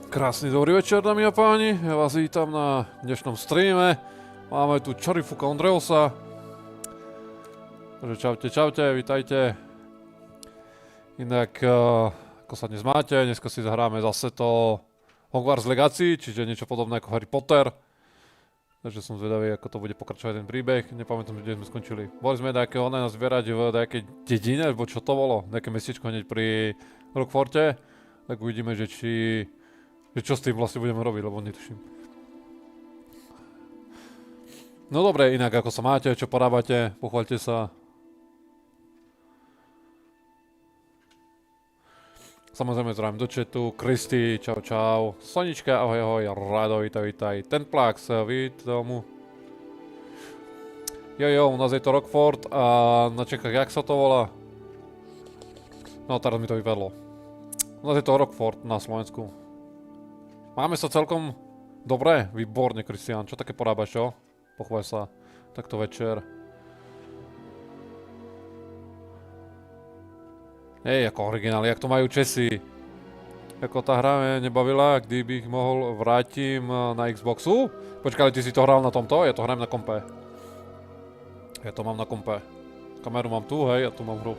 Krásny dobrý večer, dámy a páni, ja vás vítam na dnešnom streame. Máme tu Čáryfuka Ondreosa. Takže čaute, vítajte. Inak, ako sa dnes máte, dneska si zahráme zase to Hogwarts Legacy, čiže niečo podobné ako Harry Potter. Takže som zvedavý, ako to bude pokračovať ten príbeh. Nepamätám, kde sme skončili. Boli sme nejakého nás zbierať v nejakej dedine, alebo čo to bolo? Nejaké mestečko hneď pri Hogwartse. Tak uvidíme, že čo s tým vlastne budeme robiť, lebo netuším. No dobre, inak ako sa máte, čo porábate, pochvaľte sa. Samozrejme zdravím do chatu, Kristy, čau, Sonička, ahoj, Rado, vítaj, Tenplax, tomu. Jo, u nás je to Rockford a na Čechách, jak sa to volá? No teraz mi to vypadlo. U nás je to Rockford na Slovensku. Máme sa celkom dobre, výborne, Kristián. Čo také porábaš, čo? Pochvaj sa. Takto večer. Hej, ako originál, jak to majú Česi. Ako tá hra nebavila, kdybych mohol vrátim na Xboxu. Počkaj, ty si to hral na tomto? Ja to hrajem na kompe. Ja to mám na kompe. Kameru mám tu, hej, a tu mám hru.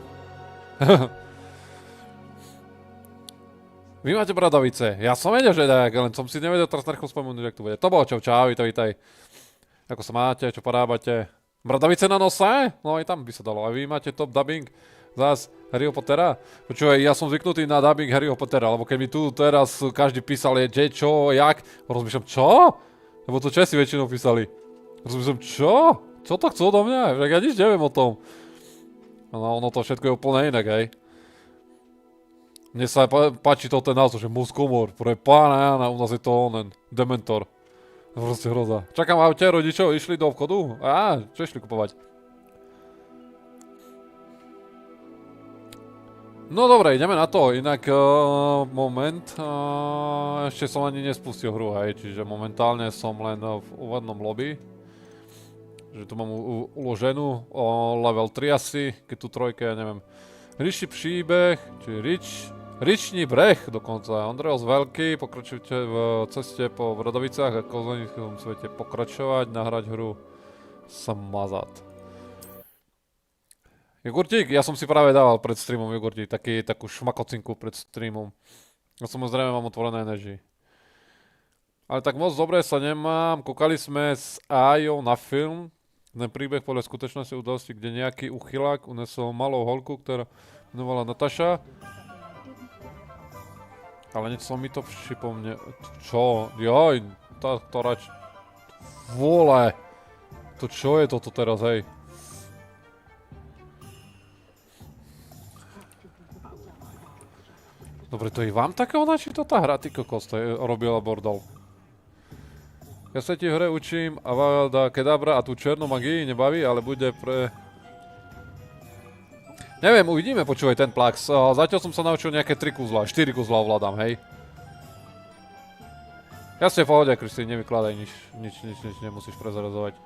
Vy máte bradavice. Ja som vedel, že tak, len som si nevedel teraz narýchlo spomenúť, jak to bude. To bolo čau, vítaj. Ako sa máte, čo porábate? Bradavice na nose? No aj tam by sa dalo. A vy máte top dubbing zás Harryho Pottera? Počúvaj, ja som zvyknutý na dubbing Harryho Pottera, lebo keď mi tu teraz každý písal je čo, jak, rozmýšľam, čo? Lebo to Česi väčšinou písali. Rozmýšľam, čo? Čo to chcú odo mňa? Ja nič neviem o tom. No, ono to všetko je úplne inak, hej. Mne sa páči to ten názov, že muskomor, pre pána Jana, u nás je to onen, dementor. Proste hroza. Čakám v aute, rodičov išli do obchodu? Čo išli kupovať? No dobre, ideme na to, inak moment, ešte som ani nespustil hru, hej, čiže momentálne som len v úvodnom lobby. Že tu mám uloženú level 3 asi, keď tu trojke, ja neviem. Ričný príbeh, či Ričný breh dokonca. Ondreos veľký, pokračujte v ceste po Bradovicách a kozlenickom svete pokračovať, nahrať hru Samazat. Jogurtík, ja som si práve dával pred streamom jogurtík, takú šmakocinku pred streamom. Ja samozrejme mám otvorené energy. Ale tak moc dobre sa nemám, kúkali sme s Ajou na film, ten príbeh podľa skutočnosti udalosti, kde nejaký uchylák unesol malou holku, ktorá menovala Nataša. Ale niečo mi to připomne. Čo? Joj, to rač... Vole! To čo je toto teraz, hej? Dobre, to i vám také onačí to tá hra, ty kokos, to je robila bordel. Ja sa ti v hre učím Avada Kedabra a tú černú magii nebaví, ale bude pre... Neviem, uvidíme, počúvaj ten plax. Zatiaľ som sa naučil nejaké 3 kuzla, 4 kuzla ovládam, hej. Jasne, v pohode, Kristi, nevykladaj nič nemusíš prezrazovať.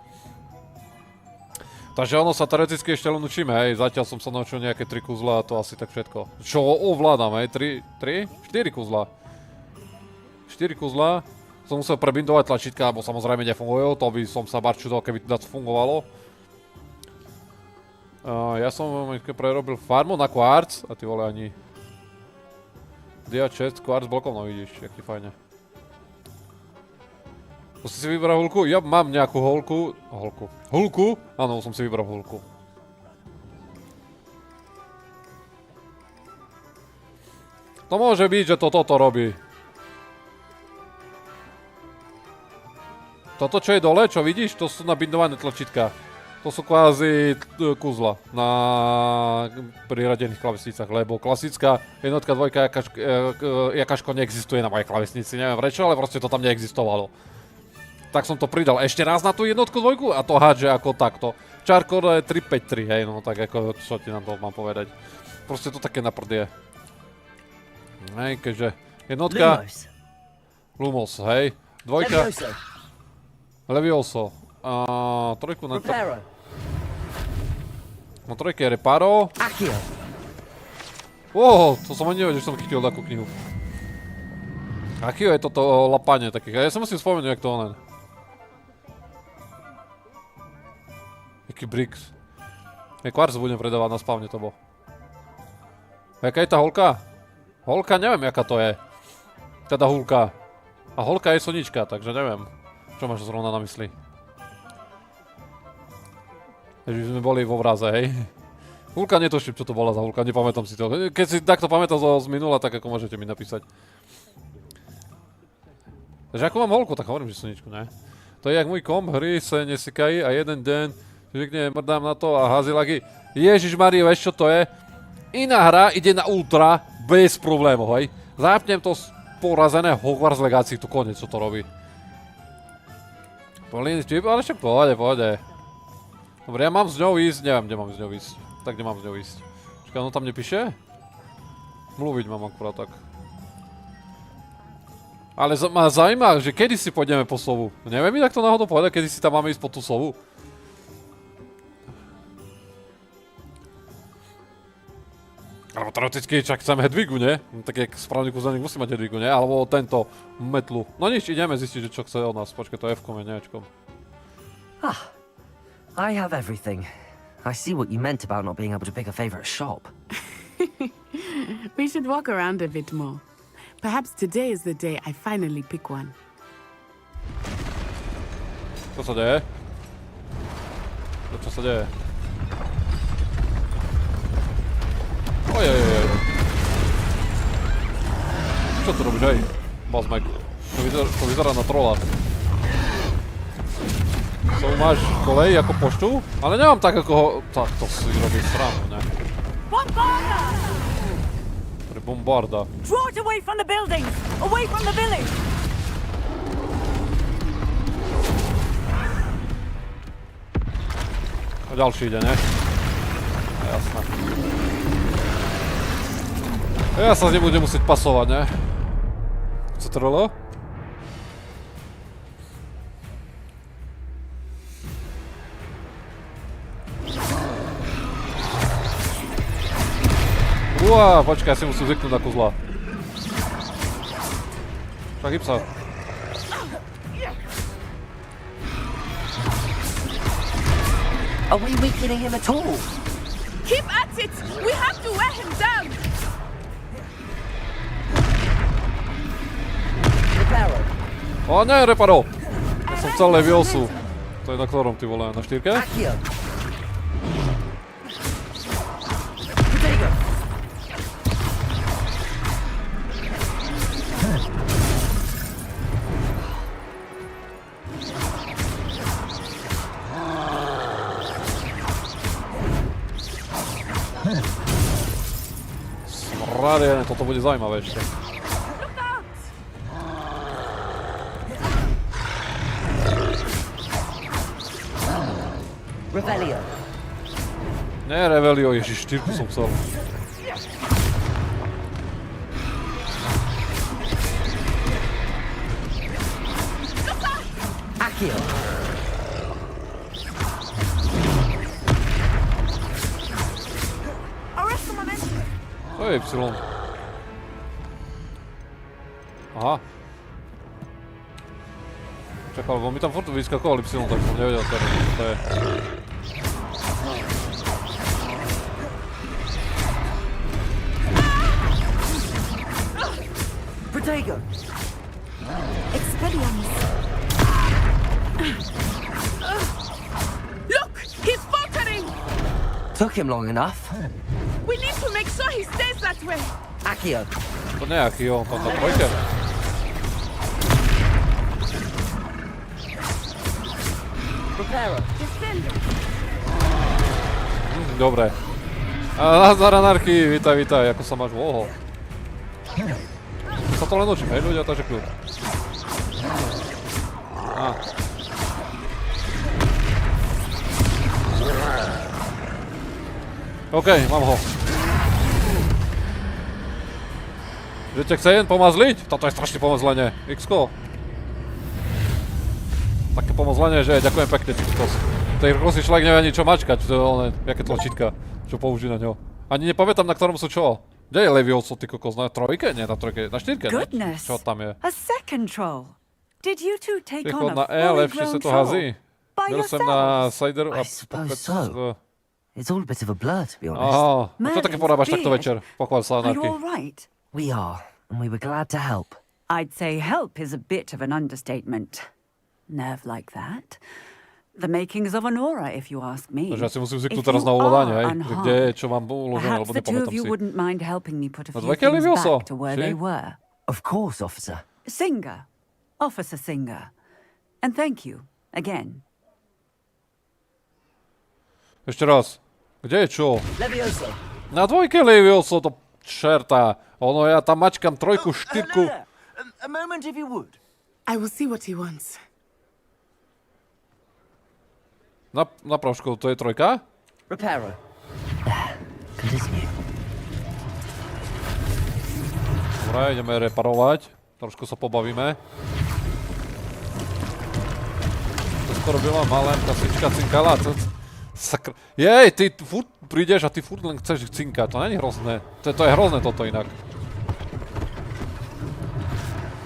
Takže ono sa teoreticky ešte len učíme, hej. Zatiaľ som sa naučil nejaké 3 kuzla a to asi tak všetko. Čo ovládam, hej, 4 kuzla. 4 kuzla. Som musel prebindovať tlačítka, lebo samozrejme nefungujú, to by som sa barčudol, keby to fungovalo. Ja som prerobil farmu na kvarc a ty vole ani dia 6 kvarc blokov, no vidíš, jak ti fajne. To si vybral hulku? Ja mám nejakú hulku? Áno, som si vybral hulku. To môže byť, že toto robí. Toto čo je dole, čo vidíš, to sú nabindované tlačítka. To sú kvázi kuzla na priradených klavesnicách, lebo klasická jednotka, dvojka, jakaško neexistuje na mojej klavesnici, neviem prečo, ale proste to tam neexistovalo. Tak som to pridal ešte raz na tú jednotku, dvojku a to hádže ako takto. Čárkor je 353, hej, no tak ako, čo ti na to mám povedať. Proste to také na prd je. Hej, keďže jednotka... Lumos, hej. Dvojka... Levioso. Trojku na... No trojke je Reparo. To som ani nevedel, že som chytil takú knihu. Aký je toto lapanie takých? Ja sa musím spomenúť, jak to onen. Jaký bricks. Kvarc budem predávať na spavne to bol. Jaká je tá holka? Holka neviem, jaká to je. Teda hulka. A holka je sonička, takže neviem. Čo máš zrovna na mysli? Takže by sme boli vo vraze, hej? Hulka netuším, čo to bola za hulka, nepamätám si to. Keď si takto pamätám z minula, tak ako môžete mi napísať. Takže ako mám holku, tak hovorím, že soničku, ne? To je jak môj komp, hry sa nesekají a jeden deň zvykne mrdám na to a hazilaky. Ježišmarie, vieš čo to je? Iná hra ide na ultra bez problémov, hej? Zapnem to porazené Hogwarts legácii, tu konec, čo to robí. Polín, ale však pohode. Dobre, ja mám s ňou ísť, neviem, kde mám s ňou ísť. Tak, kde mám s ňou ísť. Čakaj, ono tam nepíše? Mluviť mám akurát tak. Ale ma zaujíma, že kedy si pôjdeme po sovu. Neviem mi takto náhodou povedať, kedy si tam máme ísť po tú sovu. Alebo teoreticky čak chcem Hedvigu, nie? Tak jak správny kúzelník musí mať Hedvigu, nie? Alebo tento metlu. No nič, ideme zistiť, že čo chce od nás. Počkaj, to F-kom je, Ečkom. Ah, I have everything. I see what you meant about not being able to pick a favorite shop. We should walk around a bit more. Perhaps today is the day I finally pick one. Čo sa deje? Čo sa deje? Ojej. Čo tu robíš, hej? Bazmek. To vyzerá na trola. Co, máš kolej ako poštu? Ale nemám tak ako ho... Tak to si robí sramu, ne? Pre bombarda. Draw it away from the buildings! Away from the village! A ďalší ide, ne? Jasné. Ja sa s ním budem musieť pasovať, ne? Co to rolo? Uá, počkaj, ja si musím zvyknúť na kozla. Však hyb sa. Are we weakening him at all? Keep at it! We have to wear him down! Reparo. O ne, reparo! Ja som chcel Leviosu. To je na ktorom, ty vole, na 4? Accio. Potato. Smradie, toto bude zaujímavé ešte. Revelio. Ne, Revelio, ježiš, 4 som chcel. Accio. To je Y. Aha. Čakal, lebo mi tam furt vyskakoval Y, tak som nevedel, čo to je. Potato. Expelliarmus. Look! He's faltering! Took him long enough. We need to make sure he stays that way! Accio. To nejaký, on tam na trojke. Reparo. Dobre. Nazdar anarchii, vítaj, ako sa máš? Oho. Sa to len učím, hej ľudia, takže kľud. OK, mám ho. Že ťa chce jen pomazliť? Toto je strašne pomazlenie. X-ko. Také pomazlenie, že ďakujem pekne, X-ko. Tej rosy človek nevie ani čo mačkať, jaké tlačítka, čo použiť na ňo. Ani nepamätám, na ktorom sú čo. Kde je Levioso, ty kokos? Na trojke? Nie, na trojke, na štyrke, ne? Goodness. Čo tam je? A second troll. Did you two take Ty chod on na a E, fully lepšie sa grown to troll? hazí. By Byl som na yourselves? Sideru a I suppose so. It's all a bit of a blur, to be honest. Aha, no čo také Merlin's porábaš takto beard. večer? Pochváľ sa, Are you Anarchy. all right? We are, and we were glad to help. I'd say help is a bit of an understatement. Nerve like that. The makings of an aura, if you ask me. Takže ja si musím zvyknúť If teraz you na ovládanie, are hej? Kde je, čo mám uložené, perhaps alebo the two nepamätám of you si. wouldn't mind helping me put a No few dvojke things Levioso, back to where si? they were. Of course, officer. Singer. Officer Singer. And thank you, again. Ešte raz. Kde je čo? Levioso. Na dvojke Levioso, to čerta. Ono, ja tam mačkam trojku, štyrku. A moment, if you would. I will see what he wants. Na Proško, to je trojka? Repairer. There. Continue. Dobre, ideme reparovať. Trošku sa pobavíme. To skoro byla malá kasička cinkala. Sakr... Jej, ty furt prídeš a ty furt len chceš cinkať. To není hrozné. To je hrozné toto inak.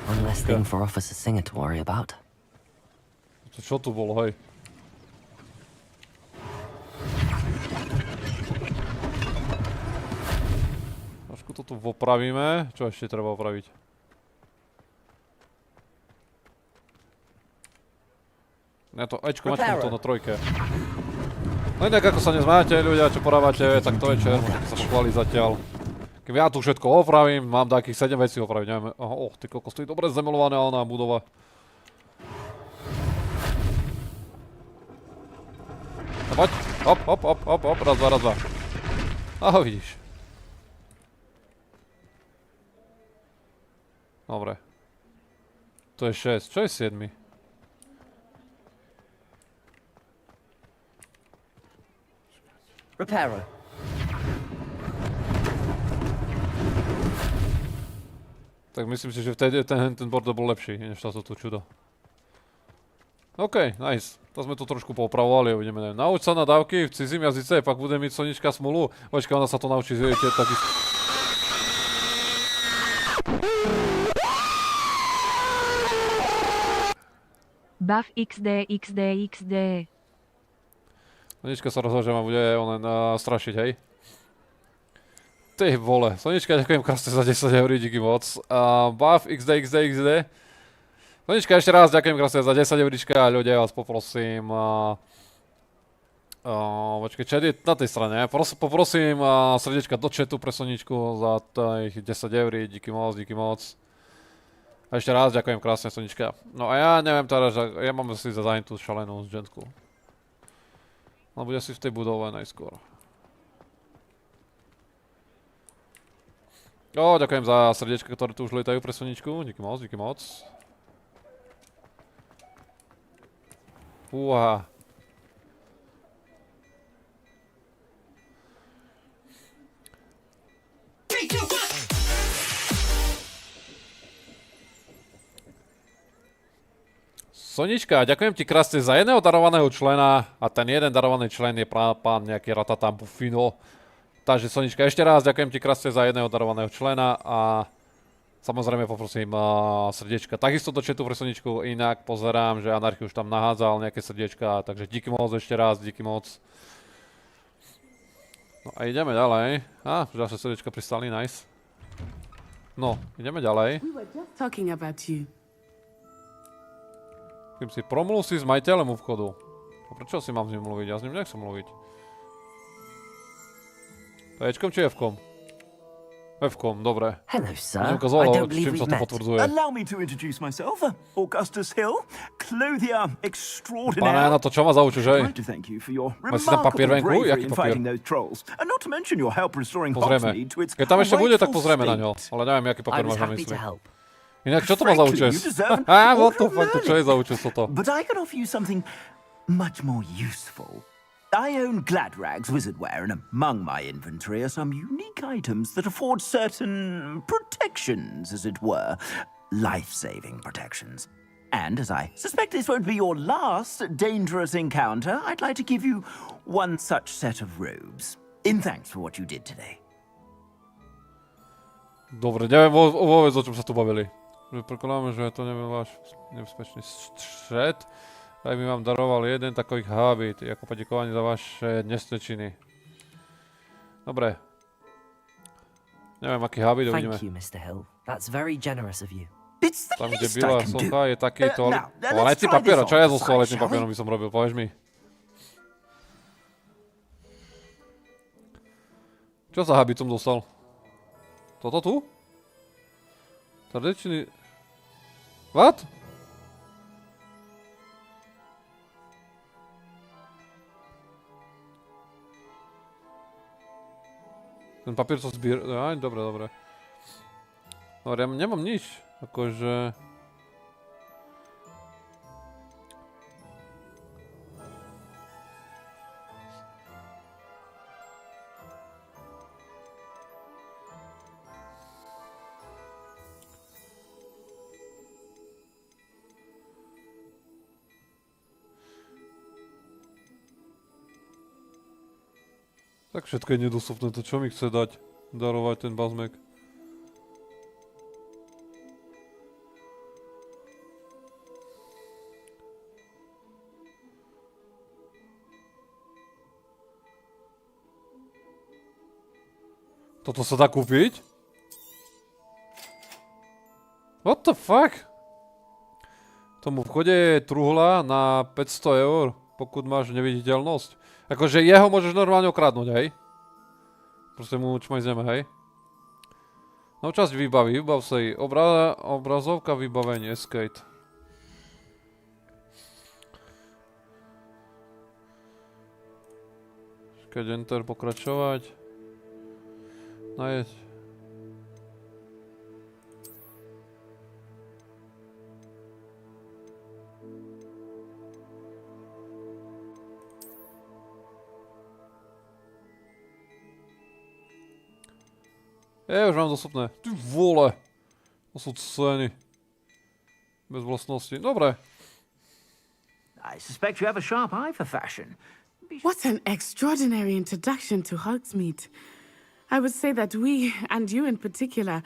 One less thing for Officer Singer to worry about. Čo tu bolo, hej? Trošku to tu opravíme. Čo ešte treba opraviť? Ja to Ečko mačkám to na trojke. No inak ako sa nezmáte ľudia, čo porávate, tak to večer môžete sa škvaliť zatiaľ. Keď ja tu všetko opravím, mám takých 7 vecí opraviť, neviem. Ty kokos, to je dobre zemelovaná ona budova. No poď, hop, raz, dva. Ahoj, vidíš. Dobre. To je 6, čo je 7? Repairer. Tak myslím si, že vtedy ten border bol lepší, než toto čudo. OK, nice. To sme tu trošku poopravovali, uvidíme, neviem. Nauč sa na dávky v cizím jazyce, pak bude mít Sonička smolu. Počkaj, ona sa to naučí, viete, taký... Bav XD. Sonička sa rozhodla, že ma bude len strašiť, hej? Ty vole, Sonička, ďakujem krásne za 10 eur, díky moc. Bav XD. Sonička, ešte raz ďakujem krásne za 10 eurička, ľudia, vás poprosím. Počkej, chat je na tej strane, poprosím srdiečka do chatu pre Soničku za tých 10 eur, díky moc. A ešte raz ďakujem krásne, Sonička. No a ja neviem teda, že ja mám si zazájem tú šalenú žensku. Ale bude si v tej budove najskôr. Ďakujem za srdiečka, ktoré tu už lietajú pre Soničku. Díky moc. Uha. Sonička, ďakujem ti krásne za jedného darovaného člena a ten jeden darovaný člen je pán nejaký ratatam Buffino. Takže Sonička, ešte raz ďakujem ti krásne za jedného darovaného člena a samozrejme poprosím srdiečka. Takisto do chatu pre Soničku, inak pozerám, že Anarchy už tam nahádzal nejaké srdiečka, takže díky moc ešte raz, díky moc. No a ideme ďalej. Už ďalšie srdiečka pristali, nice. No, ideme ďalej. We were just talking about you. Kým si promluv si s majiteľom obchodu. A prečo si mám s ním mluviť? Ja s ním nechcem mluviť. To je Ečkom či Fkom? Fkom, dobre. Hello, sir. Mne ukazoval, I don't believe čím sa we've to met. potvrdzuje. Allow me to introduce myself, Augustus Hill, clothier Pána extraordinaire. Jana, to čo ma zaučíš, hej? I'd like to thank you for your Máš si tam papier remarkable venku? bravery Jaký in papier? fighting those trolls, and not to mention your help restoring Pozrieme. Hogsmeade to its Keď tam ešte bude, tak rightful pozrieme na ňo. state. Ale neviem, aký I papier was máš na happy mysli. to help. Inak, čo to má Frankly, zaučes? you deserve an What the order fuck, of to čo je learning. zaučes toto? But I can offer you something much more useful. I own Gladrag's wizardware, and among my inventory are some unique items that afford certain protections, as it were. Life-saving protections. And as I suspect this won't be your last dangerous encounter, I'd like to give you one such set of robes. In thanks for what you did today. Dobre, neviem vôbec, o čom sa tu bavili. Že prekonáme, že to neviem váš nebezpečný střed. Aj mi vám daroval jeden takových hábit, ako poďakovanie za vaše dnesné činy. Dobre. Neviem, aký hábit uvidíme. Thank you, Mr. Hill. That's very generous of you. It's the Tam, kde least byla I can do. socha, je taký toalet... Now, let's Toaletný try papier, this a čo ja on so the side, toaletným shall papierom we? by som robil, povieš mi? Čo za hábit som dostal? Toto tu? Tradičný... What? Ten papier sa zbier... Aj, dobre, dobre. Dobre, ja nemám nič. Akože... Tak všetko je nedostupné, to čo mi chce dať? Darovať ten bazmek. Toto sa dá kúpiť? What the fuck? V tom vchode je truhla na 500 eur, pokud máš neviditeľnosť. Akože jeho môžeš normálne okradnúť, hej? Proste mu čmajzeme, hej? No časť výbavy, vybav sa jej obrazovka, vybavenie, skate. Keď enter, pokračovať. Najeď. Už mám dostupné. Ty vole. To sú ceny. Bez vlastnosti. Dobre. I suspect you have a sharp eye for fashion. What an extraordinary introduction to Hogsmeade. I would say that we, and you in particular,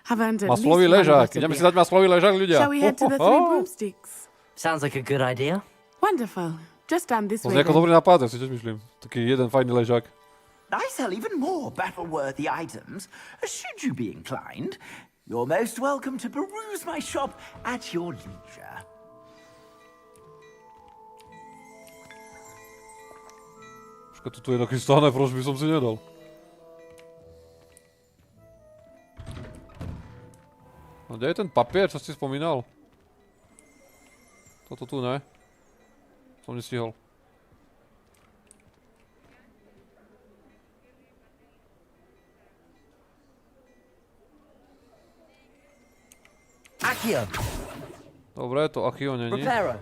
have earned at least Maslový one ležák. letter Ideme si beer. dať maslový ležák, ľudia. Shall we head to the Three Broomsticks? Sounds like a good idea. Wonderful. Just down this To way. je ako then. dobrý nápad, ja si tiež myslím. Taký jeden fajný ležák. I sell even more battle-worthy items. Should you be inclined, you're most welcome to peruse my shop at your leisure. Počkaj, tu je nachystané, proč by som si nedal? No kde je ten papier, čo si spomínal? Toto tu ne. Som nestihol. Accio. Dobre, to Achio není. Reparo.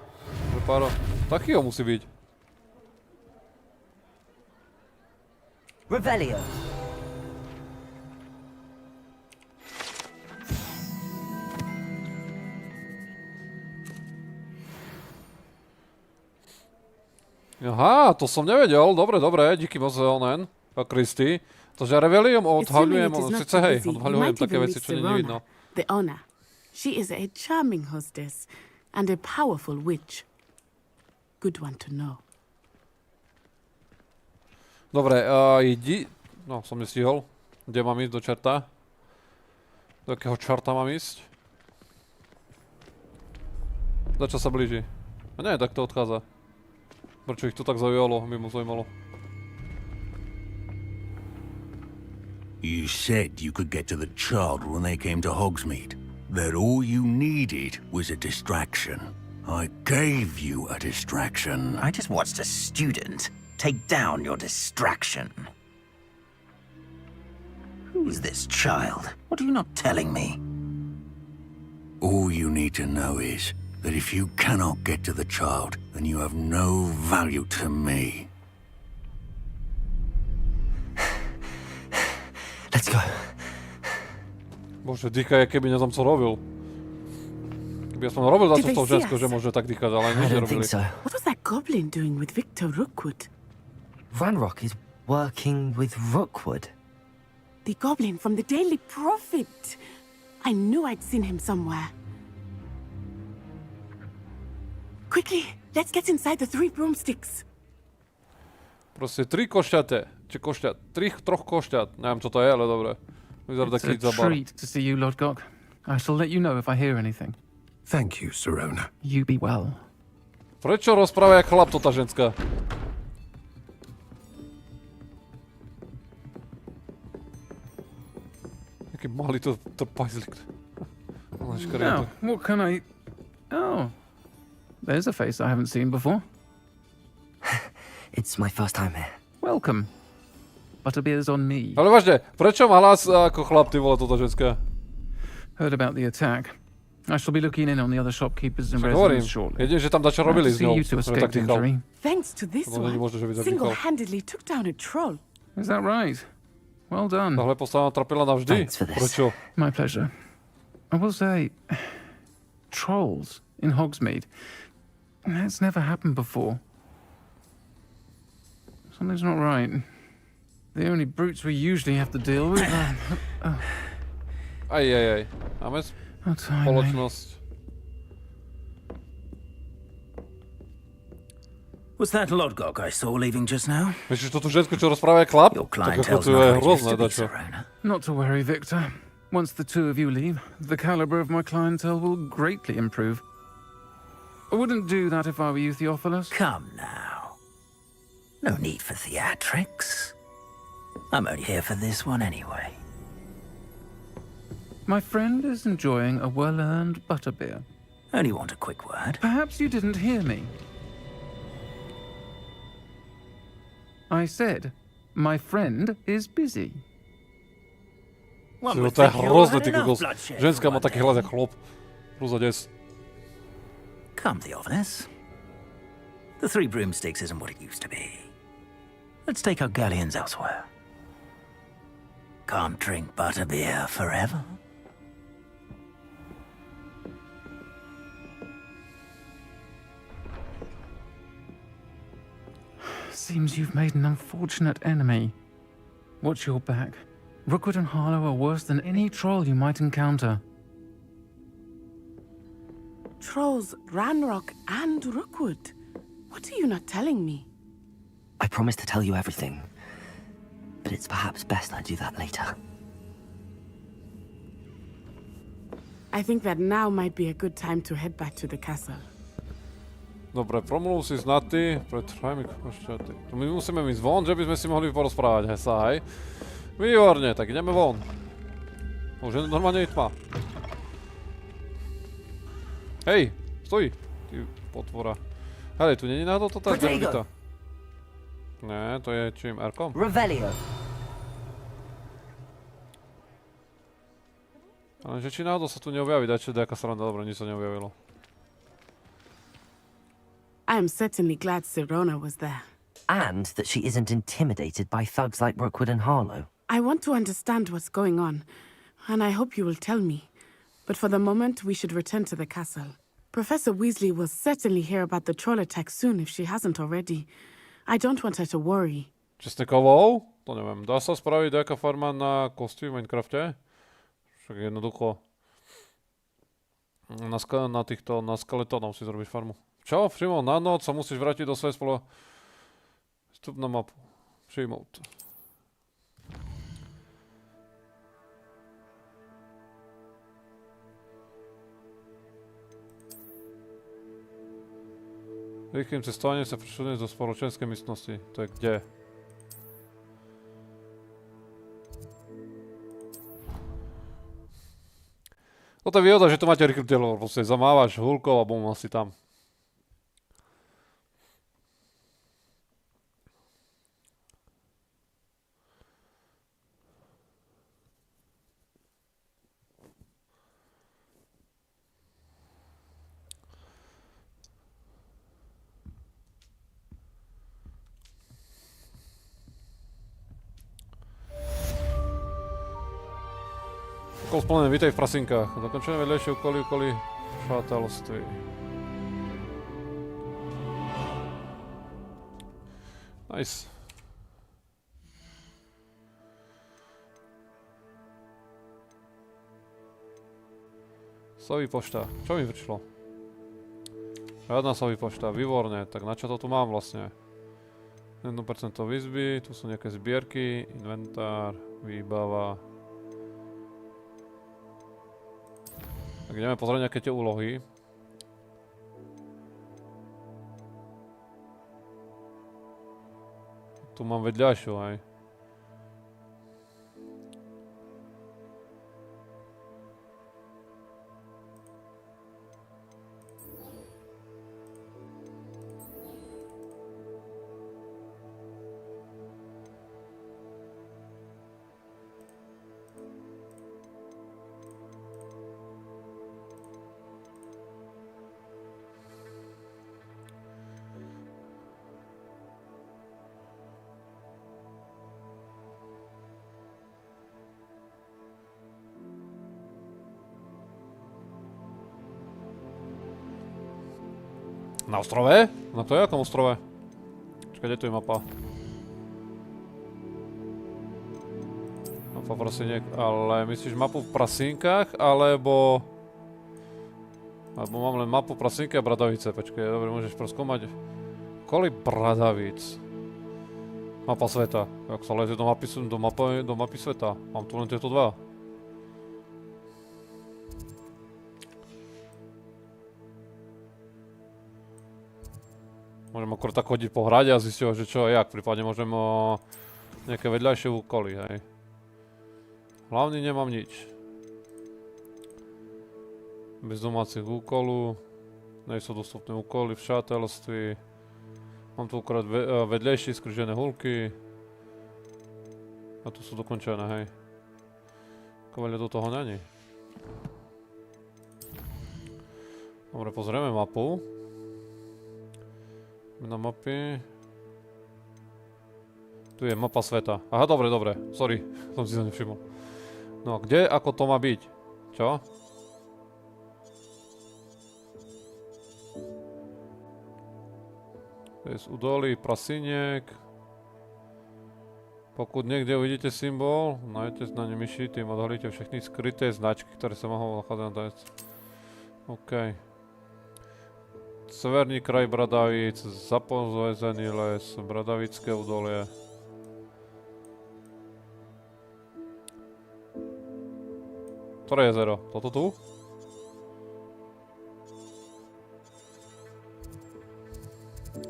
Reparo. Takýho musí byť. Revelio. Aha, to som nevedel. Dobre, dobre, díky moc onen. A Kristy. Takže Revelium odhaľujem, Assuming it is not sice too hej, busy, you odhaľujem might také even veci, meet čo nie je Sirona, vidno. the owner. She is a charming hostess and a powerful witch. Good one to know. Dobre, idi... No, som nestihol. Kde mám ísť do čerta? Do akého čarta mám ísť? Za čo sa blíži? A nie, tak to odchádza. Prečo ich to tak zaujalo? By mu zaujímalo. You said you could get to the child when they came to Hogsmeade. That all you needed was a distraction. I gave you a distraction. I just watched a student take down your distraction. Who is this child? What are you not telling me? All you need to know is that if you cannot get to the child, then you have no value to me. Let's go. Bože, dýcha je, keby neznam, co robil. Keby aspoň robil za Did to s they tou see ženskou, us? že môže tak dýchať, ale I nič don't nerobili. think so. What was that goblin doing with Victor Rookwood? Ranrock is working with Rookwood. The goblin from the Daily Prophet. I knew I'd seen him somewhere. Quickly, let's get inside the 3 broomsticks. Proste 3 košťate. Či košťat? 3 košťat. Neviem, čo to je, ale dobre. Vyzerá It's taký a zabar. treat to see you, Lodgok. I shall let you know if I hear anything. Thank you, Sirona. You be well. Prečo rozpráva jak chlap to tá ženská? Jaký malý to trpajzlik. Now, what can I... Oh, there's a face I haven't seen before. It's my first time here. Welcome. Butterbeer's on me. Ale vážne, prečo má hlas ako chlap, ty vole, toto ženská? Heard about the attack. I shall be looking in on the other shopkeepers and Však hovorím, residents shortly. jedine, že tam dačo robili s Glad to see ňou. you two Že tak escaped dýchal. injury. Thanks to this No, není one, možné, že by tak dýchal. single-handedly took down a troll. Is that right? Well done. Tahle postava trapila navždy? Thanks for this. Prečo? My pleasure. I will say, trolls in Hogsmeade. That's never happened before. Something's not right. The only brutes we usually have to deal with are... Aj. Máme spoločnosť. Was that Lodgok I saw leaving just now? Myslíš, že to tú žensku, čo rozpráva je chlap? Your Tak ako clientele's to je not where it used hrozné to be, dačo. Sirona. Not to worry, Victor. Once the two of you leave, the caliber of my clientele will greatly improve. I wouldn't do that if I were you, Theophilus. Come now. No need for theatrics. I'm only here for this one anyway. My friend is enjoying a well-earned butterbeer. Only want a quick word. Perhaps you didn't hear me. I said, my friend is busy. One To would je think you hrozné, had ty enough kokos. bloodshed Ženská for má one taký day. hlas jak chlop. Plus a des. Come, Theophilus. The 3 broomsticks isn't what it used to be. Let's take our galleons elsewhere. Can't drink butterbeer forever. Seems you've made an unfortunate enemy. Watch your back. Rookwood and Harlow are worse than any troll you might encounter. Trolls, Ranrock, and Rookwood. What are you not telling me? I promised to tell you everything, but it's perhaps best I do that later. I think that now might be a good time to head back to the castle. Dobre, promluv si znatý, pretrvaj mi košťaty. My musíme ísť von, že by sme si mohli porozprávať, hej. Výborne, tak ideme von. Už je normálne tma. Hej, stoj, ty potvora. Hele, tu není náhodou to tá Potato. Ne, to je čím, R-kom? Revelio. Ale že či náhodou sa tu neobjaví, dať čo nejaká sranda, dobre, nič sa neobjavilo. I am certainly glad Sirona was there. And that she isn't intimidated by thugs like Rookwood and Harlow. I want to understand what's going on, and I hope you will tell me. But for the moment, we should return to the castle. Professor Weasley will certainly hear about the troll attack soon if she hasn't already. I don't want her to worry. Česnekovou? To neviem. Dá sa spraviť nejaká farma na kosti v Minecrafte? Však jednoducho. Na skeletónov si zrobíš farmu. Čo? Všimol, na noc sa musíš vrátiť do svojej spolo... Vstup na mapu. Přijmout. Rýchlým cestovaním sa prešli do spoločenskej místnosti. To je kde? Toto je výhoda, že tu máte rýchly teleport. Proste zamávaš hulkou a bum, asi tam. Úkol splnený, vítej v prasinkách. Dokončené vedľajšie úkoly šátelství. Nice. Slový pošta. Čo mi vyšlo? Žiadna slový pošta, výborne. Tak na čo to tu mám vlastne? 1% výzby, tu sú nejaké zbierky, inventár, výbava. Tak ideme pozrieť nejaké tie úlohy. Tu mám vedľajšiu, hej. Na ostrove? Na to je akom ostrove? Čakaj, kde tu je mapa? Mapa prasiniek, ale myslíš mapu v prasínkach, alebo... Alebo mám len mapu prasínky a bradavice, počkaj, dobre, môžeš proskúmať. Kolik bradavíc? Mapa sveta. Jak sa lezie do mapy sveta? Mám tu len tieto dva. Môžem akorát tak chodiť po hrade a zistiť, že čo a jak. Prípadne môžem nejaké vedľajšie úkoly, hej. Hlavne nemám nič. Bez domácich úkolu. Nie sú dostupné úkoly v šateľství. Mám tu akorát vedľajšie skrížené hulky. A tu sú dokončené, hej. Veľa do toho není. Dobre, pozrieme mapu. Na mapy. Tu je mapa sveta. Aha, dobre, dobre. Sorry, som si to nevšimol. No, kde, ako to má byť? Čo? To je z údolí prasiniek. Pokud niekde uvidíte symbol, nájdete na ne myši, tým odhalíte všechny skryté značky, ktoré sa mohou nachádzať na tanec. OK. Severný kraj Bradavíc, zapozvezený les, Bradavické údolie. Ktoré jezero? Toto tu?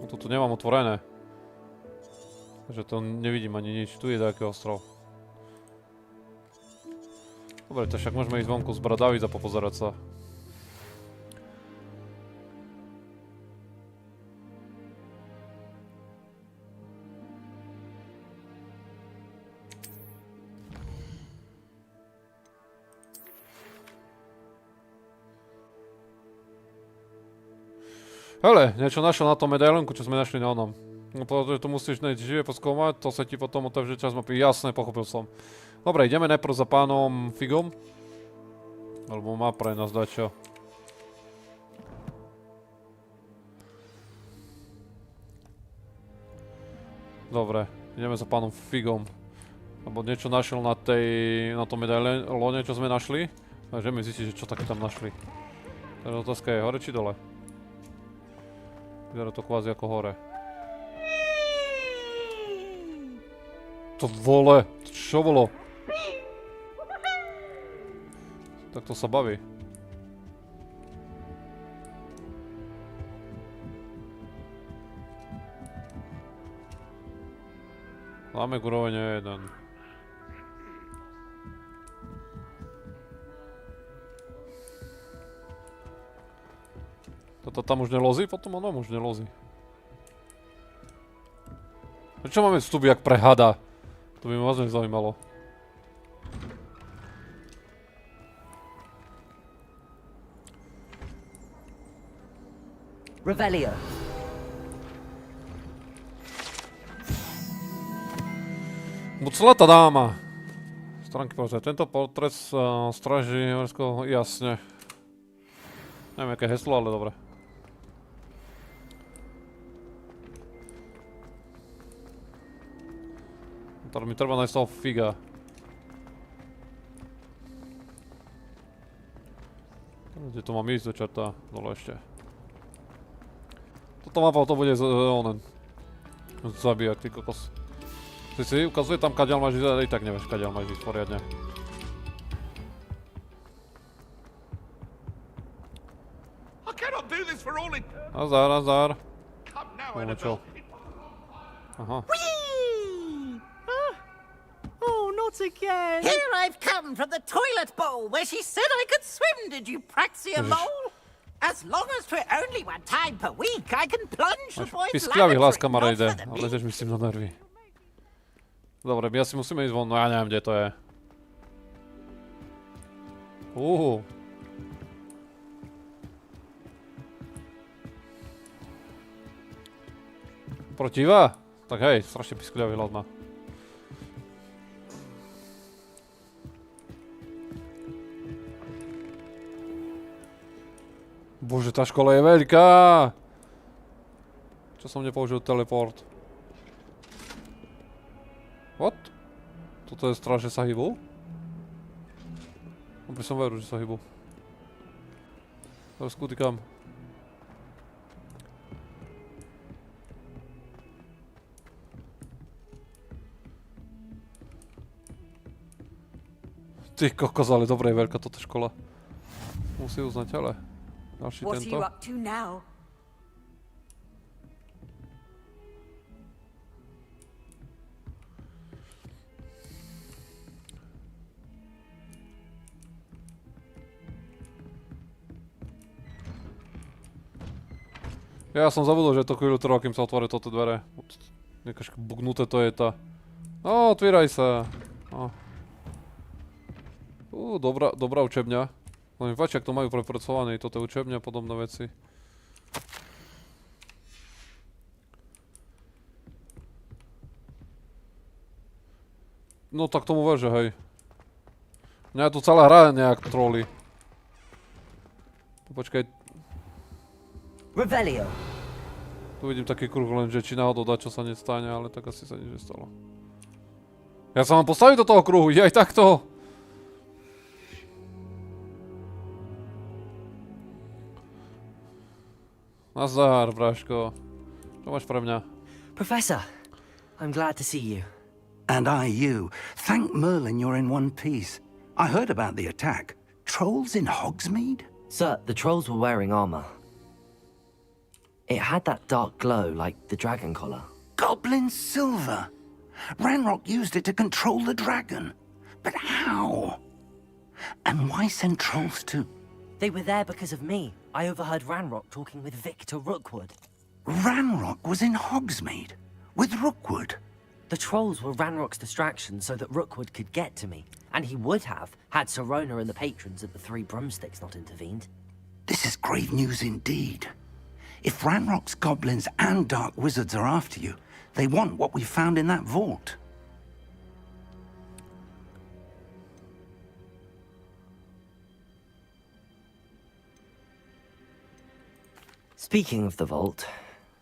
Toto tu nemám otvorené. Takže to nevidím ani nič. Tu je taký ostrov. Dobre, to však môžeme ísť vonku z Bradavíc a popozerať sa. Hele, niečo našiel na tom medailonku, čo sme našli na onom. No pretože to musíš živé poskúmať, to sa ti potom otevře čas mapy. Jasné, pochopil som. Dobre, ideme najprv za pánom Figom. Alebo má pre nás dačo. Dobre, ideme za pánom Figom. Lebo niečo našiel na tom medailone, čo sme našli. Takže mi zistiť, že čo také tam našli. Teda otázka je hore či dole? Vyzerá to kvázi ako hore. To vole, čo bolo? Tak to sa baví. Zámek úroveň 1. Toto tam už nelozí? Potom ono už nelozí. Prečo máme vstup jak pre hada? To by ma vážne zaujímalo. Revelio. Buclata dáma. Stránky pozrieť. Tento portrét stráži Horského, jasne. Neviem, aké heslo, ale dobre. Teraz mi treba nájsť toho Figa. Kde to mám ísť do čerta? Dole ešte. Toto mapa to bude onen. Zabíjak, ty kokos. Si ukazuje tam, kaďal máš ísť, ale i tak nevieš, kaďal máš ísť poriadne. Nazdar, nazdar. Máme čo? Aha. Oh, not again. Here I've come from the toilet bowl where she said I could swim, did you praxia mole? As long as for only one time per week, I can plunge the boy's Piskľavý hlas, lavatory, kamaráde, not for the ale ležeš mi s tým na nervy. Dobre, my asi musíme ísť von, no ja neviem, kde to je. Protivá? Tak hej, strašne piskľavý hlas má. Bože, tá škola je veľká! Čo som nepoužil teleport? What? Toto je stráž, že sa hýbu? Dobre som veril, že sa hýbu. Teraz skútikám. Ty kokos, ale dobre je veľká toto škola. Musí uznať, ale... Ďalší What are tento. you up to now? Ja som zabudol, že to chvíľu trvá, kým sa otvoria toto dvere. Nejaké bugnuté to je tá. No, otvíraj sa. No. Dobrá učebňa. No mi páči, ak to majú prepracované, toto je učebňa a podobné veci. No tak tomu ver, že hej. Mňa tu celá hra nejak trolí. Počkaj. Revelio. Tu vidím taký kruh, len že či náhodou dá, čo sa nestane, ale tak asi sa nič nestalo. Ja sa mám postaviť do toho kruhu, aj takto. Nazdar, Bráško. Čo máš pre mňa? Professor, I'm glad to see you. And I you. Thank Merlin you're in one piece. I heard about the attack. Trolls in Hogsmeade? Sir, the trolls were wearing armor. It had that dark glow like the dragon collar. Goblin silver. Ranrock used it to control the dragon. But how? And why send trolls to... They were there because of me. I overheard Ranrock talking with Victor Rookwood. Ranrock was in Hogsmeade? With Rookwood? The trolls were Ranrock's distraction so that Rookwood could get to me. And he would have, had Sirona and the patrons at the Three Broomsticks not intervened. This is grave news indeed. If Ranrock's goblins and dark wizards are after you, they want what we found in that vault. Speaking of the vault,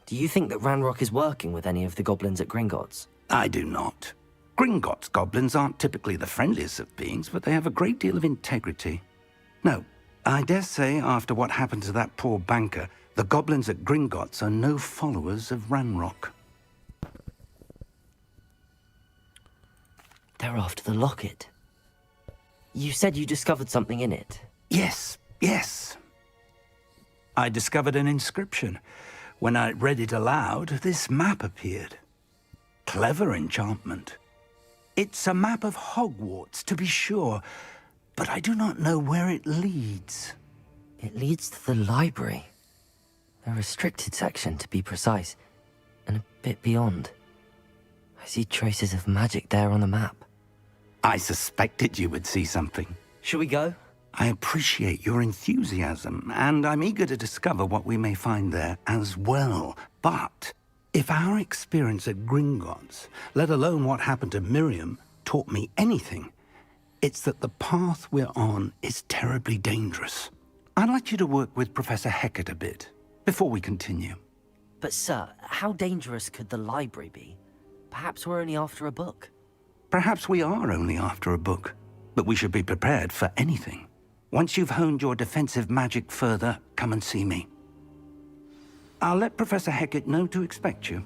do you think that Ranrock is working with any of the goblins at Gringotts? I do not. Gringotts goblins aren't typically the friendliest of beings, but they have a great deal of integrity. No, I dare say after what happened to that poor banker, the goblins at Gringotts are no followers of Ranrock. They're after the locket. You said you discovered something in it. Yes, yes. I discovered an inscription. When I read it aloud, this map appeared. Clever enchantment. It's a map of Hogwarts, to be sure, but I do not know where it leads. It leads to the library. A restricted section, to be precise, and a bit beyond. I see traces of magic there on the map. I suspected you would see something. Shall we go? I appreciate your enthusiasm, and I'm eager to discover what we may find there as well. But if our experience at Gringotts, let alone what happened to Miriam, taught me anything, it's that the path we're on is terribly dangerous. I'd like you to work with Professor Hecat a bit, before we continue. But sir, how dangerous could the library be? Perhaps we're only after a book. Perhaps we are only after a book, but we should be prepared for anything. Once you've honed your defensive magic further, come and see me. I'll let Professor Hecat know to expect you.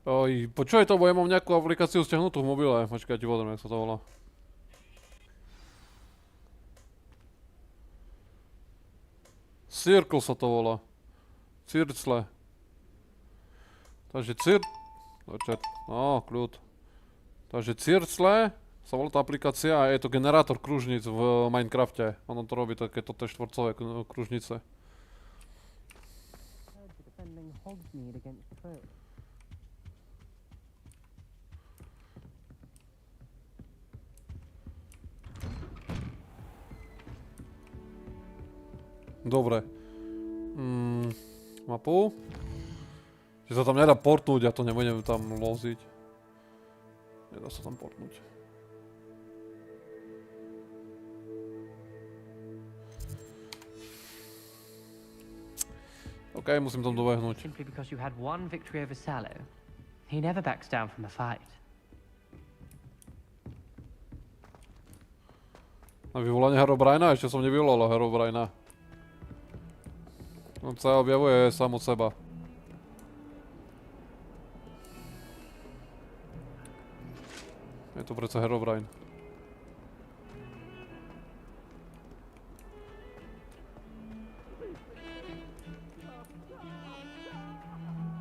Oj, počuj to, bo ja mám nejakú aplikáciu stiahnutú v mobile. Počkaj, ti vodem, jak sa to volá. Circle sa to volá. Circle. Takže no, kľud. Takže Circle sa volá tá aplikácia a je to generátor kružnic v Minecrafte. Ono to robí takéto štvorcové kružnice. Dobre. Mapu. Že sa tam nedá portnúť, ja to nebudem tam loziť. Nedá sa tam portnúť. OK, musím tam dobehnúť. Simply because you had one victory over Salo. He never backs down from a fight. Na vyvolanie Herobrina? Ešte som nevyvolal Herobrina. On sa objavuje sám od seba. Je to predsa Herobrine.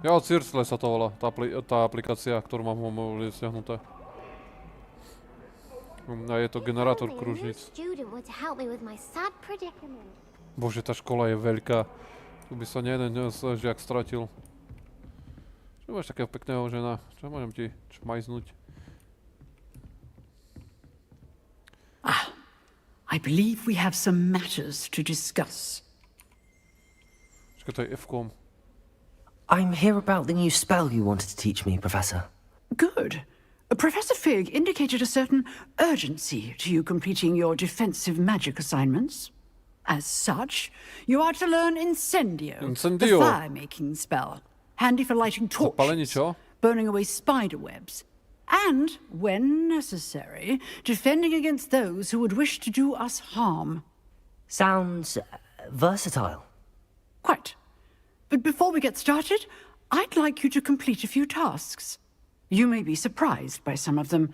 Jo, Circle sa to volá, tá aplikácia, ktorú mám v mobile stiahnuté. A je to generátor kružnic. Bože, tá škola je veľká. Tu by sa jeden žiak stratil. Čo máš takého pekného žena? Čo môžem ti čmajznúť? I believe we have some matters to discuss. Počkaj, to je F-kom. I'm here about the new spell you wanted to teach me, Professor. Good. Professor Fig indicated a certain urgency to you completing your defensive magic assignments. As such, you are to learn Incendio, the fire-making spell, handy for lighting torches, burning away spider webs, and, when necessary, defending against those who would wish to do us harm. Sounds versatile. Quite. But before we get started, I'd like you to complete a few tasks. You may be surprised by some of them.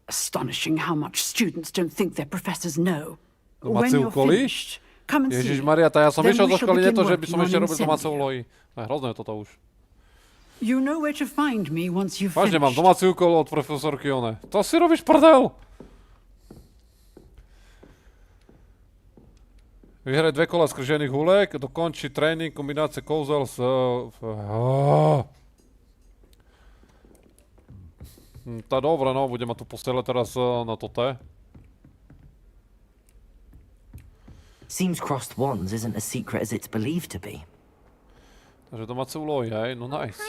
Astonishing how much students don't think their professors know. When you're finished, come and see. Ježišmaria, ja som išiel do školy, nie to, že by som ešte robil domáce úlohy. Hrozné je toto už. You know where to find me once you've finished. Vážne, mám domáci úkol od profesorky One. To si robíš prdel! Vyhraj 2 kola skržených hulek, dokonči tréning, kombinácie kouzel s... Tá dobré, no, budem mať tu postele teraz na toto. Seems crossed wands isn't as secret as it's believed to be. Takže domáce úlohy, hej? No nice.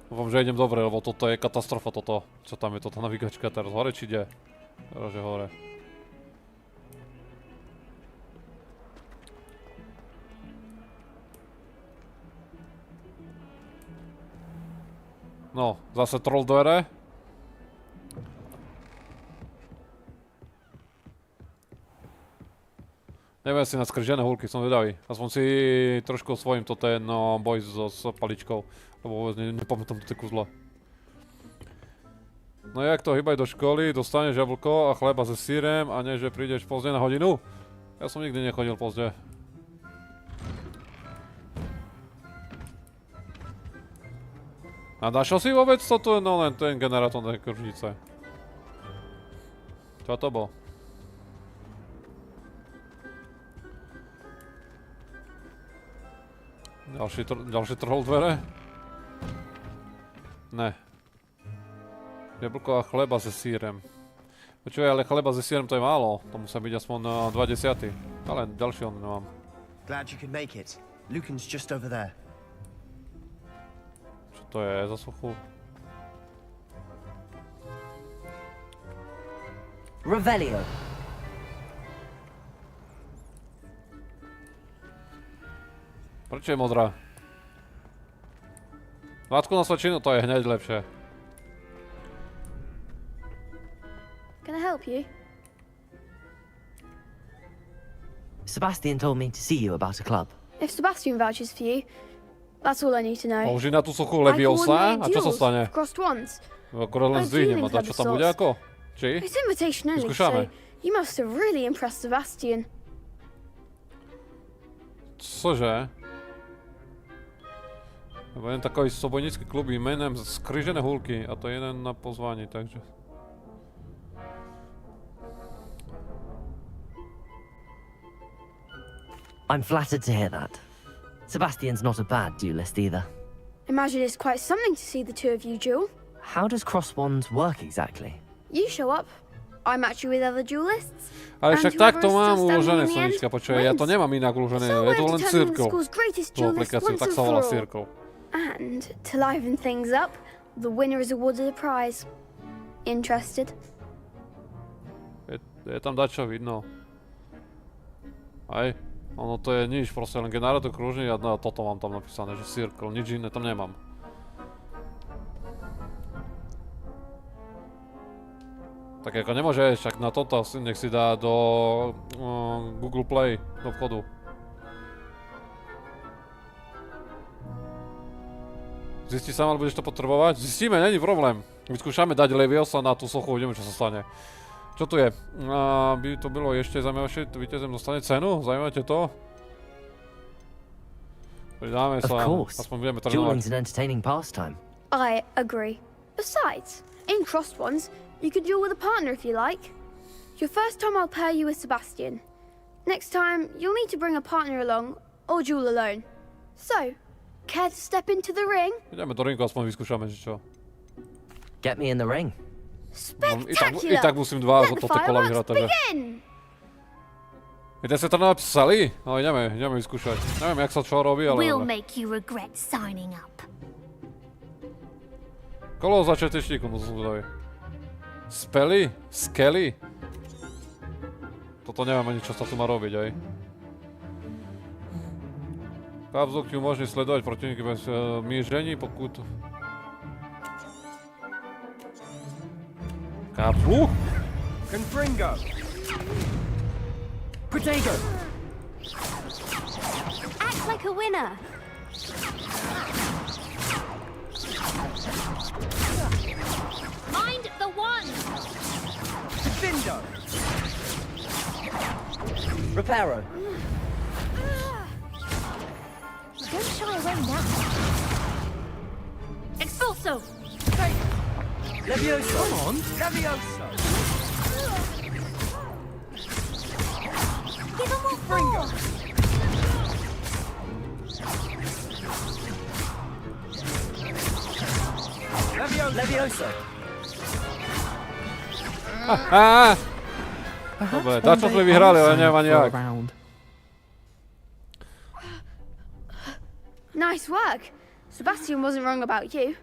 Dúfam, že idem dobre, lebo toto je katastrofa, toto. Čo tam je toto navigačka teraz? Hore či ide? Teraz je hore. No, zase troll dvere. Neviem si na skržené húlky, som vedavý. Aspoň si trošku osvojím to ten boj s paličkou. Lebo vôbec nepamätám to tie kuzle. No jak to, hýbaj do školy, dostaneš jablko a chleba se sírem a nie, že prídeš pozdne na hodinu? Ja som nikdy nechodil pozdne. A našiel si vôbec toto? No len ten generátor kružnice. Čo to bol? Ďalší troll dvere? Ne. Jablko a chleba se sírem. Počúvaj, ale chleba se sírem to je málo. To musí byť aspoň 20. Ale ďalší on nemám. Glad you could make it. Lucan's just over there. to je za suchu? Revelio. Prečo je modrá? Látku na svačinu, to je hneď lepšie. Can I help you? Sebastian told me to see you about a club. If Sebastian vouches for you, that's all I need to know. Použij na tú suchu Leviosa a čo sa stane? Akorát len zdvihnem a čo tam bude ako? Či? It's invitation only, Vyskúšame. so you must have really impressed Sebastian. Cože? Lebo jeden takový sobojnický klub jménem Skryžené hůlky a to je jeden na pozvání, takže... I'm flattered to hear that. Sebastian's not a bad duelist either. Imagine it's quite something to see the two of you duel. How does cross wands work exactly? You show up, I match you with other duelists. Ale však takto mám uložené, Slonička, Slonička, počuj, ja to nemám inak uložené, je to len circle. Tú aplikáciu, tak sa volá circle. And to liven things up, the winner is awarded a prize. Interested? Je tam dačo vidno. Aj, ono to je nič, proste len generátor kružný a toto mám tam napísané, že circle, nič iné tam nemám. Tak ako nemôže, však na toto nech si dá do Google Play, do vchodu. Zistí sám, ale budeš to potrebovať? Zistíme, není problém. Vyskúšame dať Leviosa na tú sochu, uvidíme, čo sa stane. Čo tu je? By to bylo ešte zaujímavejšie, víťazem dostane cenu? Zaujímavé to? Pridáme sa, aspoň budeme trénovať. Dueling's an entertaining pastime. I agree. Besides, in crossed ones, you could duel with a partner if you like. Your first time I'll pair you with Sebastian. Next time, you'll need to bring a partner along, or duel alone. So, care to step into the ring? Ideme do ringu, aspoň vyskúšame, že čo. Get me in the ring. Spectacular! I tak musím dva Let the toto kola vyhrať, takže... Idem sa trénovať psali? No ideme vyskúšať. Neviem, jak sa čo robí, ale... We'll make you regret signing up. Kolo začiatečníkom, to som zvedavý. Spely? Skelly? Toto neviem ani, čo sa tu má robiť, aj. Kabzuk ti umožní sledovať protivníky bez míření, pokud... Kabzuk? Confringo! Protego! Act like a winner. Mind the one. Defendo! Reparo! Don't shy away now. Expulso! Levioso! Come on! Levioso! Give him more Fringo! Levioso! Dobre, dačo sme vyhrali, ale neviem ani jak. Nice work. Sebastian wasn't wrong about you.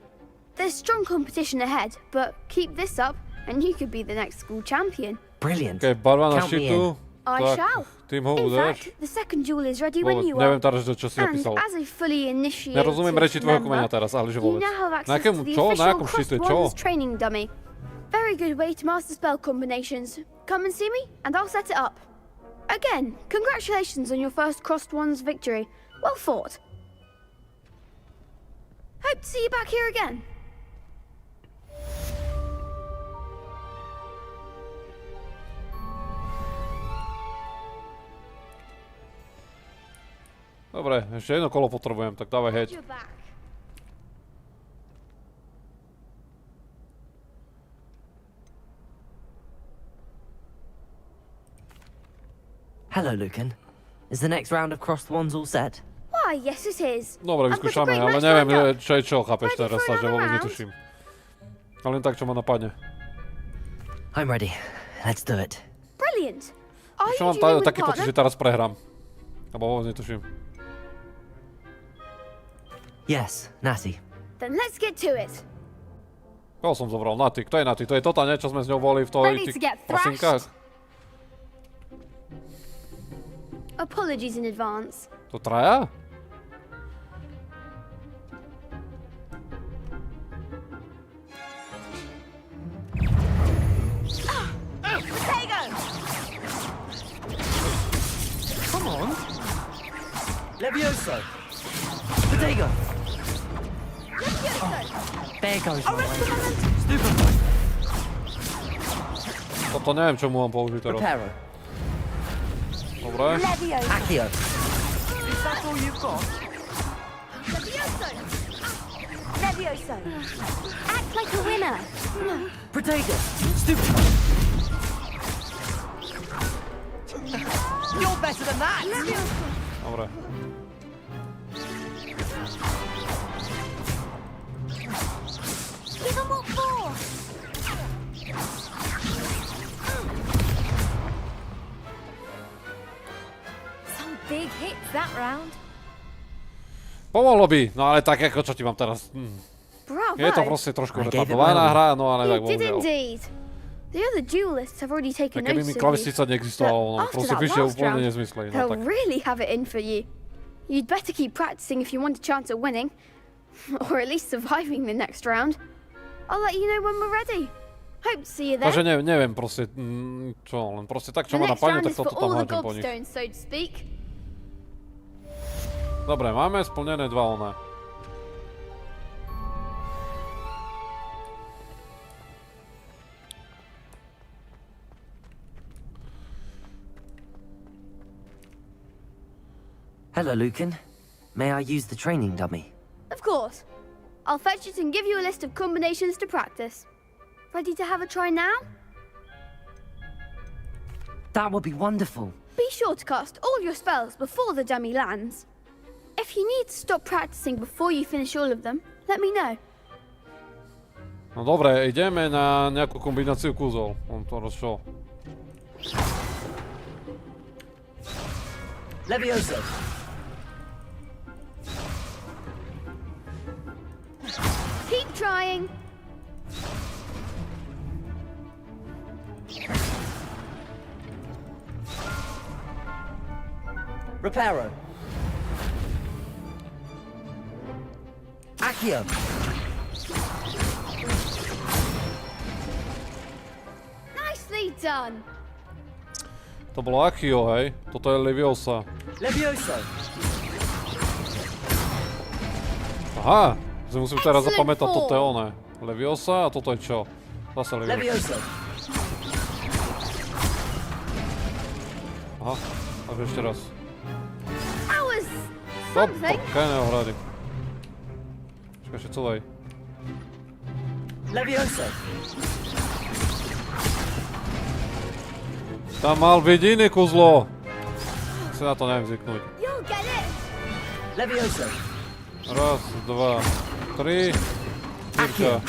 There's strong competition ahead, but keep this up and you could be the next school champion. Brilliant. Keď barva na Count me štítu, I tak shall. tým ho In udáš. fact, the second duel is ready when you Neviem are. teraz, čo si And napísal. as a fully initiated Nerozumiem reči tvojho member, kmeňa teraz, ale že you vôbec. now have Na access akému to the čo? Na official akom Crossed štíte čo? Wands training dummy. Very good way to master spell combinations. Come and see me, and I'll set it up. Again, congratulations on your first Crossed Wands victory. Well fought. Hope to see you back here again. Dobre, ešte jedno kolo potrebujem, tak dávaj heď. You're back. Hello, Lucan. Is the next round of crossed wands all set? Why, yes it is. Dobre, I've got a vyskúšame, great ale match neviem, lined up. čo je čo, chápeš Ready teraz, for takže another vôbec round? netuším. Ale len tak, čo ma napadne. I'm ready. Let's do it. Brilliant. Are Čo you mám dueling with a taký pocit, partner? že teraz prehrám. Lebo vôbec netuším. Yes, Natty. Then let's get to it. Koho som zobral? Naty. Kto je Naty? To je tota, nie? Čo sme s ňou boli v tých prasinkách? Apologies in advance. To traja? Come on. Levioso. Potato. There goes my way. Stupefy. Toto neviem, čo mu mám použiť teraz. Preparo. Dobre. Accio. Is that all you've got? Levioso. Act like a winner. Potato. Stupefy. You're better than that. Dobre. Give them what for. Some big hits that round. Pomohlo by, no ale tak ako čo ti mám teraz? Bravo. Je to proste trošku retardovaná hra, no ale tak You did bohužiaľ. indeed. The other duelists have already taken Keby mi notice of you. klávesnica neexistovalo, no But proste after that vyššie last úplne round, nezmysly, no they'll tak. really have it in for you. You'd better keep practicing if you want a chance at winning. Or at least surviving the next round. I'll let you know when we're ready. Hope to see you there. Takže neviem proste, čo, len proste tak, čo The ma next napadne, round tak is for toto tam all the háčem po nich. gobstones, so to speak. Dobre, máme splnené 2 oné. Hello, Lucan. May I use the training dummy? Of course. I'll fetch it and give you a list of combinations to practice. Ready to have a try now? That would be wonderful. Be sure to cast all your spells before the dummy lands. If you need to stop practicing before you finish all of them, let me know. No dobre, ideme na nejakú kombináciu kúzol. On to rozšol. Levioso. Keep trying. Reparo. Accio. Nicely done. To bolo Akio, hej? Toto je Leviosa. Levioso. Aha! Musím teraz zapamätať, toto je oné. Leviosa a toto je čo? Zase Leviosa. Levioso. Aha, takže ešte raz. That was Stop, something. pokajného hrady. Čakaj, ešte celej. Levioso. Tam mal byť iné kuzlo. Si na to neviem zvyknúť. You'll get it. Levioso. Raz, dva, tri. Získa.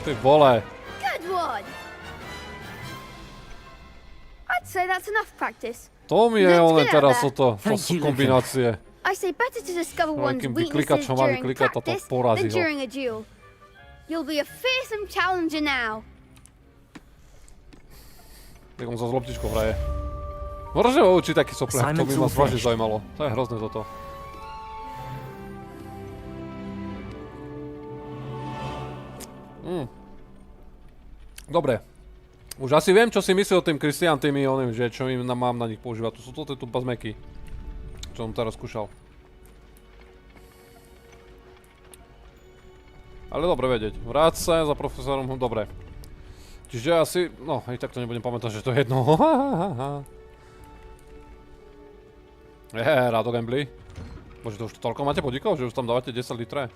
Ty vole. Good one. I'd say that's enough practice. To mi je Let's oné get out teraz there. toto. To sú kombinácie. I say better to discover No, one's kým weaknesses vyklikačom má during vyklikať, toto practice porazí than ho. during a duel. You'll be a fearsome challenger now. Tak on sa s loptičkou hraje. Môže ho učiť taký sopliak, to by ma zvlášť zaujímalo. To je hrozné toto. Dobre. Už asi viem, čo si myslí o tým Christian, tými oným, že čo im mám na nich používať. To sú toto tu bazmeky. Čo som teraz skúšal. Ale dobre vedieť. Vráť sa za profesorom, dobre. Čiže asi, no, aj tak to nebudem pamätať, že to je jedno. Rádo gambly. Bože, to už toľko máte bodíkov, že už tam dávate 10 litre.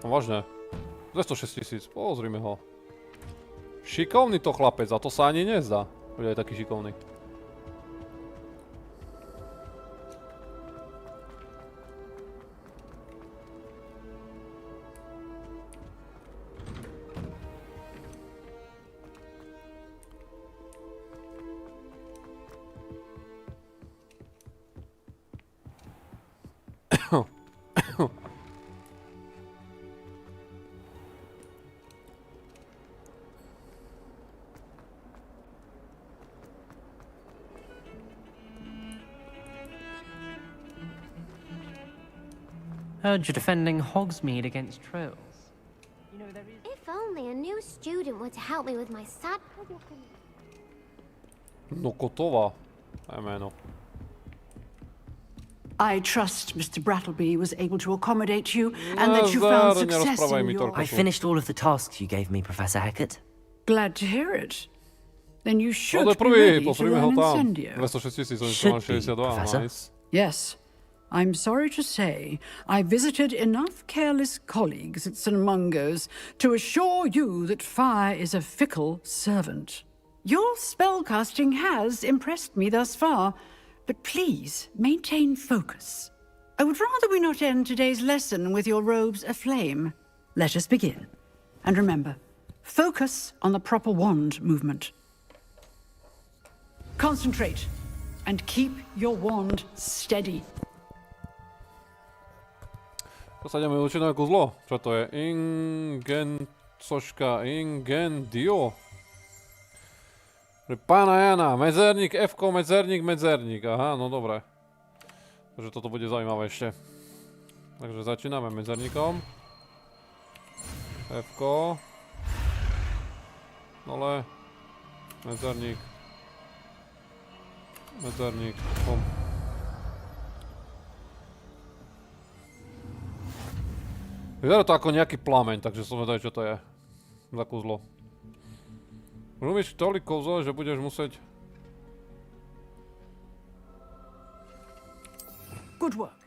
No vážne. 206 000, pozrime ho. Šikovný to chlapec, a to sa ani nezdá. Bude aj taký šikovný. Heard you're defending Hogsmeade against trolls. You know, there is... If only a new student were to help me with my sad predicament. No Kotova. Jméno. I trust Mr. Brattleby was able to accommodate you and that you found success in your... I finished all of the tasks you gave me, Professor Hecat. Glad to hear it. Then you should No, be ready to pozrime ho learn tam. Incendio. 206 nice. Yes. I'm sorry to say, I visited enough careless colleagues at St. Mungo's to assure you that fire is a fickle servant. Your spellcasting has impressed me thus far, but please maintain focus. I would rather we not end today's lesson with your robes aflame. Let us begin. And remember, focus on the proper wand movement. Concentrate and keep your wand steady. To sa ideme učiť na kuzlo. Čo to je? Ingendio. Pána Jana, medzerník, F-ko, medzerník, medzerník. Aha, no dobre. Takže toto bude zaujímavé ešte. Takže začíname medzerníkom. F-ko. Dole. Medzerník. Medzerník. Pom. Vyzerá to ako nejaký plameň, takže som vedel, čo to je za kúzlo. Robíš toľko kúzlo, že budeš musieť... Good work.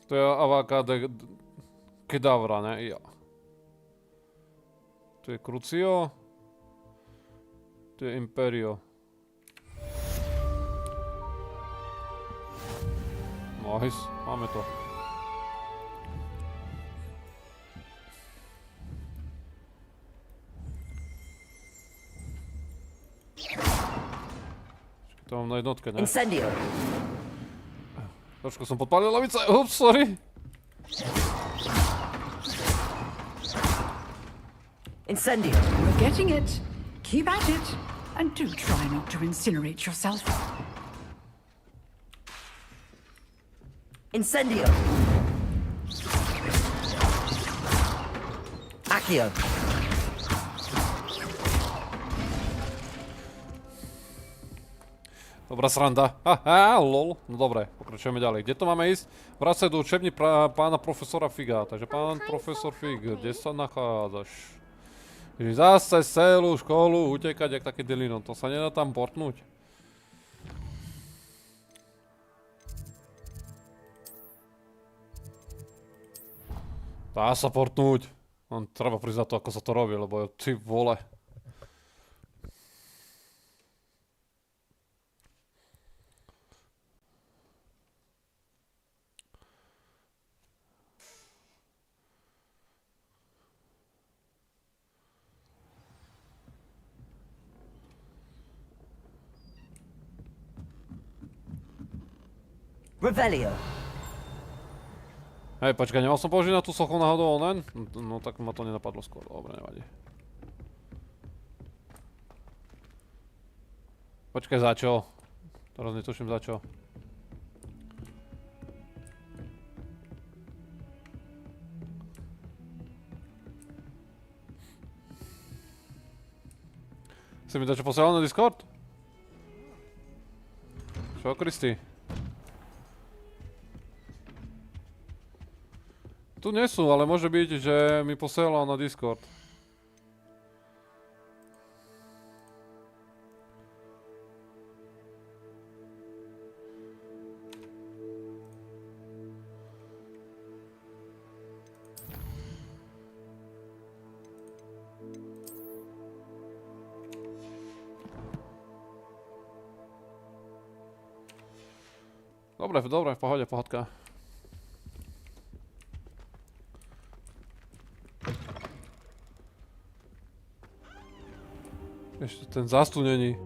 To je avocado kedavra, ne? Ja. To je Crucio. To je Imperio. Nice, máme to. To mám na jednotke, ne? Incendio. Trošku som podpálil lavice, ups, sorry. Incendio. We're getting it. Keep at it. And do try not to incinerate yourself. Incendio. Accio. Dobrá sranda. Haha, lol. No dobre, pokračujeme ďalej. Kde to máme ísť? Vracať do učební pána profesora Figa. Takže pán profesor Fig, kde sa nachádzaš? Zase celú školu utekať jak taký delino. To sa nedá tam portnúť. Dá sa portnúť. Treba priznať to, ako sa to robí, lebo ty vole. Revelio. Hej, počkaj, nemal som použiť na tú sochu náhodou onen? No tak ma to nenapadlo skôr, dobre, nevadí. Počkaj, za čo? Teraz netuším za čo. Si mi to čo posielal na Discord? Čo, Kristi? Tu nie sú, ale môže byť, že mi posielal na Discord. Dobre, v pohode, pohodka. Ešte ten zastúnení.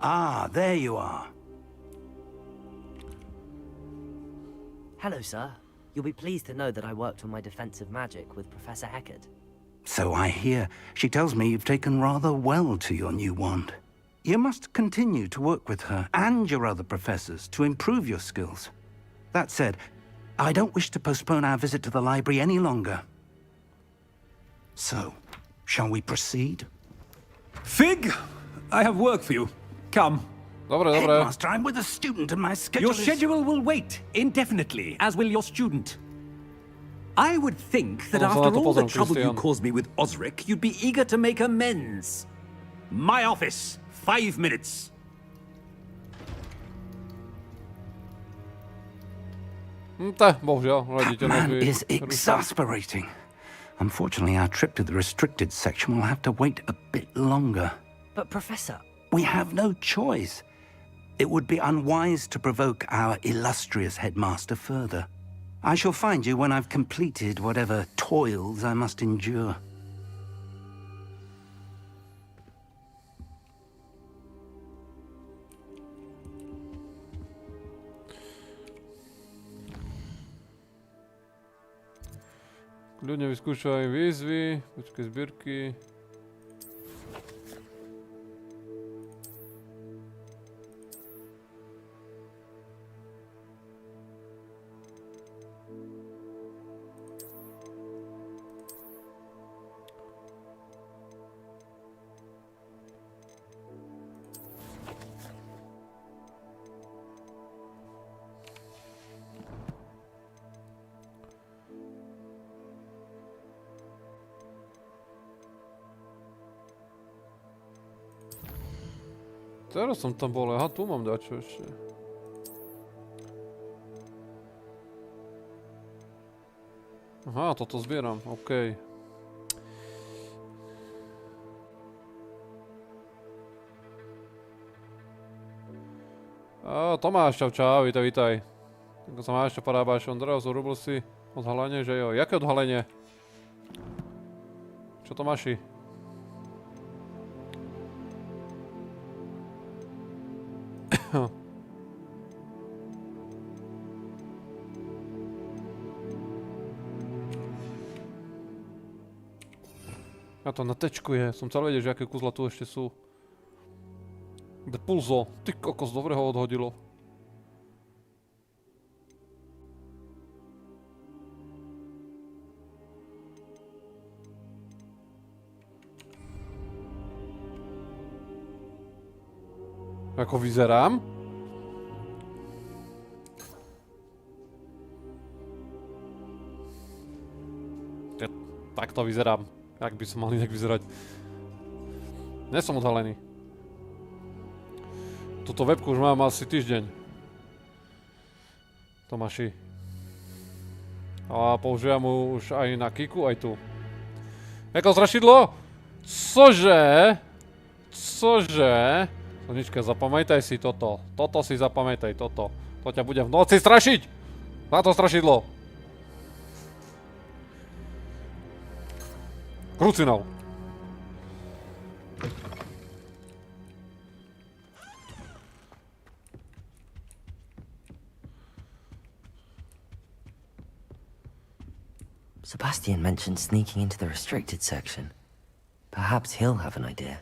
Ah, there you are. Hello, sir. You'll be pleased to know that I worked on my defensive magic with Professor Heckard. So I hear. She tells me you've taken rather well to your new wand. You must continue to work with her and your other professors to improve your skills. That said, I don't wish to postpone our visit to the library any longer. So, shall we proceed? Fig, I have work for you. Come. Headmaster, I'm with a student and my schedule Your schedule will wait indefinitely, as will your student. I would think that after all the trouble you caused me with Osric, you'd be eager to make amends. My office, 5 minutes. That man is exasperating. Unfortunately, our trip to the restricted section will have to wait a bit longer. But, Professor... We have no choice. It would be unwise to provoke our illustrious headmaster further. I shall find you when I've completed whatever toils I must endure. Ľudne vyskúšaj výzvy, počkaj zbierky. Teraz som tam bol, aha, tu mám dačo ešte. Aha, toto zbieram, okej. Tomáš, čau, vítaj. Ako sa máš, čo parábáš, Ondreos, urobil si odhalenie, že jo. Jaké odhalenie? Čo Tomáši? Ja to na tečku je, som chcel vedieť, že aké kuzla tu ešte sú. Kde pulzo? Ty kokos, dobre ho odhodilo. Ako vyzerám? Ja takto vyzerám. Jak by som mal inak vyzerať? Nie som odhalený. Túto webku už mám asi týždeň. Tomáši. A používam mu už aj na Kiku, aj tu. Jako strašidlo? Cože? Cože? Sonička, zapamätaj si toto. Toto si zapamätaj, toto. To ťa bude v noci strašiť! Na to strašidlo! Krucinál. Sebastian mentioned sneaking into the restricted section. Perhaps he'll have an idea.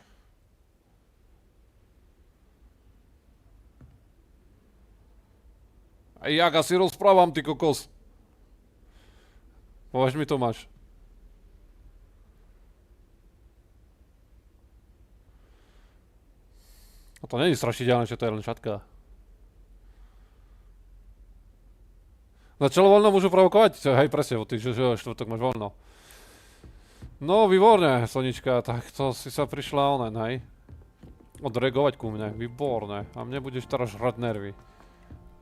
A jak asi rozprávam, ty kokos? Považ mi Tomáš. A to není strašidelné, že to je len šatka. Začalo voľno, môžu provokovať? Hej, presne, ty štvrtok máš voľno. No, výborné, Sonička, tak to si sa prišla onen, hej? Odreagovať ku mne, výborné. A mne budeš teraz žrať nervy.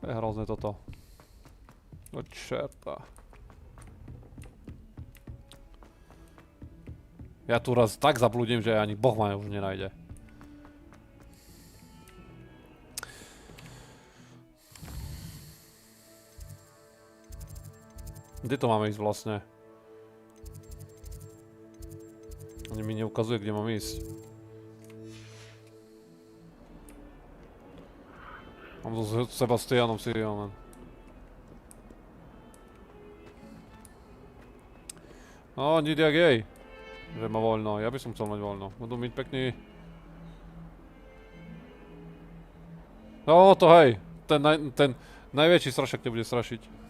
To je hrozné toto. No čerta. Ja tu raz tak zablúdim, že ani Boh ma už nenájde. Kde to máme ísť vlastne? Ani mi neukazuje, kde mám ísť. Mám to s Sebastianom Sirianem. No, nič jak jej. Že má voľno. Ja by som chcel mať voľno. Budú mať pekný... No, to hej. Ten najväčší strašak te bude strašiť.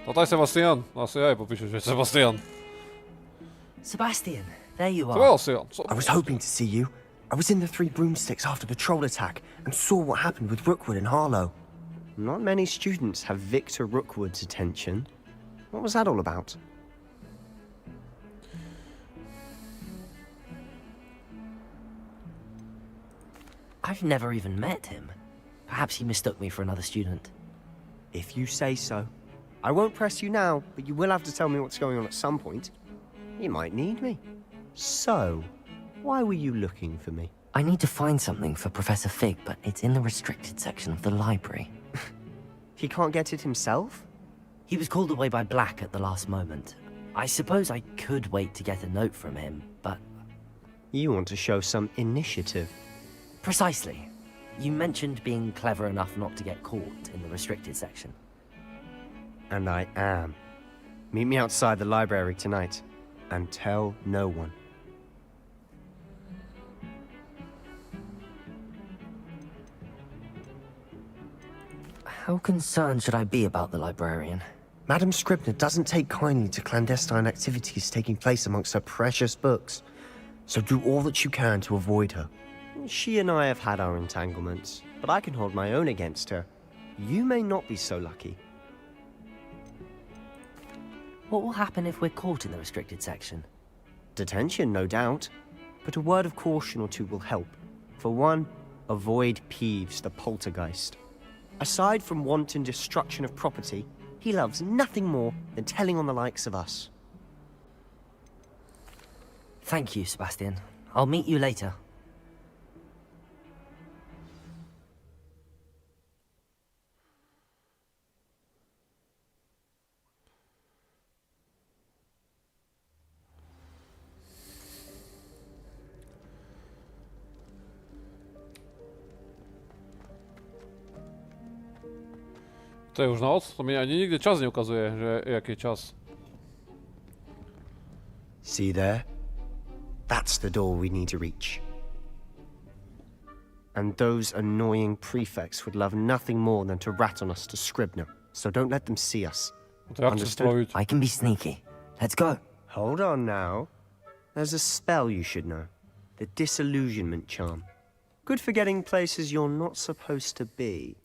Toto je Sebastian. Asi aj popíšu, že je Sebastian. Sebastian, there you are. Sebastian. I was hoping to see you. I was in the Three Broomsticks after the troll attack and saw what happened with Rookwood and Harlow. Not many students have Victor Rookwood's attention. What was that all about? I've never even met him. Perhaps he mistook me for another student. If you say so. I won't press you now, but you will have to tell me what's going on at some point. You might need me. So, why were you looking for me? I need to find something for Professor Fig, but it's in the restricted section of the library. He can't get it himself? He was called away by Black at the last moment. I suppose I could wait to get a note from him, but... You want to show some initiative. Precisely. You mentioned being clever enough not to get caught in the restricted section. And I am. Meet me outside the library tonight, and tell no one. How concerned should I be about the librarian? Madam Scribner doesn't take kindly to clandestine activities taking place amongst her precious books, so do all that you can to avoid her. She and I have had our entanglements, but I can hold my own against her. You may not be so lucky. What will happen if we're caught in the restricted section? Detention, no doubt, but a word of caution or two will help. For one, avoid Peeves, the poltergeist. Aside from wanton destruction of property, he loves nothing more than telling on the likes of us. Thank you, Sebastian. I'll meet you later. To je už noc? To mi ani nikde čas neukazuje, že jaký je čas. See there? That's the door we need to reach. And those annoying prefects would love nothing more than to rat on us to Scribner, so don't let them see us. Understood? I can be sneaky. Let's go. Hold on now. There's a spell you should know. The disillusionment charm. Good for getting places you're not supposed to be.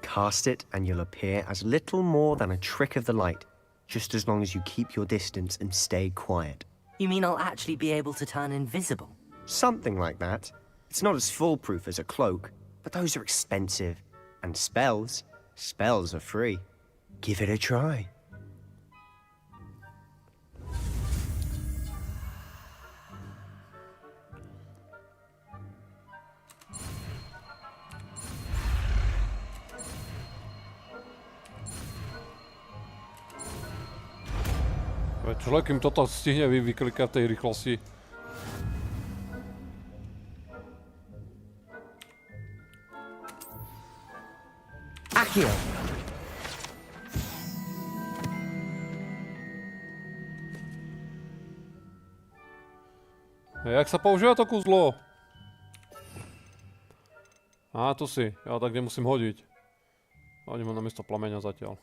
Cast it and you'll appear as little more than a trick of the light, just as long as you keep your distance and stay quiet. You mean I'll actually be able to turn invisible? Something like that. It's not as foolproof as a cloak, but those are expensive. And spells are free. Give it a try. Človek im toto stihne vyklikať v tej rýchlosti. Accio! Jak sa používa to kúzlo? Á, tu si. Ja tak nemusím hodiť. Hodím ho namiesto plameňa zatiaľ.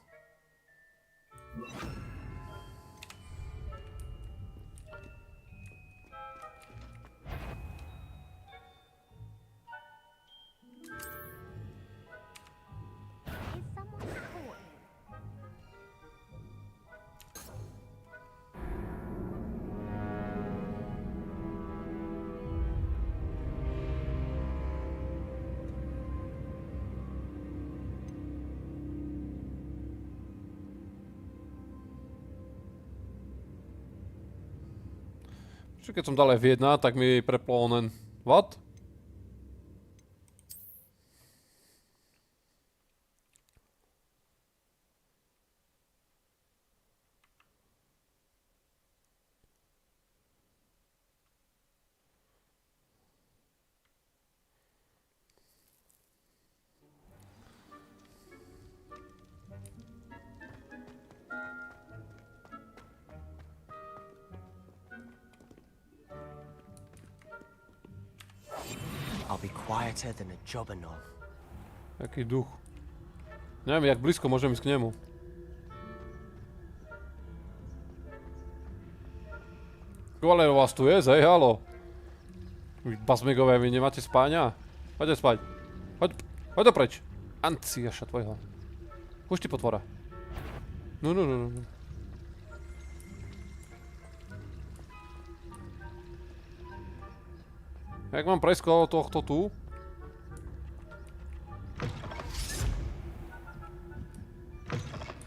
Keď som dal F1, tak mi preplo onen... What? I'll be quieter than a jobber knob. Jaký duch. Neviem, jak blízko môžem ísť k nemu. Kovalero vás tu je, hej, halo. Vy basmigové, vy nemáte spáňa? Poďte spať. Poď dopreč. Anciaša tvojho. Už ty potvora. No. Jak mám prejsť okolo tohto tu?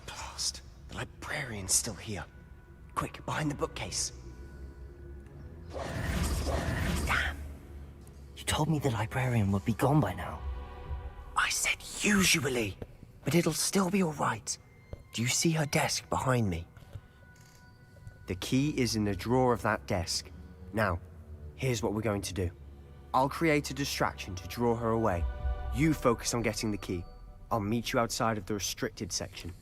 Blast. The librarian's still here. Quick, behind the bookcase. Damn. You told me the librarian would be gone by now. I said usually, but it'll still be all right. Do you see her desk behind me? The key is in the drawer of that desk. Now, here's what we're going to do. I'll create a distraction to draw her away. You focus on getting the key. I'll meet you outside of the restricted section.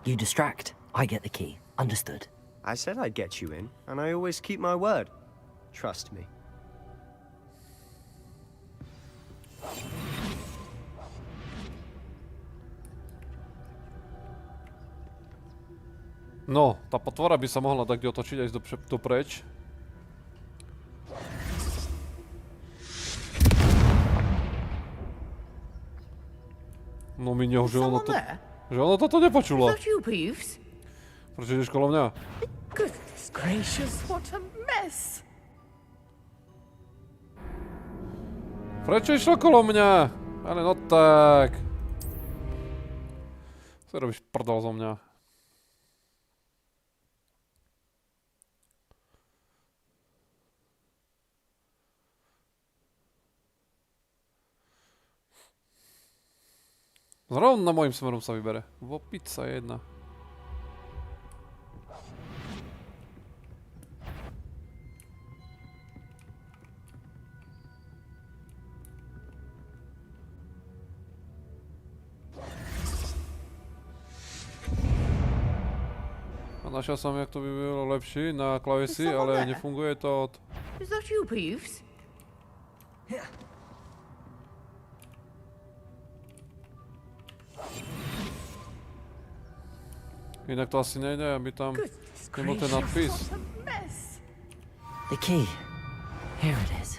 You distract, I get the key. Understood. I said I'd get you in, and I always keep my word. Trust me. No, tá potvora by sa mohla tak kde otočiť aj dopreč. No mi že ono toto nepočula. Prečo ideš kolo mňa? Goodness gracious, what a mess! Prečo išla kolo mňa? Ale no tak. Co robíš prdol zo mňa? Zrovna mojím smerom sa vybere. Vopica jedna. A našiel som, jak to by bylo lepší na klavesi, ale nefunguje to od... Is that you, Peeves? Inak to asi nejde, aby tam nebol ten nadpis. The key. Here it is.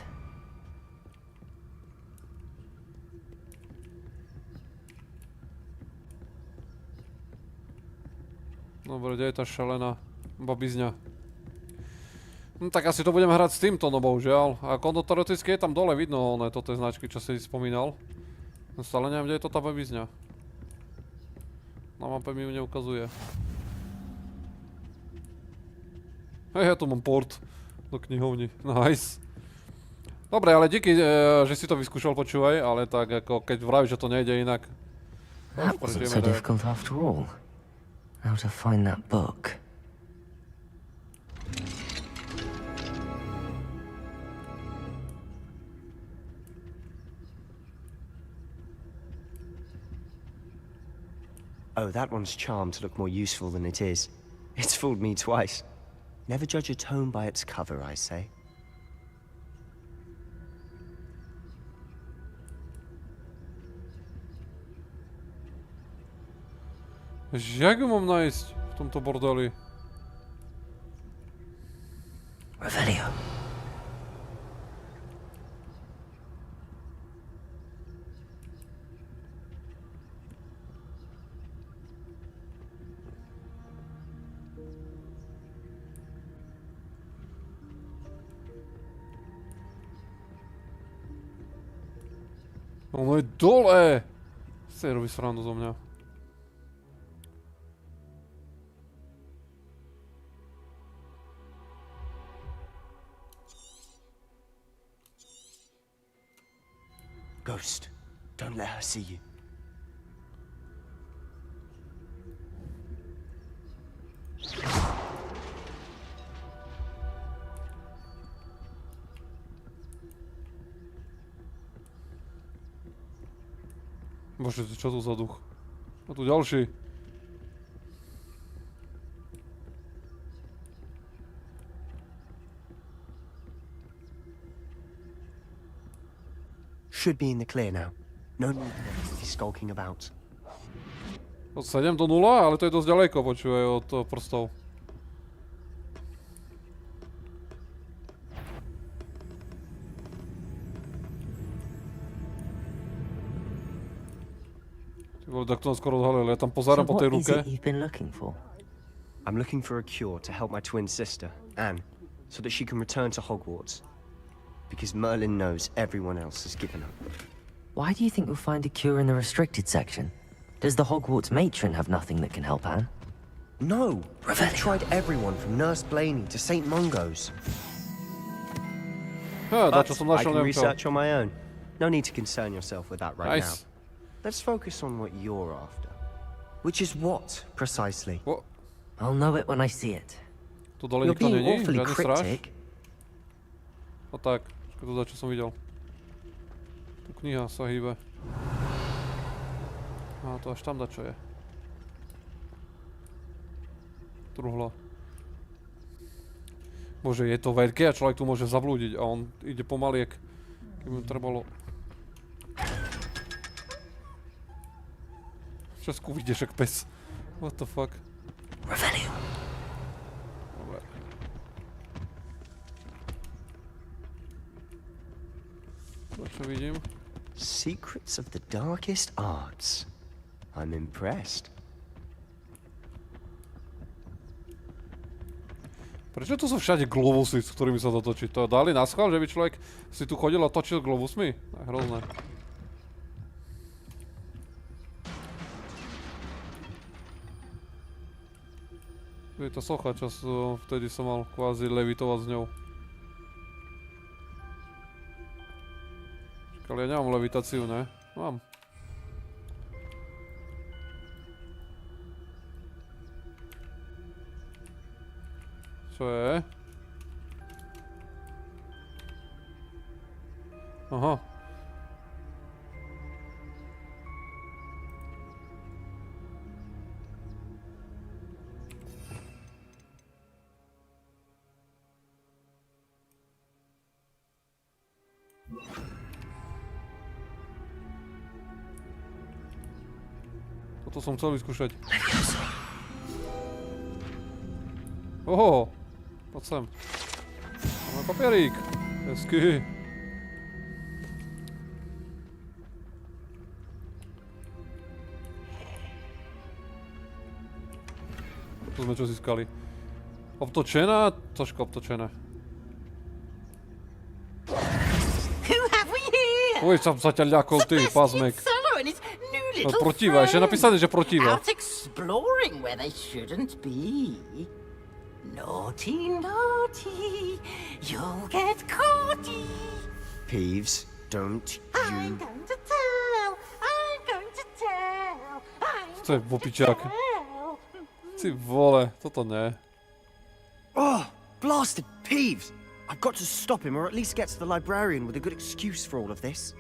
Dobre, kde je tá šalená babizňa? No tak asi to budem hrať s týmto, no bohužiaľ. A teoreticky je tam dole vidno, toto je značky, čo si spomínal. Stále neviem, kde je to tá babizňa. Na mape mi ju neukazuje. Hej, ja tu mám port do knihovni. Nice. Dobre, ale díky, že si to vyskúšal, počúvaj, ale tak ako keď vravíš, že to nejde inak. That wasn't so difficult after all. How to find that book. Oh, that one's charmed to look more useful than it is. It's fooled me twice. Never judge a tome by its cover, I say. Jak ju mám nájsť v tomto bordeli? Revelio. Ono je dole! Chce robiť srandu zo mňa. Ghost, don't let her see you. Bože, čo tu za duch? A tu ďalší. should be in the clear now. No need for them to be skulking about. Od 7 do 0, ale to je dosť ďaleko, počúvaj, od prstov. Tak to nás skoro odhalil, ja tam pozerám po tej ruke. I'm looking for a cure to help my twin sister, Anne, so that she can return to Hogwarts. Because Merlin knows everyone else has given up. Why do you think you'll find a cure in the restricted section? Does the Hogwarts matron have nothing that can help Anne? No! I've tried everyone from Nurse Blaney to St. Mungo's. But I can research on my own. No need to concern yourself with that right now. Let's focus on what you're after. Which is what, precisely? What? I'll know it when I see it. Tu dole nikto není? Žiadny stráž? No tak, počkaj tu za čo som videl. Tu kniha sa hýbe. A to až tam dačo je. Truhla. Bože, je to veľké a človek tu môže zablúdiť a on ide pomaly, keby mu trebalo. Česku vidíš jak pes. What the fuck? Revelio. Dobre. To čo vidím? Secrets of the darkest arts. I'm impressed. Prečo tu sú všade globusy, s ktorými sa to točí? To dali na schvál, že by človek si tu chodil a točil globusmi? To je hrozné. Tu je tá socha, čo vtedy som mal kvázi levitovať s ňou. Ale ja nemám levitáciu, ne? Mám. Čo je? Aha. Toto som chcel vyskúšať. Oho, poď sem. Máme papierík. Hezky. Tu sme čo získali. Obtočená? Troška obtočená. Uj, som sa ťa ľakol, ty, pazmek. No, protíva, ešte je napísané, že protíva. Out exploring where they shouldn't be. Naughty, naughty, you'll get caughty. Peeves, don't you... I'm going to tell, I'm going to tell, to je vopičák. Ty vole, toto ne. Oh, blasted Peeves! I've got to stop him, or at least get to the librarian with a good excuse for all of this.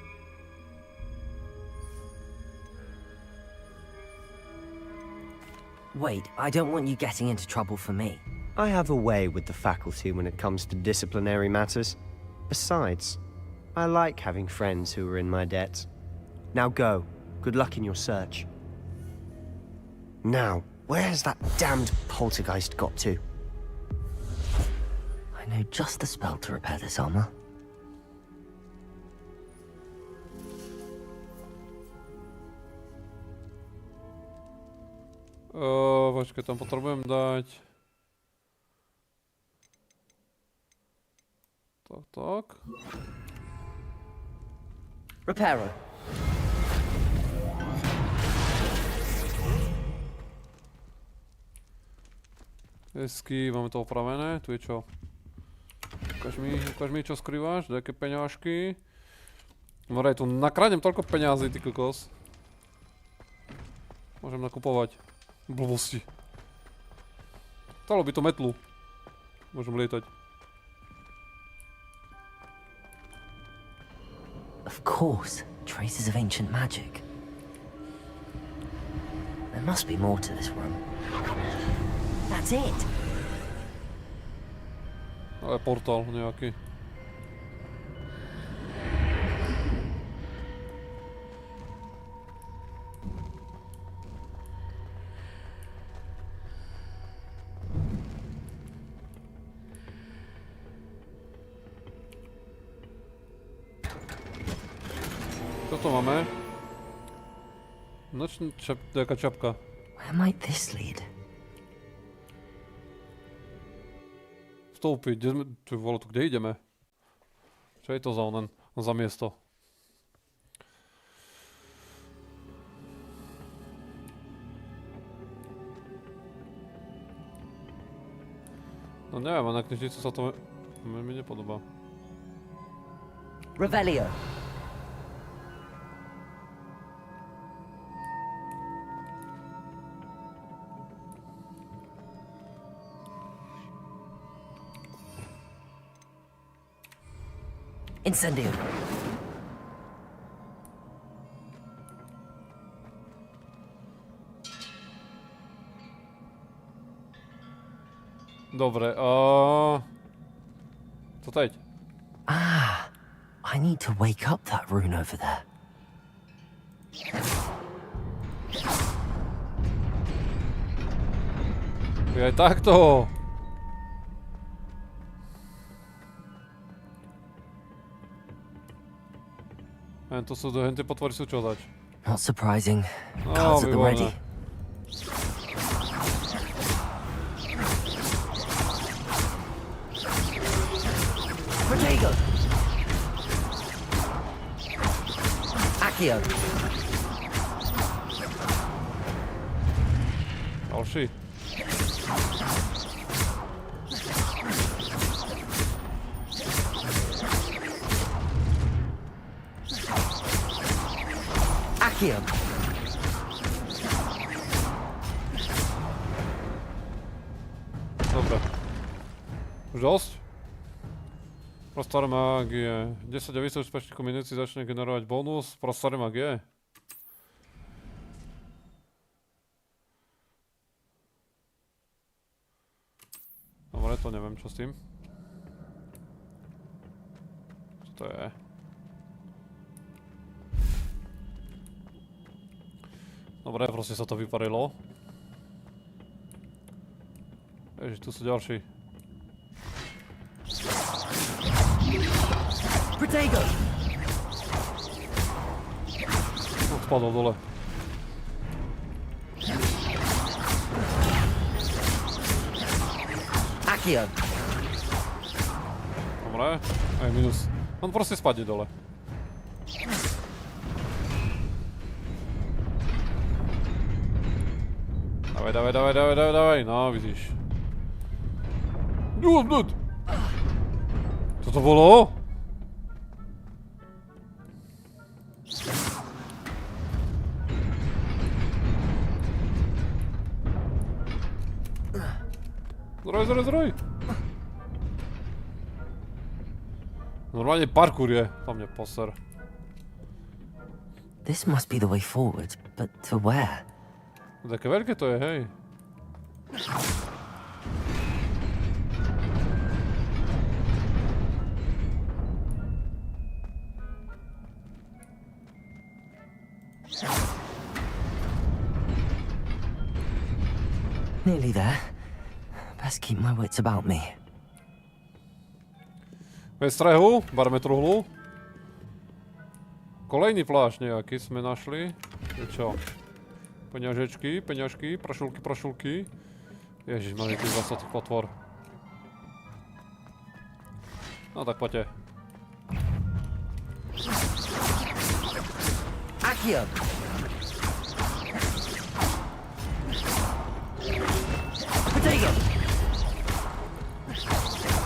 Wait, I don't want you getting into trouble for me. I have a way with the faculty when it comes to disciplinary matters. Besides, I like having friends who are in my debt. Now go. Good luck in your search. Now, where's that damned poltergeist got to? I know just the spell to repair this armor. Počkaj, tam potrebujem dať... Tak. Reparo. Hezky, máme to opravené. Tu je čo? Ukáž mi, čo skrývaš, nejaké peňažky. Moraj, tu nakradnem toľko peňazí, ty kokos. Môžem nakupovať. Blbosti. Stalo by to metlu. Môžem lietať. Of course, traces of ancient magic. There must be more to this room. That's it. Ale portál nejaký. Čo to máme? Nočná nejaká čapka. Where might this lead? Vstúpiť, kde sme, čo vole, tu kde ideme? Čo je to za miesto? No neviem, a na knižnicu sa to mi nepodobá. Revelio. Incendio. Dobre, co teď? Ah, I need to wake up that rune over there. Aj takto! To sú tie potvory sú čo zač? Not surprising. Cards at the ready. Protego. Accio. Ďalší. Accio. Dobre. Už dosť? Prostor mágie. 10 a více úspešných kombinácií začne generovať bonus. Prostor mágie. Dobre, to neviem, čo s tým. Čo to je? Dobre, proste sa to vyparilo. Ježiš, tu sú ďalší. Protego. Spadol dole. Accio. Dobre, aj minus. On proste spadne dole. Dávaj, no vidíš. Co to bolo? Zroj. Normálne parkour je. Po mne poser. This must be the way forward, but to where? Také veľké to je, hej. Nearly there. Best keep my wits about me. Bez strehu, barme truhlu. Kolejný plášť nejaký sme našli. Je čo? Peňažečky, prašulky. Ježiš, mali tých 20 potvor. No tak poďte. Accio. Protego.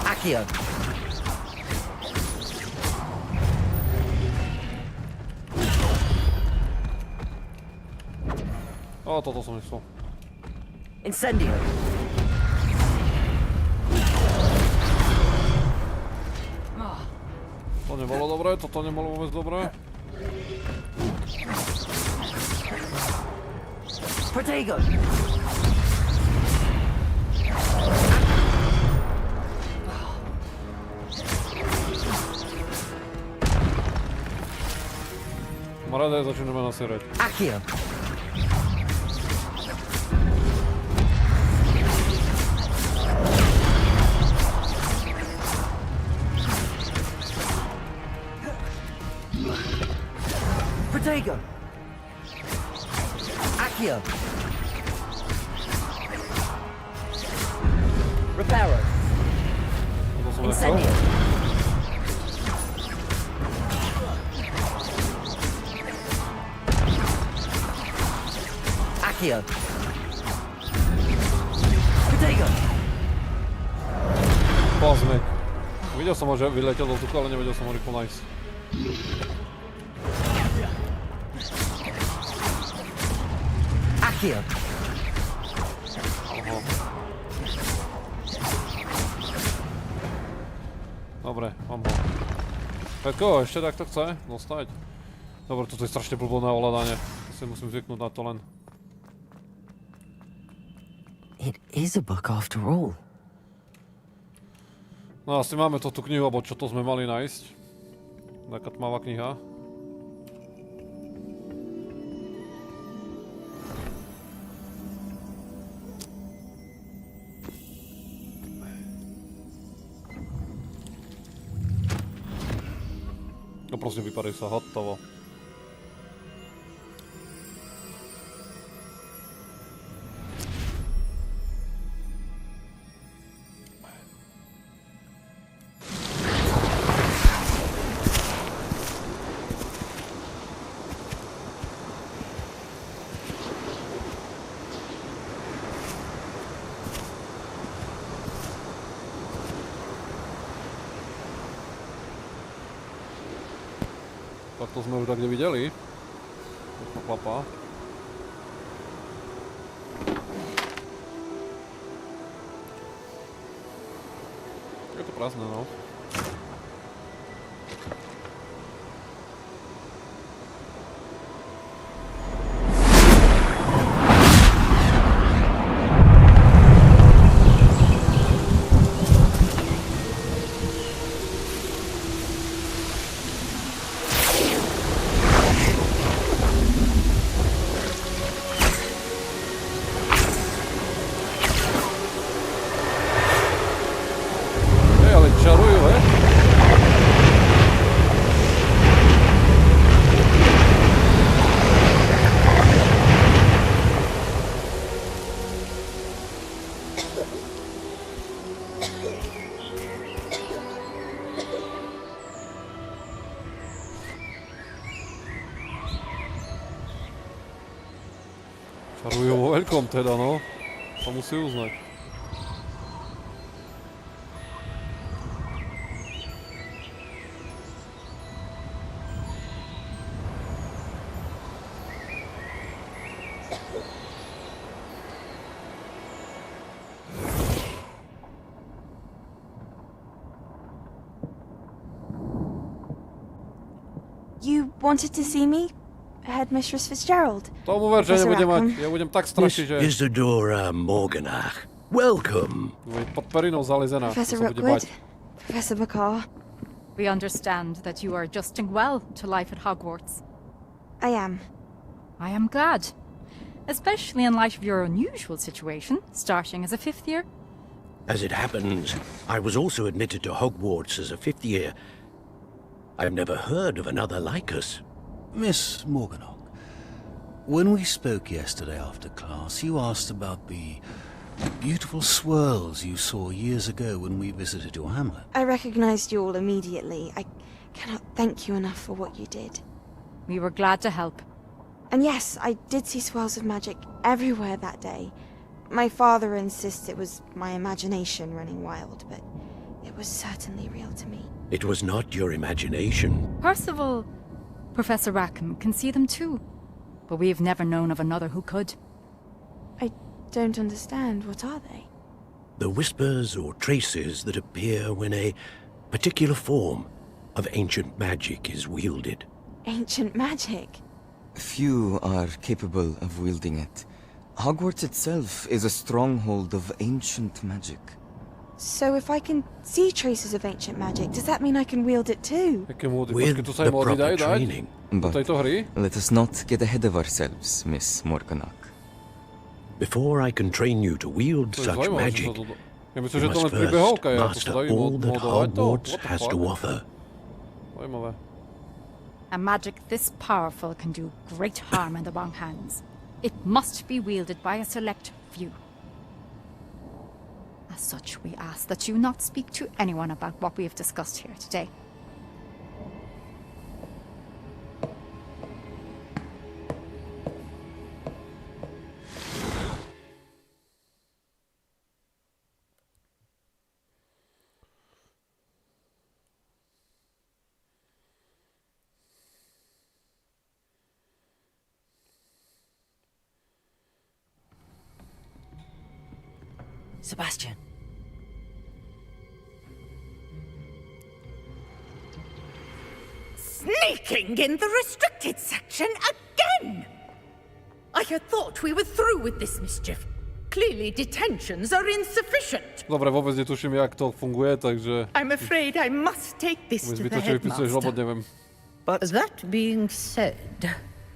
Accio. O, toto som nechcel. Incendio. To nebolo dobré, toto nebolo vôbec dobré. Protego. Kamaráde, začíname nasierať. Accio. Protego! Accio! Reparo! Incendio! Accio! Protego! Pozme. Videl som ho, že vyletel do vzduchu, ale nevedel som ho rýchlo nájsť. Accio! Oho. Dobre, mám ho. Petko, ešte takto chce dostať? Dobre, toto je strašne blbé na ovládanie. Si musím zvyknúť na to len. It is a book after all. No asi máme to tú knihu, alebo čo to sme mali nájsť. Taká tmavá kniha. No prosím, vypadaj sa, hotovo. Tak to sme už tak nevideli. To klapá. Je to prázdne, no. Čarujú vo veľkom teda, no. To musí uznať. You wanted to see me? Headmistress Fitzgerald. Tomu ver, že nebudem mať. Ja budem tak strašiť, že... Isadora Morganach. Welcome. Pod perinou zalezená. Professor Rookwood. Professor McCaw. We understand that you are adjusting well to life at Hogwarts. I am. I am glad. Especially in light of your unusual situation, starting as a 5th year. As it happens, I was also admitted to Hogwarts as a 5th year. I've never heard of another like us. Miss Morganach, when we spoke yesterday after class, you asked about the beautiful swirls you saw years ago when we visited your hamlet. I recognized you all immediately. I cannot thank you enough for what you did. We were glad to help. And yes, I did see swirls of magic everywhere that day. My father insists it was my imagination running wild, but it was certainly real to me. It was not your imagination. Percival, Professor Rackham can see them too, but we've never known of another who could. I don't understand. What are they? The whispers or traces that appear when a particular form of ancient magic is wielded. Ancient magic? Few are capable of wielding it. Hogwarts itself is a stronghold of ancient magic. So if I can see traces of ancient magic, does that mean I can wield it too? With the proper training. But let us not get ahead of ourselves, Miss Morganach. Before I can train you to wield such magic, you must first master all that Hogwarts has to offer. A magic this powerful can do great harm in the wrong hands. It must be wielded by a select few. As such, we ask that you not speak to anyone about what we have discussed here today. Sebastian. Sneaking in the restricted section again! I had thought we were through with this mischief. Clearly detentions are insufficient. Dobre, vôbec netuším, jak to funguje, takže... I'm afraid I must take this to the headmaster. But that being said,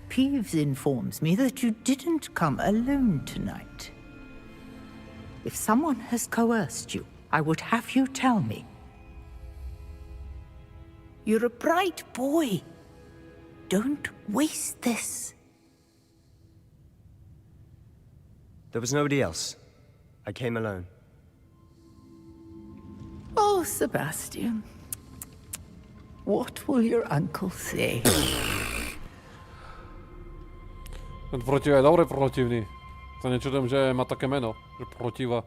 Peeves informs me that you didn't come alone tonight. If someone has coerced you, I would have you tell me. You're a bright boy. Don't waste this. There was nobody else. I came alone. Oh, Sebastian. What will your uncle say? Ten protiv je dobre protivný. Sa nečudujem, že má také meno, že protiva.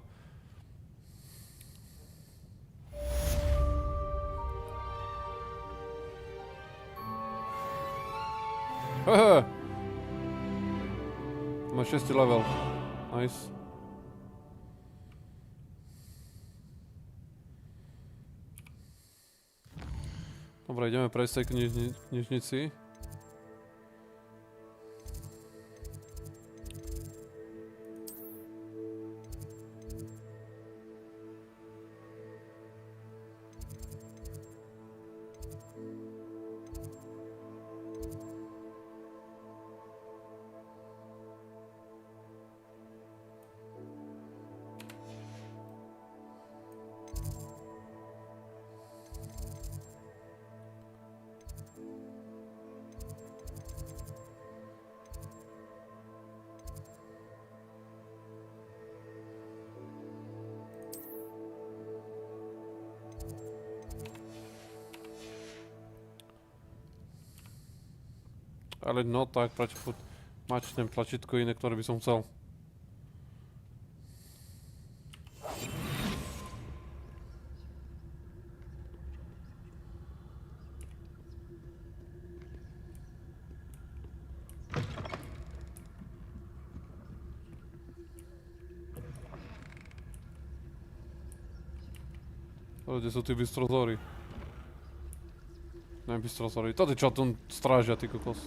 Hehe. Má 6. level. Nice. Dobre, ideme prejsť tej knižnici. Ale no tak, mačnem tlačítko iné, ktoré by som chcel. Ale kde sú tí bystrozory? Ne, bystrozory. Tady čo tu strážia, ty kokos.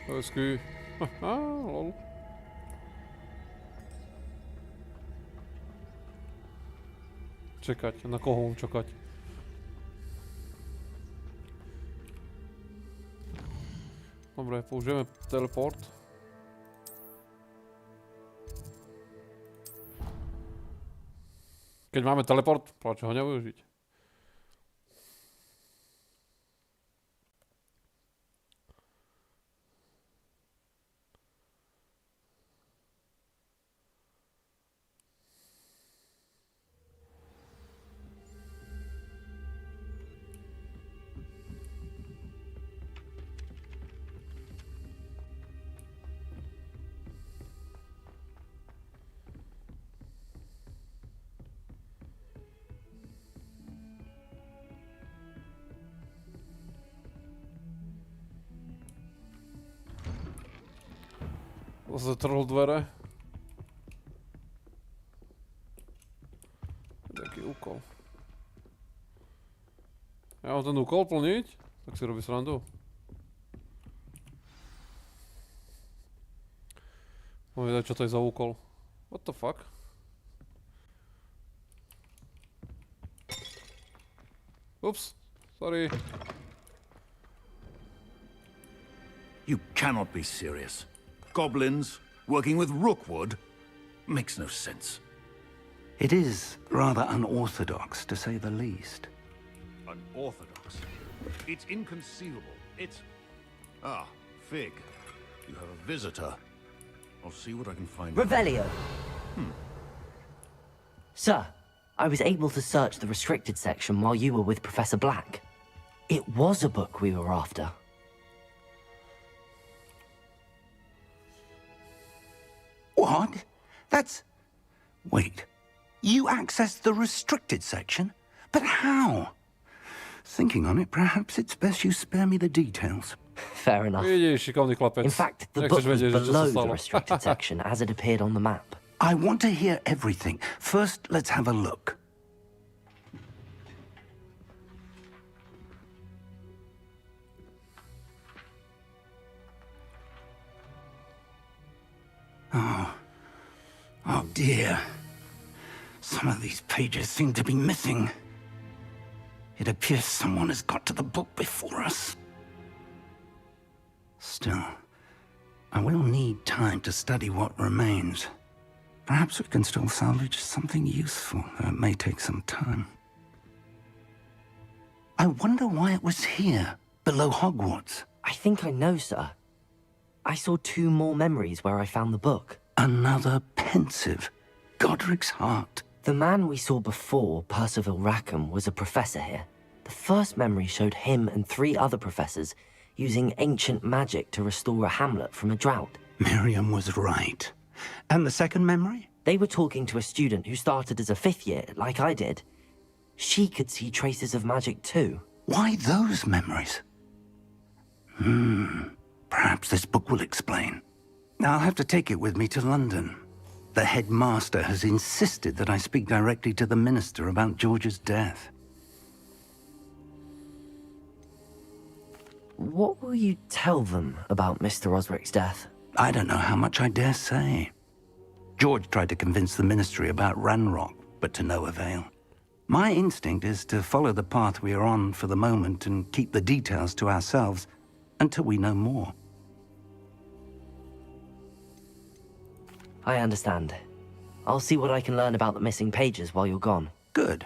Hezky. Haha, lol. Čekať, na koho mám čakať? Dobre, použijeme teleport. Keď máme teleport, prečo ho nevyužiť? Zatrhl dvere. Taký úkol. Ja mám ten úkol plniť? Tak si robí srandu. Môžem vedieť, čo to je za úkol. What the fuck? Ups, sorry. You cannot be serious. Goblins working with rookwood makes no sense. It is rather unorthodox, to say the least. Unorthodox? It's inconceivable. It's... Ah, Fig. You have a visitor. I'll see what I can find. Revelio. Sir, I was able to search the restricted section while you were with Professor Black. It was a book we were after. What? That's... Wait. You accessed the restricted section? But how? Thinking on it, perhaps it's best you spare me the details. Fair enough. In fact, the book was below the restricted section as it appeared on the map. I want to hear everything. First, let's have a look. Oh dear. Some of these pages seem to be missing. It appears someone has got to the book before us. Still, I will need time to study what remains. Perhaps we can still salvage something useful, though it may take some time. I wonder why it was here, below Hogwarts. I think I know, sir. I saw 2 more memories where I found the book. Another pensive. Godric's heart. The man we saw before, Percival Rackham, was a professor here. The first memory showed him and 3 other professors using ancient magic to restore a hamlet from a drought. Miriam was right. And the second memory? They were talking to a student who started as a 5th year, like I did. She could see traces of magic too. Why those memories? Perhaps this book will explain. I'll have to take it with me to London. The headmaster has insisted that I speak directly to the minister about George's death. What will you tell them about Mr. Osric's death? I don't know how much I dare say. George tried to convince the ministry about Ranrock, but to no avail. My instinct is to follow the path we are on for the moment and keep the details to ourselves until we know more. I understand. I'll see what I can learn about the missing pages while you're gone. Good.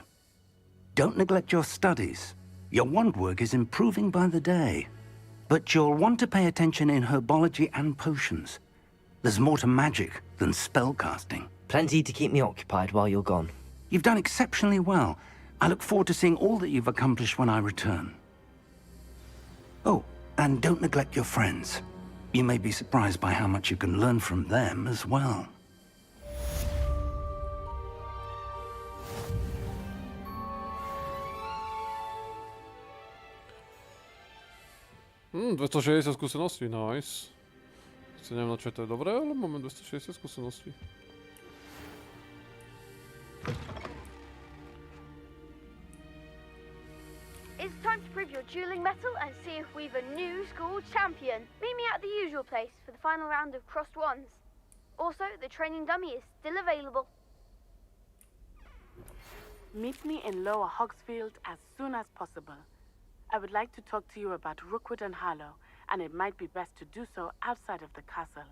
Don't neglect your studies. Your wand work is improving by the day. But you'll want to pay attention in herbology and potions. There's more to magic than spellcasting. Plenty to keep me occupied while you're gone. You've done exceptionally well. I look forward to seeing all that you've accomplished when I return. Oh, and don't neglect your friends. You may be surprised by how much you can learn from them as well. Hmm, 260 skúseností, nice. Si neviem, na čo to je dobré, ale máme 260 skúseností. It's time to prove your dueling mettle and see if we've a new school champion. Meet me at the usual place for the final round of crossed wands. Also, the training dummy is still available. Meet me in Lower Hogsfield as soon as possible. I would like to talk to you about Rookwood and Harlow, and it might be best to do so outside of the castle.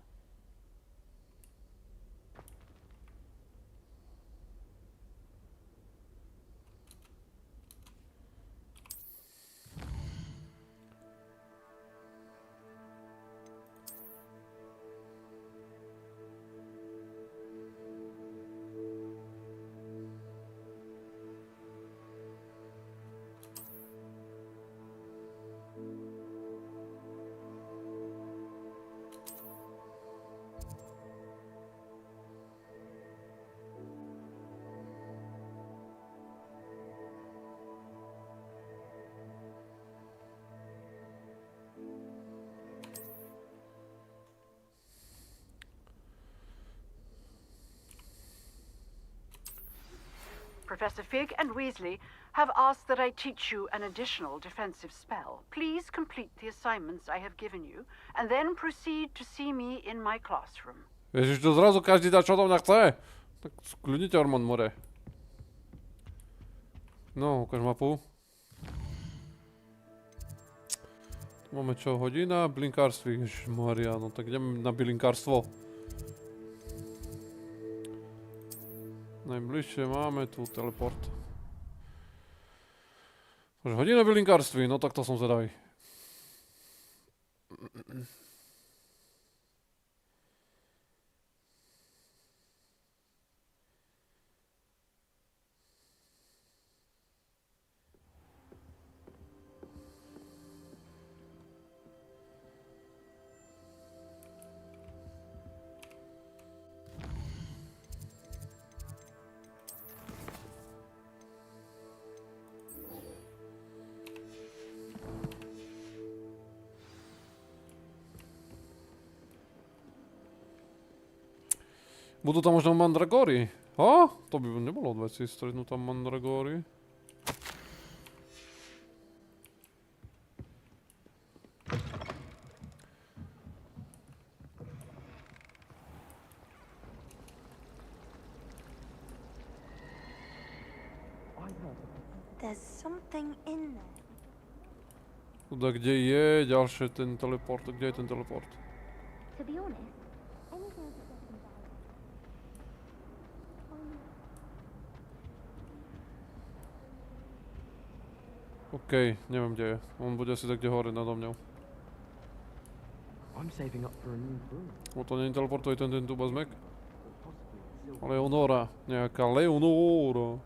Professor Fig and Weasley have asked that I teach you an additional defensive spell. Please complete the assignments I have given you, and then proceed to see me in my classroom. Ježiš, to zrazu každý dá, čo odomňa chce. Tak skľudnite, Ormond more. No, ukáž mapu. Tu máme čo, hodina, blinkárství. Ježišmaria, no tak idem na bylinkárstvo. Najbližšie máme tu teleport. Hodina bylinkárství, no tak to som zvedavý. Budú tam možno mandragory. To by nebolo od veci, stretnú tam mandragory. There's something in there. Tuda, kde je ďalšie ten teleport? Kde je ten teleport? To be honest, anything OK, neviem kde je. On bude asi tak kde hore nado mňou. To nie je teleport, to je ten tu bazmek. Leonora, nejaká Leonora.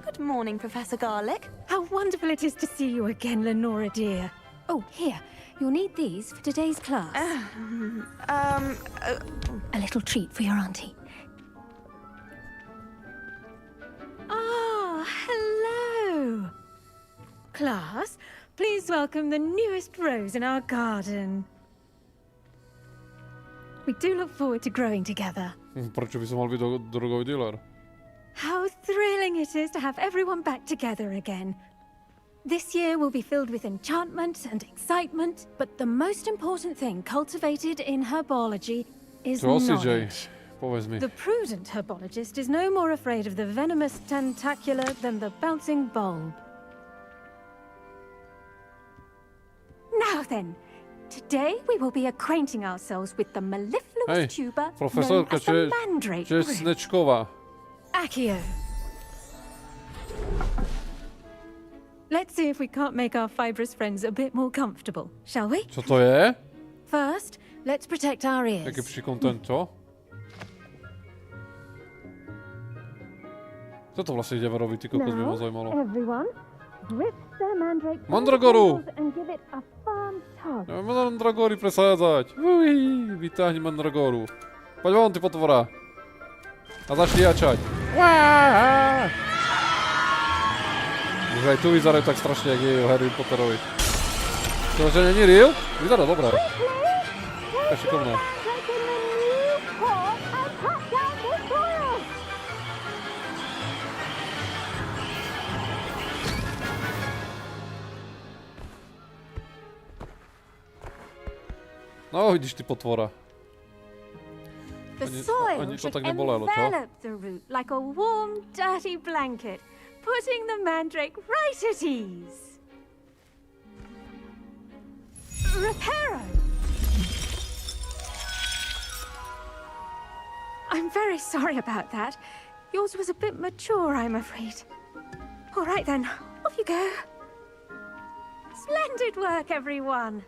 Good morning, Professor Garlick. How wonderful it is to see you again, Lenora dear. Oh, here. You'll need these for today's class. A little treat for your auntie. Ah, hello. Class, please welcome the newest rose in our garden. We do look forward to growing together. Prečo by som mal byť drogový dealer? How thrilling it is to have everyone back together again. This year will be filled with enchantment and excitement, but the most important thing cultivated in herbology is knowledge. The prudent herbologist is no more afraid of the venomous tentacula than the bouncing bulb. Now then, today we will be acquainting ourselves with the mellifluous tuber known as the mandrake root. Accio. Let's see if we can't make our fibrous friends a bit more comfortable, shall we? Co to je? First, let's protect our ears. Jaký pší content, čo? Co to vlastne ideme robiť, ty kokos, by ma zajímalo. Everyone, grip their mandrake Mandragoru! and give it a firm tug. Ideme mandragory presádzať. Vytáhni mandragoru. Poď von, ty potvora. A začni jačať. Už aj tu vyzerajú tak strašne, jak je o Harry Potterovi. To, že není real? Vyzerá dobré. Je šikovné. No, vidíš, ty potvora. The soil should envelop the root like a warm, dirty blanket, putting the mandrake right at ease. Reparo! I'm very sorry about that. Yours was a bit mature, I'm afraid. All right then, off you go. Splendid work, everyone.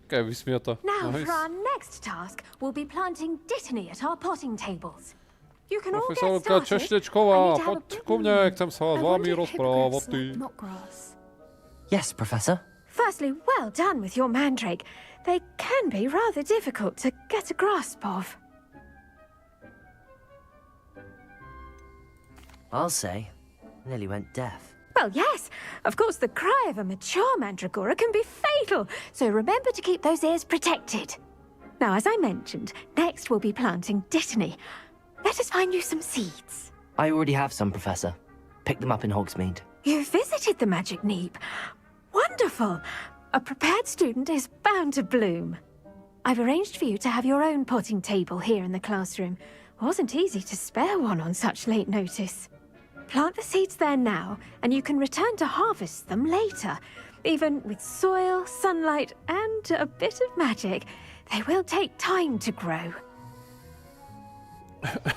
Okay, vysmiata. Now for our next task, we'll be planting dittany at our potting tables. You can all get Profesorka started. Češtečková, poď ku mne, chcem sa s vami rozprávať. Not grass. Yes, Professor. Firstly, well done with your mandrake. They can be rather difficult to get a grasp of. I'll say, nearly went deaf. Well, yes. Of course, the cry of a mature mandragora can be fatal, so remember to keep those ears protected. Now, as I mentioned, next we'll be planting Dittany. Let us find you some seeds. I already have some, Professor. Picked them up in Hogsmeade. You visited the Magic Neep. Wonderful. A prepared student is bound to bloom. I've arranged for you to have your own potting table here in the classroom. Wasn't easy to spare one on such late notice. Plant the seeds there now, and you can return to harvest them later. Even with soil, sunlight, and a bit of magic, they will take time to grow.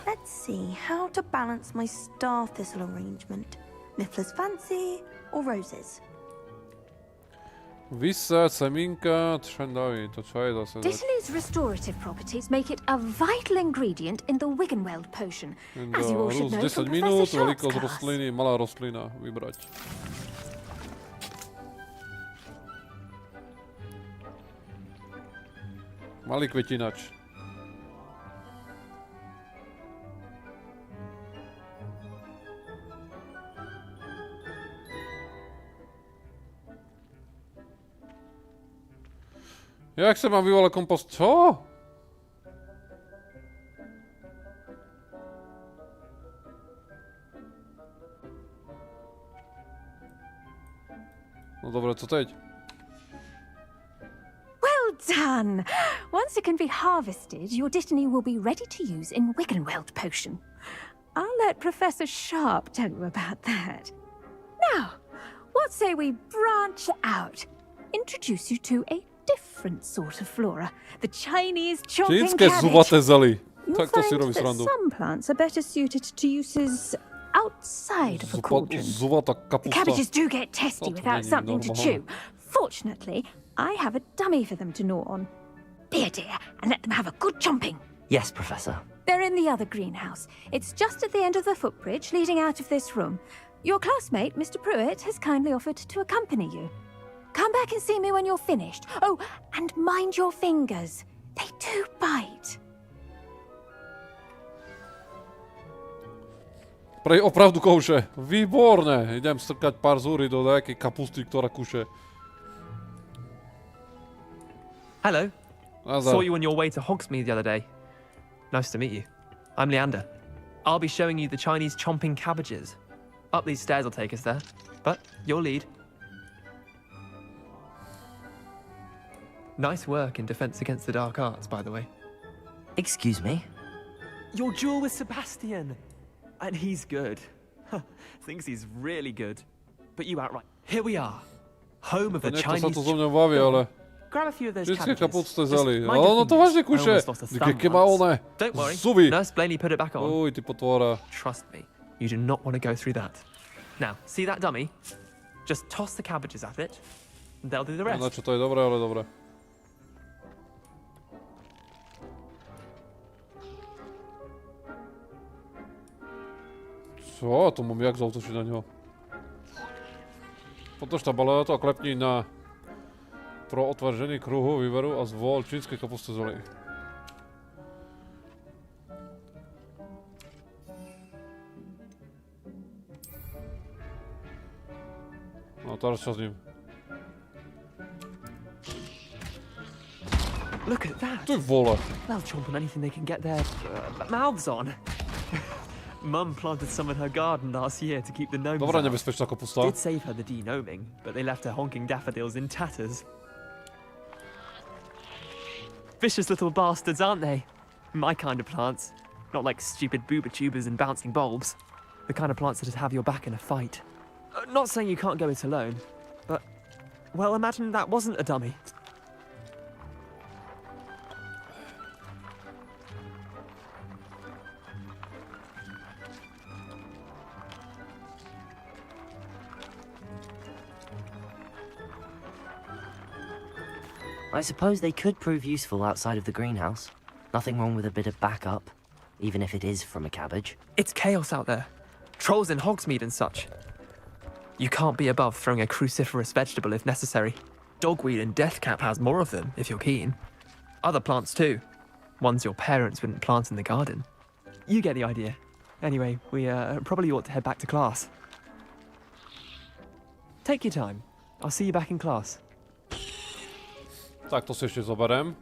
Let's see how to balance my star thistle arrangement. Miffler's fancy or roses? Vysať, semínka, třendaví, to čo je zase? Dittany's restorative properties make it a vital ingredient in the Wiggenweld potion, as you all should know from 10 minút, Professor Sharp's veľkosť class. rostliny, malá rostlina, vybrať. Malý kvetinač. Jak sa mám vyvolať kompost? Čo? No dobre, co teď? Well done! Once it can be harvested, your Dittany will be ready to use in Wiggenweld potion. I'll let Professor Sharp tell you about that. Now, what say we branch out? Introduce you to a different sort of flora. The Chinese chomping Čínske cabbage. zubaté zely. You'll Tak to si find robí that srandu. some plants are better suited to uses outside of a cauldron. Zubatá The kapusta. cabbages do get testy To without není something to chew. normálne. Fortunately, I have a dummy for them to gnaw on. Be a dear and let them have a good chomping. Yes, Professor. They're in the other greenhouse. It's just at the end of the footbridge leading out of this room. Your classmate, Mr. Pruitt, has kindly offered to accompany you. Come back and see me when you're finished. Oh, and mind your fingers. They do bite. Prej opravdu kouše. Výborné. Idem strkať pár zúry do nejakej kapusty, ktorá kuše. Hello. Nazdar. Saw you on your way to Hogsmeade the other day. Nice to meet you. I'm Leander. I'll be showing you the Chinese chomping cabbages. Up these stairs will take us there. But your lead. Nice work in Defense Against the Dark Arts, by the way. Excuse me? Your duel with Sebastian. And he's good. Thinks he's really good. But you outright. Here we are. Home of the Niekto sa Chinese... to so mňa baví, ale... Grab a few of those Čínske cabbages. kapusté zely. Just mind your No to fingers. vážne I kuše. almost lost a thumb Díky má once. oné. Don't worry. Zuby. Nurse Blaney put it back on. Uj, ty potvora. Trust me, you do not want to go through that. Now, see that dummy? Just toss the cabbages at it, and they'll do the rest. Na čo to je dobré, ale dobré. Co? To mám jak zautočiť na ňo? Potoč tabaletu a klepni na pro otvoření kruhu výberu a zvol čínske kapusty zely. No teraz čo s ním? Look at that. Ty vole. They'll chomp on anything they can get their mouths on. Mum planted some in her garden last year to keep the gnomes Dobrá out. nebezpečná kapusta. Did save her the de-gnoming, but they left her honking daffodils in tatters. Vicious little bastards, aren't they? My kind of plants. Not like stupid booba tubers and bouncing bulbs. The kind of plants that just have your back in a fight. Not saying you can't go it alone, but... Well, imagine that wasn't a dummy. I suppose they could prove useful outside of the greenhouse. Nothing wrong with a bit of backup, even if it is from a cabbage. It's chaos out there. Trolls in Hogsmeade and such. You can't be above throwing a cruciferous vegetable if necessary. Dogweed and deathcap has more of them, if you're keen. Other plants too. Ones your parents wouldn't plant in the garden. You get the idea. Anyway, we probably ought to head back to class. Take your time. I'll see you back in class. Tak to si ešte zoberiem.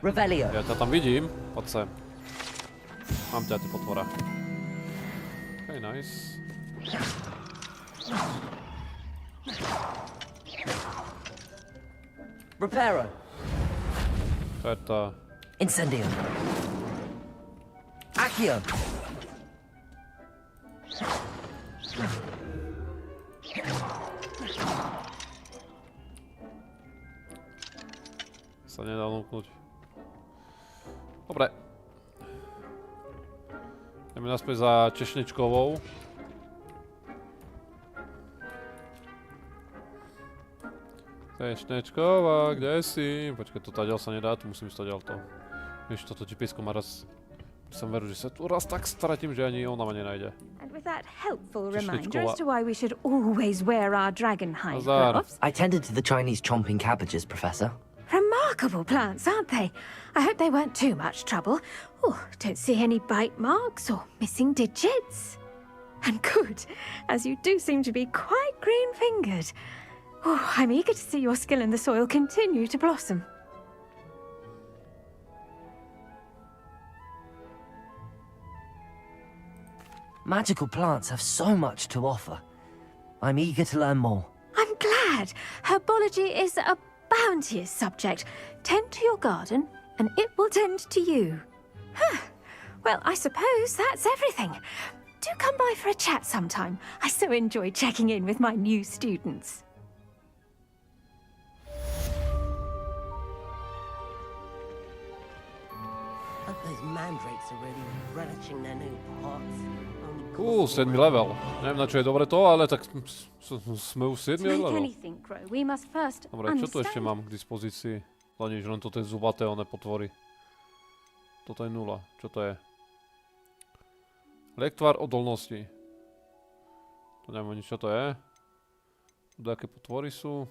Revelio. Ja ťa tam vidím. Poď sem. Mám ťa, ty potvora. OK, nice. Reparo. Čo je to? Incendio. Accio. Sa nedá lúknuť. Dobre. Ideme naspäť za češničkovou. Češničková, kde si? Počkaj, to tadiaľ sa nedá, tu musím ísť tadiaľ to. Vieš, toto GPS-ko ma raz... Som veru, že sa tu raz tak stratím, že ani ona ma nenájde. And with that helpful reminder as to why we should always wear our dragon hide gloves. I tended to the Chinese chomping cabbages, Professor. Remarkable plants, aren't they? I hope they weren't too much trouble. Oh, don't see any bite marks or missing digits. And good, as you do seem to be quite green-fingered. Oh, I'm eager to see your skill in the soil continue to blossom. Magical plants have so much to offer. I'm eager to learn more. I'm glad. Herbology is a bounteous subject. Tend to your garden, and it will tend to you. Huh. Well, I suppose that's everything. Do come by for a chat sometime. I so enjoy checking in with my new students. Hope those mandrakes are really relishing their new pots. 7. level. Neviem, na čo je dobre to, ale tak sme už 7. level. Dobre, čo tu ešte mám k dispozícii? To nič, len toto je zubaté, one potvory. Toto je 0. Čo to je? Lektvar odolnosti. To neviem nič, čo to je. Tu aké potvory sú.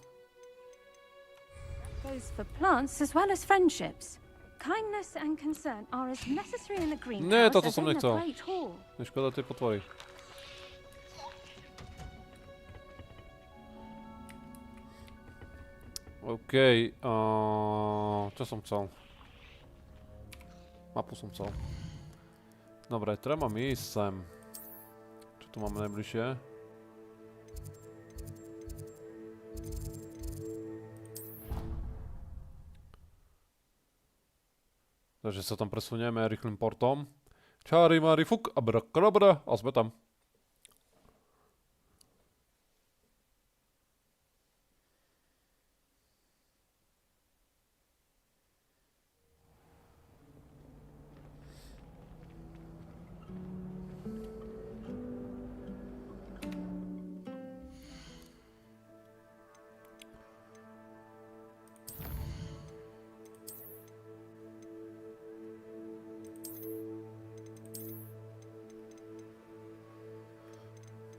Goes for plants as well as friendships. Kindness and concern are as necessary in the greenhouse Nie, toto as som in the nechcel. great hall. Je škoda tie potvory. OK. Čo som chcel? Mapu som chcel. Dobre, treba mi ísť sem. Čo tu máme najbližšie? Takže sa tam presunieme rýchlym portom. Čáryfuk a brakadabra a sme tam.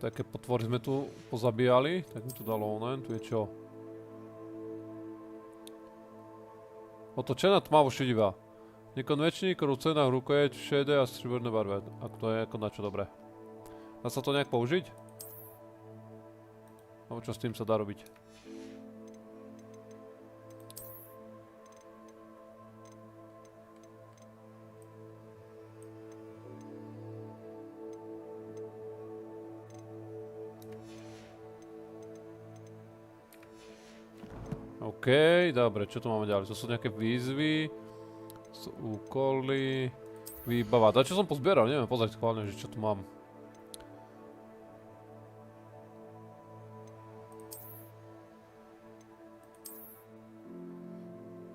Také potvory sme tu pozabíjali, tak mi tu dalo onen, tu je čo? Otočená tmavo šedivá. Nekonvečný krúcená rukojeť v šedé a strieborné barve. Ak to je ako na čo dobré. Dá sa to nejak použiť? Alebo čo s tým sa dá robiť? OK, dobre, čo tu máme ďalej? To sú nejaké výzvy, sú úkoly, výbava. To čo som pozbieral, neviem pozrieť schválne, že čo tu mám.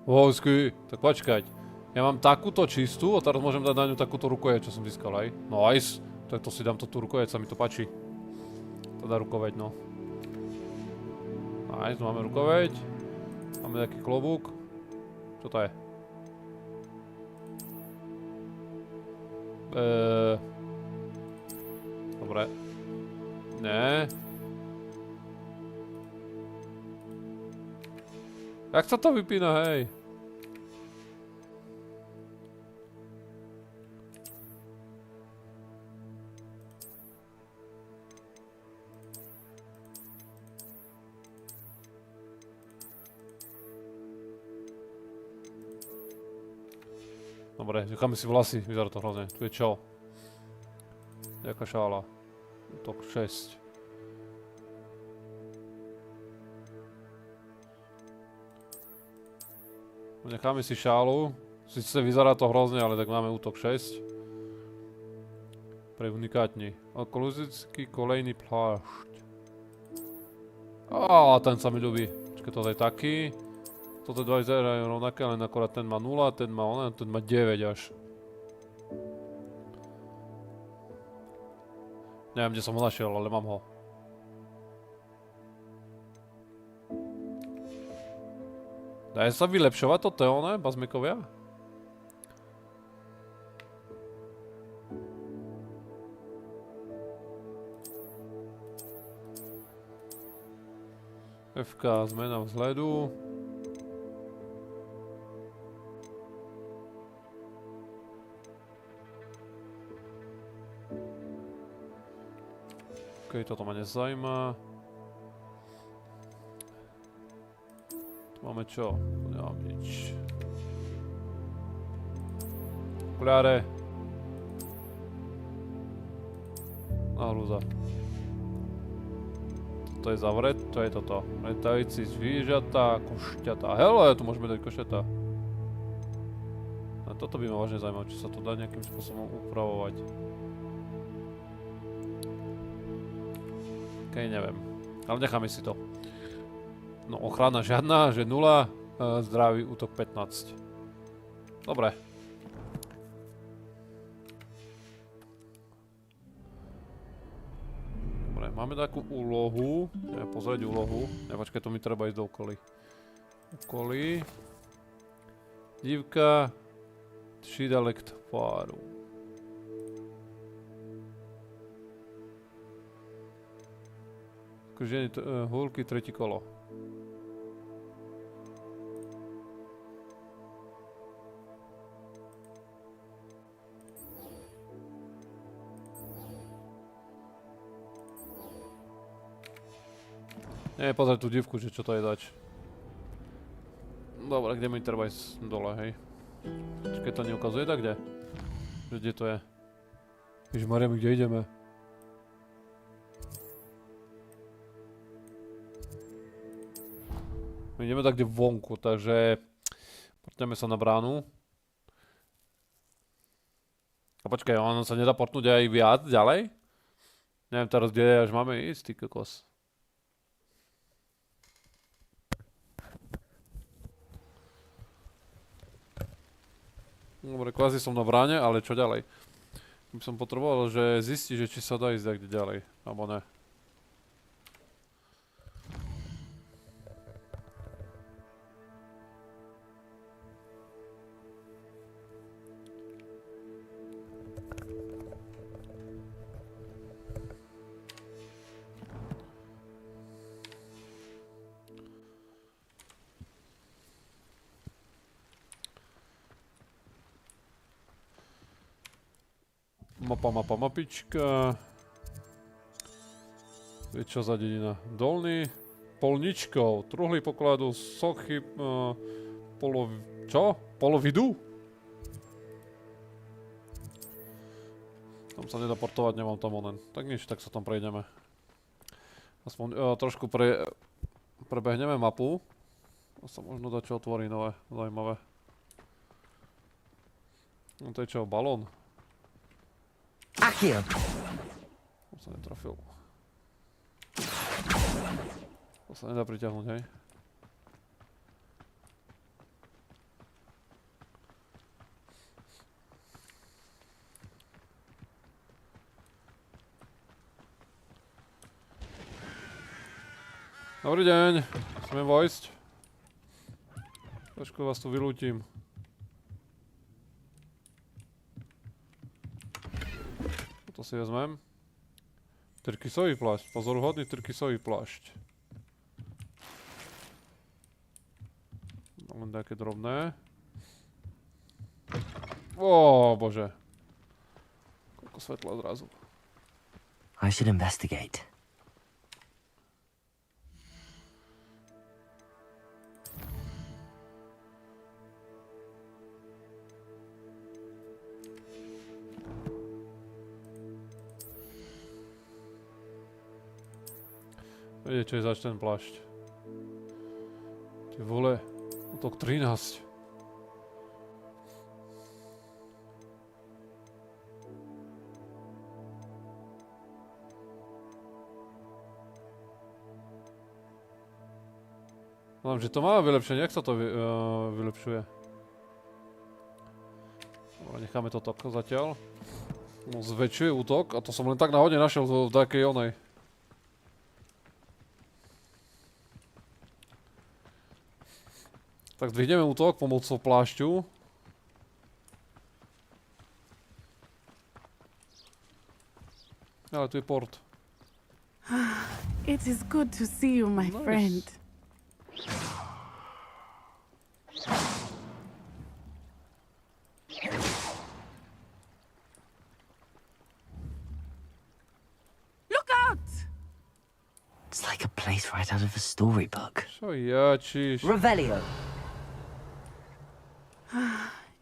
Vojsky, tak počkať. Ja mám takúto čistú a teraz môžem dať na ňu takúto rukojeť, čo som získal, aj? Nice, tak to si dám tú rukojeť, sa mi to páči. Teda rukoveď, no. Nice, tu máme rukoveď. Máme nejaký klobúk. Čo to je? Dobre. Nie. Jak sa to vypína, hej? Dobre, necháme si vlasy, vyzerá to hrozne. Tu je čo? Jaká šála? Útok 6. Necháme si šálu. Sice vyzerá to hrozne, ale tak máme útok 6. Pre unikátni. Alkoholický kolejný plášť. Á, ten sa mi ľubí. Počkaj, toto je taký. Toto dva vyzerajú rovnaké, len akorát ten má 0, ten má 9 až. Neviem, kde som ho našiel, ale mám ho. Dá sa vylepšovať toto, one, bazmekovia? FK, zmena vzhledu. OK, toto ma nezaujíma. Tu máme čo? Nemám nič. Okuliare. Nahrúza. To je zavret, to je toto. Letající zvířatá, košťatá. Hele, tu môžeme dať košťatá. A toto by ma vážne zaujímalo, či sa to dá nejakým spôsobom upravovať. OK, neviem. Ale necháme si to. No, ochrana žiadna, že 0, zdravý útok 15. Dobre. Dobre, máme takú úlohu. Neviem pozrieť úlohu. Počkaj, to mi treba ísť do okolí. Okolí. Dívka. Šidalekt tváru. Ženy húlky, tretí kolo. Nie, pozrieť tú divku, že čo to je dač. Dobre, kde mi treba ísť dole, hej. Keď to neukazuje, tak kde? Že kde to je? Ježišmaria, my kde ideme? My ideme tak kde vonku, takže portneme sa na bránu. A počkaj, ono sa nedá portnúť aj viac ďalej? Neviem teraz, kde až máme ísť, ty kokos. Dobre, kvázi som na bráne, ale čo ďalej? By som potreboval, že zistiť, že či sa dá ísť kde ďalej, alebo ne. Mapička. Je čo za dedina? Dolný. Polničkou. Truhly pokladu. Sochy. Čo? Polovidu? Tam sa nedá portovať, nemám tam onen. Tak nič, tak sa tam prejdeme. Aspoň trošku prebehneme mapu. A sa možno dá čo otvorí nové, zaujímavé. No to je čo, balón? Achille! To sa netrafil. To sa nedá priťahnuť, hej? Dobrý deň, smiem vojsť? Trošku vás tu vylútim. To si vezmem. Tyrkysový plášť, pozoruhodný tyrkysový plášť. Len také drobné. Ó, bože. Koľko svetla zrazu. I should investigate. Viete, čo je zač ten plášť. Ty vole, útok 13. Mám, že to má vylepšenie, jak sa to vylepšuje? Necháme to tak zatiaľ. No, zväčšuje útok a to som len tak náhodne našiel v takej onej. Tak zdvihneme útok pomocou plášťu. Ale tu je port. It is good to see you, my friend. Look out! It's like a place right out of a storybook. Čo jačíš? Revelio.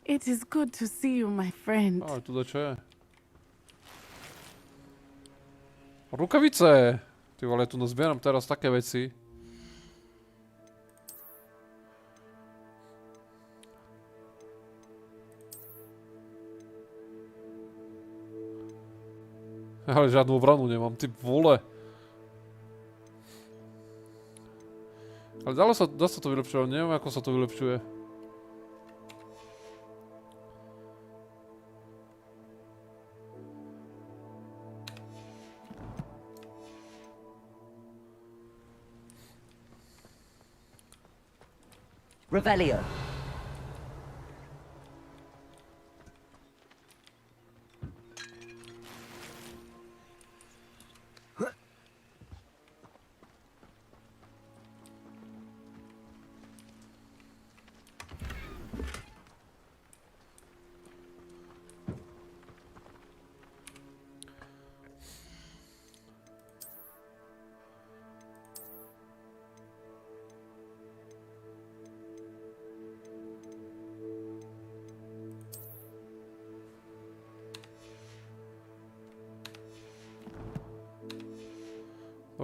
It is good to see you, my friend. Ale tu čo je? Rukavice! Ty vole, tu nazbieram teraz také veci. Ale žiadnu obranu nemám, ty vole. Ale dá sa to vylepšovať, neviem ako sa to vylepšuje. Revelio.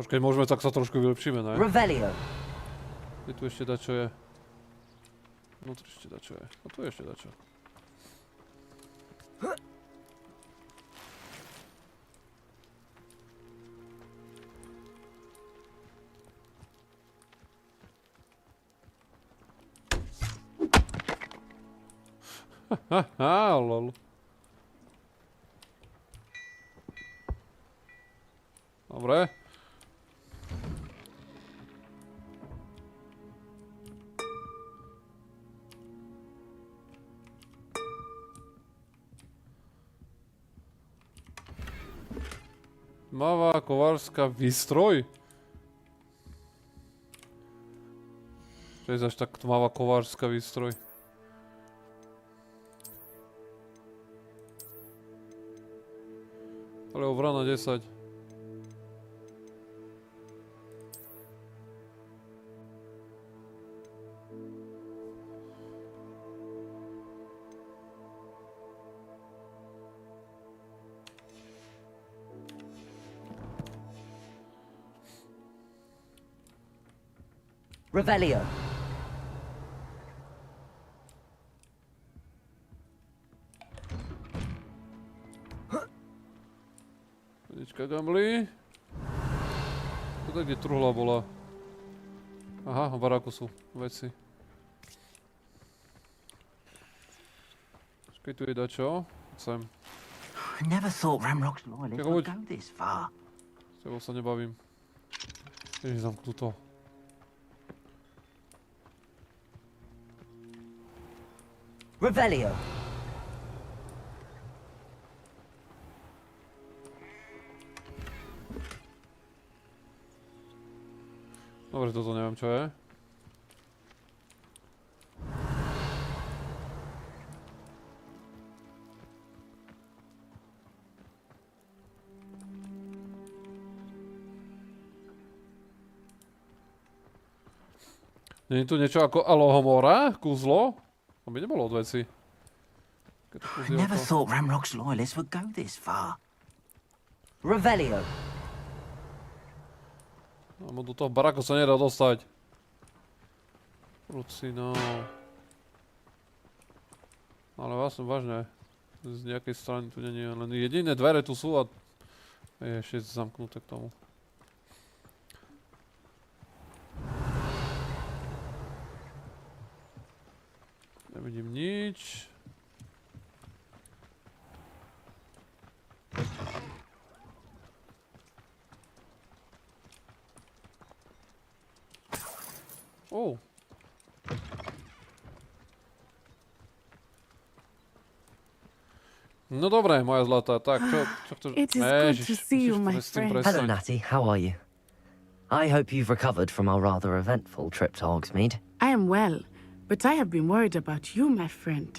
Keď môžeme, tak sa trošku vylepšíme, ne? Revelio. Kde tu ešte dačo je? Vnútri ešte dačo je. A tu je ešte dačo. Haha, lol. Dobre. Tmavá kovárska výstroj? Čo je zač tak tmavá kovárska výstroj? Ale obrana 10. Revelio. Pedička gambly. Toto kde truhla bola. Aha, v baráku sú veci. Počkej, tu je dačo. Sem. I never thought Ramrock's loyalists would go this far. S tebou sa nebavím. Ježiš, zamknú to. Revelio. Dobre, toto neviem čo je. Není tu niečo ako Alohomora? Kúzlo? To by nebolo od veci. I never thought Ramrock's loyalists would go this far. Revelio. Do toho baráku sa nedá dostať. Rucinov. Ale vlastne vážne. Z nejakej strany tu nie je. Len jediné dvere tu sú a je ešte zamknuté k tomu. Nevidím nič. Oh. No dobré, moja zlatá. Tak, čo chceš? It is good to see you, my friend. Hello, Natty. How are you? I hope you've recovered from our rather eventful trip to Hogsmeade. I am well, but I have been worried about you, my friend.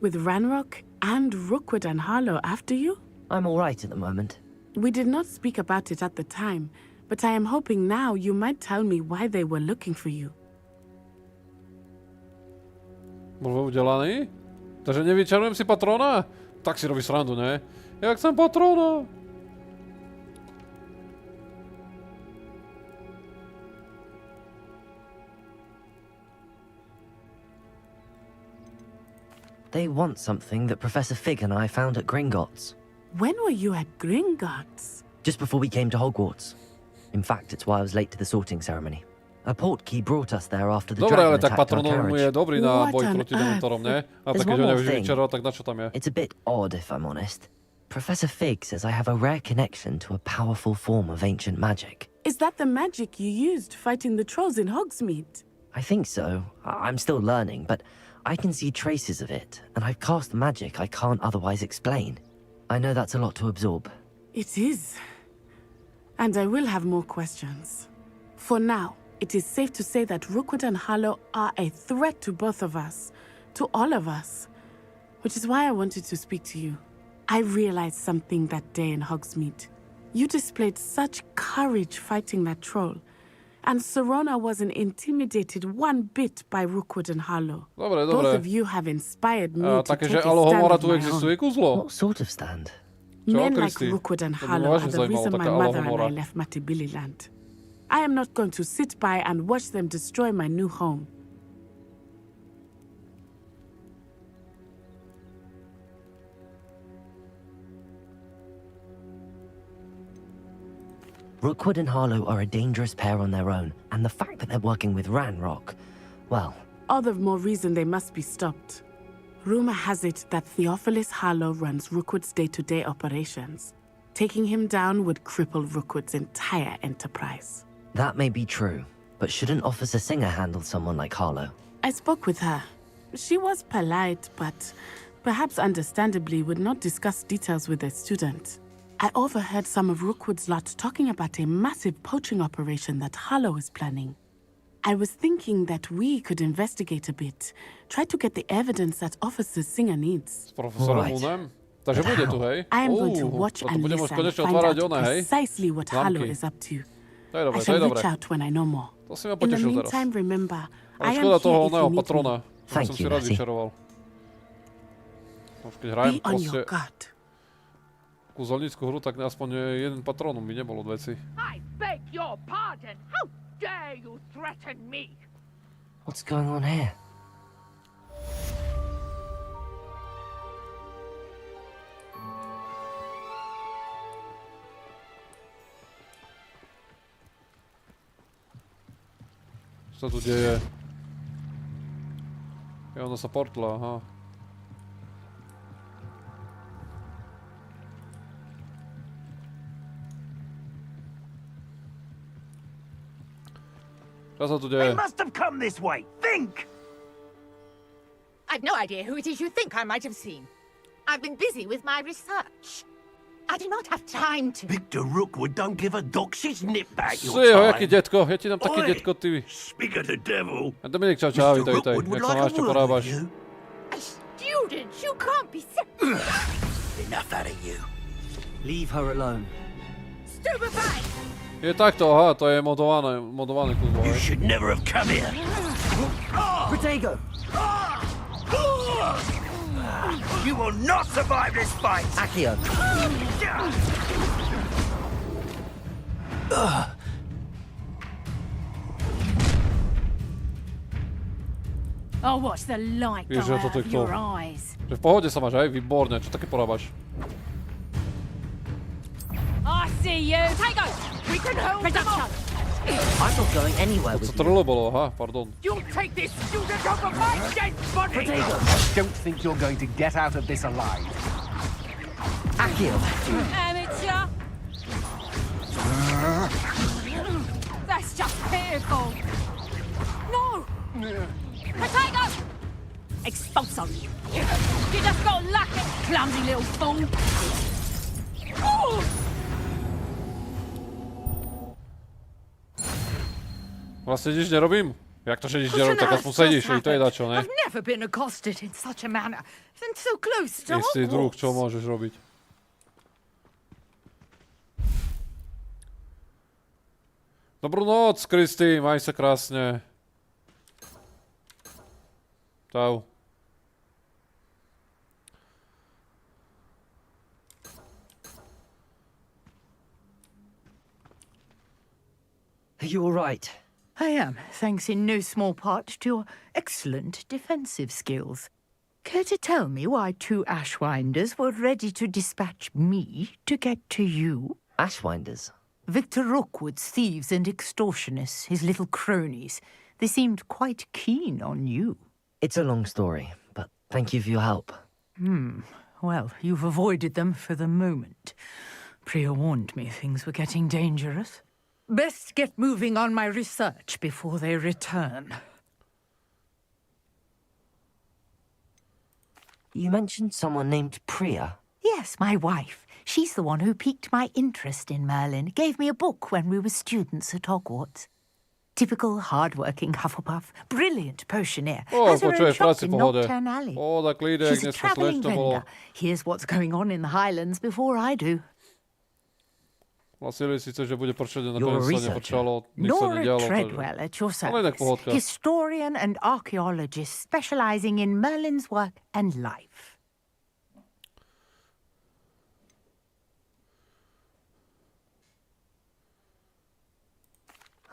With Ranrock and Rookwood and Harlow after you? I'm all right at the moment. We did not speak about it at the time, but I am hoping now you might tell me why they were looking for you. Bol udelaný? Takže nevyčarujem si patrona? Tak si robí srandu, ne? Jak som patrona? They want something that Professor Fig and I found at Gringotts. When were you at Gringotts? Just before we came to Hogwarts. In fact, it's why I was late to the sorting ceremony. A portkey brought us there after the dragon attacked our carriage. Dobre, ale tak patronom je dobrý na boj proti dementorom, ne? A tak keď ho nevieš vyčarovať, tak na čo tam je? It's a bit odd, if I'm honest. Professor Fig says I have a rare connection to a powerful form of ancient magic. Is that the magic you used fighting the trolls in Hogsmeade? I think so. I'm still learning, but I can see traces of it, and I've cast magic I can't otherwise explain. I know that's a lot to absorb. It is. And I will have more questions. For now, it is safe to say that Rookwood and Harlow are a threat to both of us, to all of us, which is why I wanted to speak to you. I realized something that day in Hogsmeade. You displayed such courage fighting that troll, and Serona wasn't intimidated one bit by Rookwood and Harlow. Dobre. Both of you have inspired me to také, take a že stand Alohomora of tu my existuje own. kúzlo? What sort of stand? Men like Rookwood and Harlow are the reason my mother and I left Matibililand. I am not going to sit by and watch them destroy my new home. Rookwood and Harlow are a dangerous pair on their own, and the fact that they're working with Ranrock, well... All the more reason they must be stopped. Rumor has it that Theophilus Harlow runs Rookwood's day-to-day operations. Taking him down would cripple Rookwood's entire enterprise. That may be true, but shouldn't Officer Singer handle someone like Harlow? I spoke with her. She was polite, but perhaps understandably would not discuss details with a student. I overheard some of Rookwood's lot talking about a massive poaching operation that Harlow is planning. I was thinking that we could investigate a bit, try to get the evidence that Officer Singer needs. Right. Takže bude tu, hej? I am going to watch and listen and find out precisely what Harlow is up to. I shall reach out when I know more. In the meantime, remember, I am here if you need me. Thank you, Natty. Be on your guard. Kúzelnícku hru, tak aspoň jeden patrónom by nebol od veci. I beg your pardon. How dare you threaten me? What's going on here? Co sa tu deje? Ona sa portla, aha. Čo sa tu deje? They must have come this way. Think! I've no idea who it is you think I might have seen. I've been busy with my research. I do not have time to... Victor Rookwood don't give a doxy's nip back your time. Jaký detko, ja ti dám taký detko, ty. Speak of the devil. A Dominik, čau, vítaj. Jak sa máš, čo porábaš? A student, you can't be... Enough out of you. Leave her alone. Stupefy! Je takto, aha, to je modované kúzlo. You should never have come here. Protego! You will not survive this fight! Accio! I'll watch the light go Vieš, že out toto je of kto? your eyes. Že v pohode sa máš, aj? Výborne. Čo také porábaš? I see you. Take go. We can hold them off. I'm not going anywhere Co with trle bolo? Aha, pardon. You'll take this student over my dead body! Potato. Don't think you're going to get out of this alive. Akio. Amateur. That's just pitiful. No. Potato. Expulso. You just got lucky, clumsy little fool. Ooh. Vlastne nič nerobím? Jak to, že nič nerobím, tak aspoň sedíš, i to je dačo, ne? I've never been accosted in such a manner. And so close to Istý druh, Hogwarts. čo môžeš robiť? Dobrú noc, Kristy, maj sa krásne. Čau. Are you all right? I am, thanks in no small part to your excellent defensive skills. Care to tell me why 2 Ashwinders were ready to dispatch me to get to you? Ashwinders? Victor Rookwood's thieves and extortionists, his little cronies. They seemed quite keen on you. It's a long story, but thank you for your help. Well, you've avoided them for the moment. Priya warned me things were getting dangerous. Best get moving on my research before they return. You mentioned someone named Priya. Yes, my wife. She's the one who piqued my interest in Merlin, gave me a book when we were students at Hogwarts. Typical hard-working Hufflepuff, brilliant potioneer, has her own shop in Nocturne Alley. She's a travelling vendor. Here's what's going on in the Highlands before I do. Vlastne síce, že bude pršať, You're a nakoniec sa researcher. nepršalo, nič sa Nora nedialo. Treadwell at your Ale inak service. pohodka. Historian and archaeologist specialising in Merlin's work and life.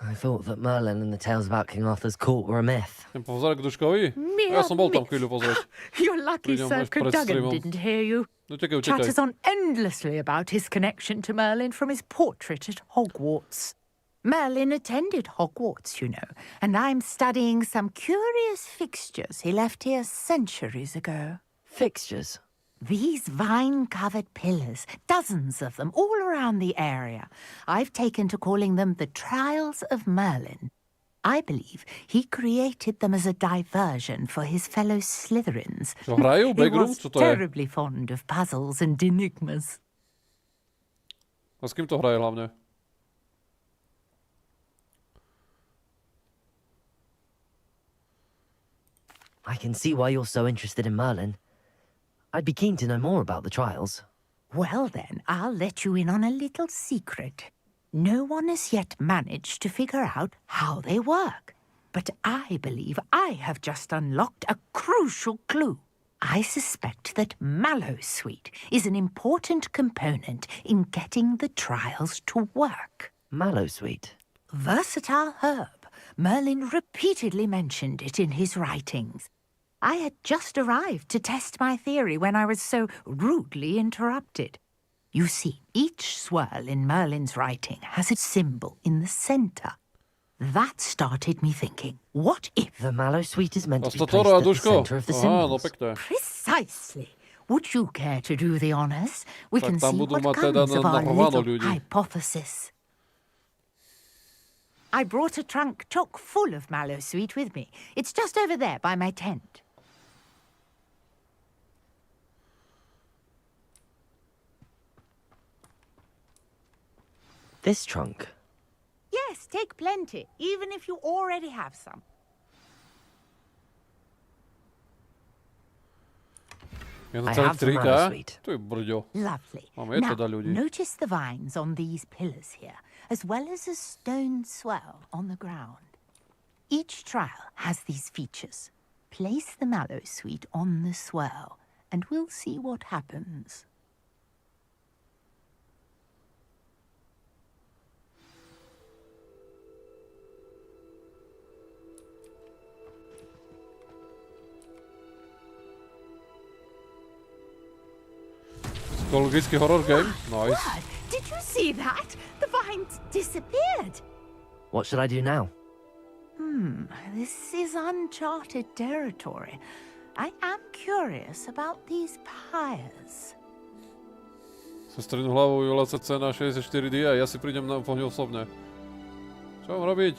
I thought that Merlin and the tales about King Arthur's court were a myth. Chcem pozerať k Duškovi? Ja som bol tam chvíľu pozrieť. You're lucky Prídem Sir až pred Cadogan streamom. didn't hear you. Utekaj. Chatters on endlessly about his connection to Merlin from his portrait at Hogwarts. Merlin attended Hogwarts, you know, and I'm studying some curious fixtures he left here centuries ago. Fixtures? These vine-covered pillars, dozens of them, all around the area. I've taken to calling them the Trials of Merlin. I believe he created them as a diversion for his fellow Slytherins. Čo hrajú? He Backroom? was Čo to je? terribly fond of puzzles and enigmas. A s kým to hraje hlavne? I can see why you're so interested in Merlin. I'd be keen to know more about the trials. Well then, I'll let you in on a little secret. No one has yet managed to figure out how they work. But I believe I have just unlocked a crucial clue. I suspect that Mallowsweet is an important component in getting the trials to work. Mallowsweet? Versatile herb. Merlin repeatedly mentioned it in his writings. I had just arrived to test my theory when I was so rudely interrupted. You see, each swirl in Merlin's writing has a symbol in the centre. That started me thinking, what if... The Mallowsweet is meant to be placed Tatora, at the Duško. centre of the Aha, no symbols. pekné. Precisely. Would you care to do the honours? We Tak can tam see budú what mať teda comes of our naprváno little ľudí. hypothesis. I brought a trunk chock full of Mallowsweet with me. It's just over there by my tent. This trunk? Yes, take plenty, even if you already have some. Je to I celé have the 3K? Mallowsweet. To je brďo. Lovely. Máme je Now, teda ľudí. notice the vines on these pillars here, as well as a stone swell on the ground. Each trial has these features. Place the Mallowsweet on the swirl, and we'll see what happens. Psychologický horror game? Nice. Did you see that? The vines disappeared. What should I do now? This is uncharted territory. I am curious about these pyres. Sestrinu hlavu vyvolá sa cena 64 dia, ja si prídem po ňu osobne. Čo mám robiť?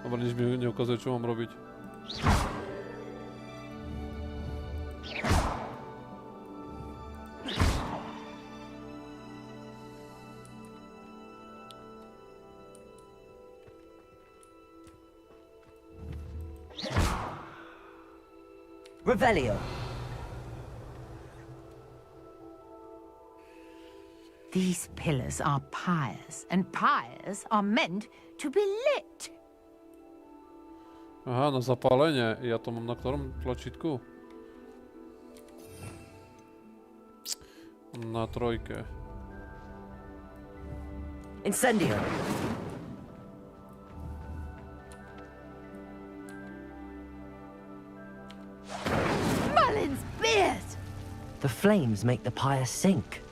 Dobre, nič mi neukazuje, čo mám robiť. Revelio. These pillars are pyres, and pyres are meant to be lit. Aha, na zapálenie. Ja to mám na ktorom tlačítku? Na trojke. Incendio. Merlin's beard! The flames make the pyre sink.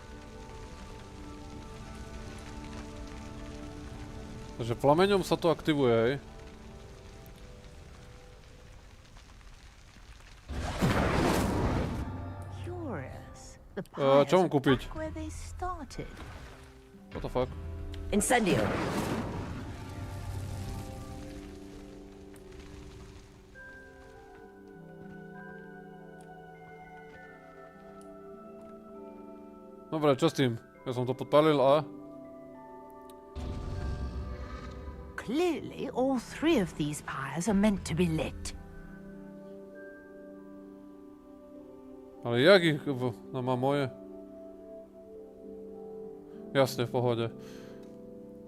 Takže plameňom sa to aktivuje, hej? Čo mám kúpiť? What the fuck? Incendio. Dobre, čo s tým? Ja som to podpálil a... Clearly, all three of these pyres are meant to be lit. Ale jak ich... No má moje? Jasne, v pohode.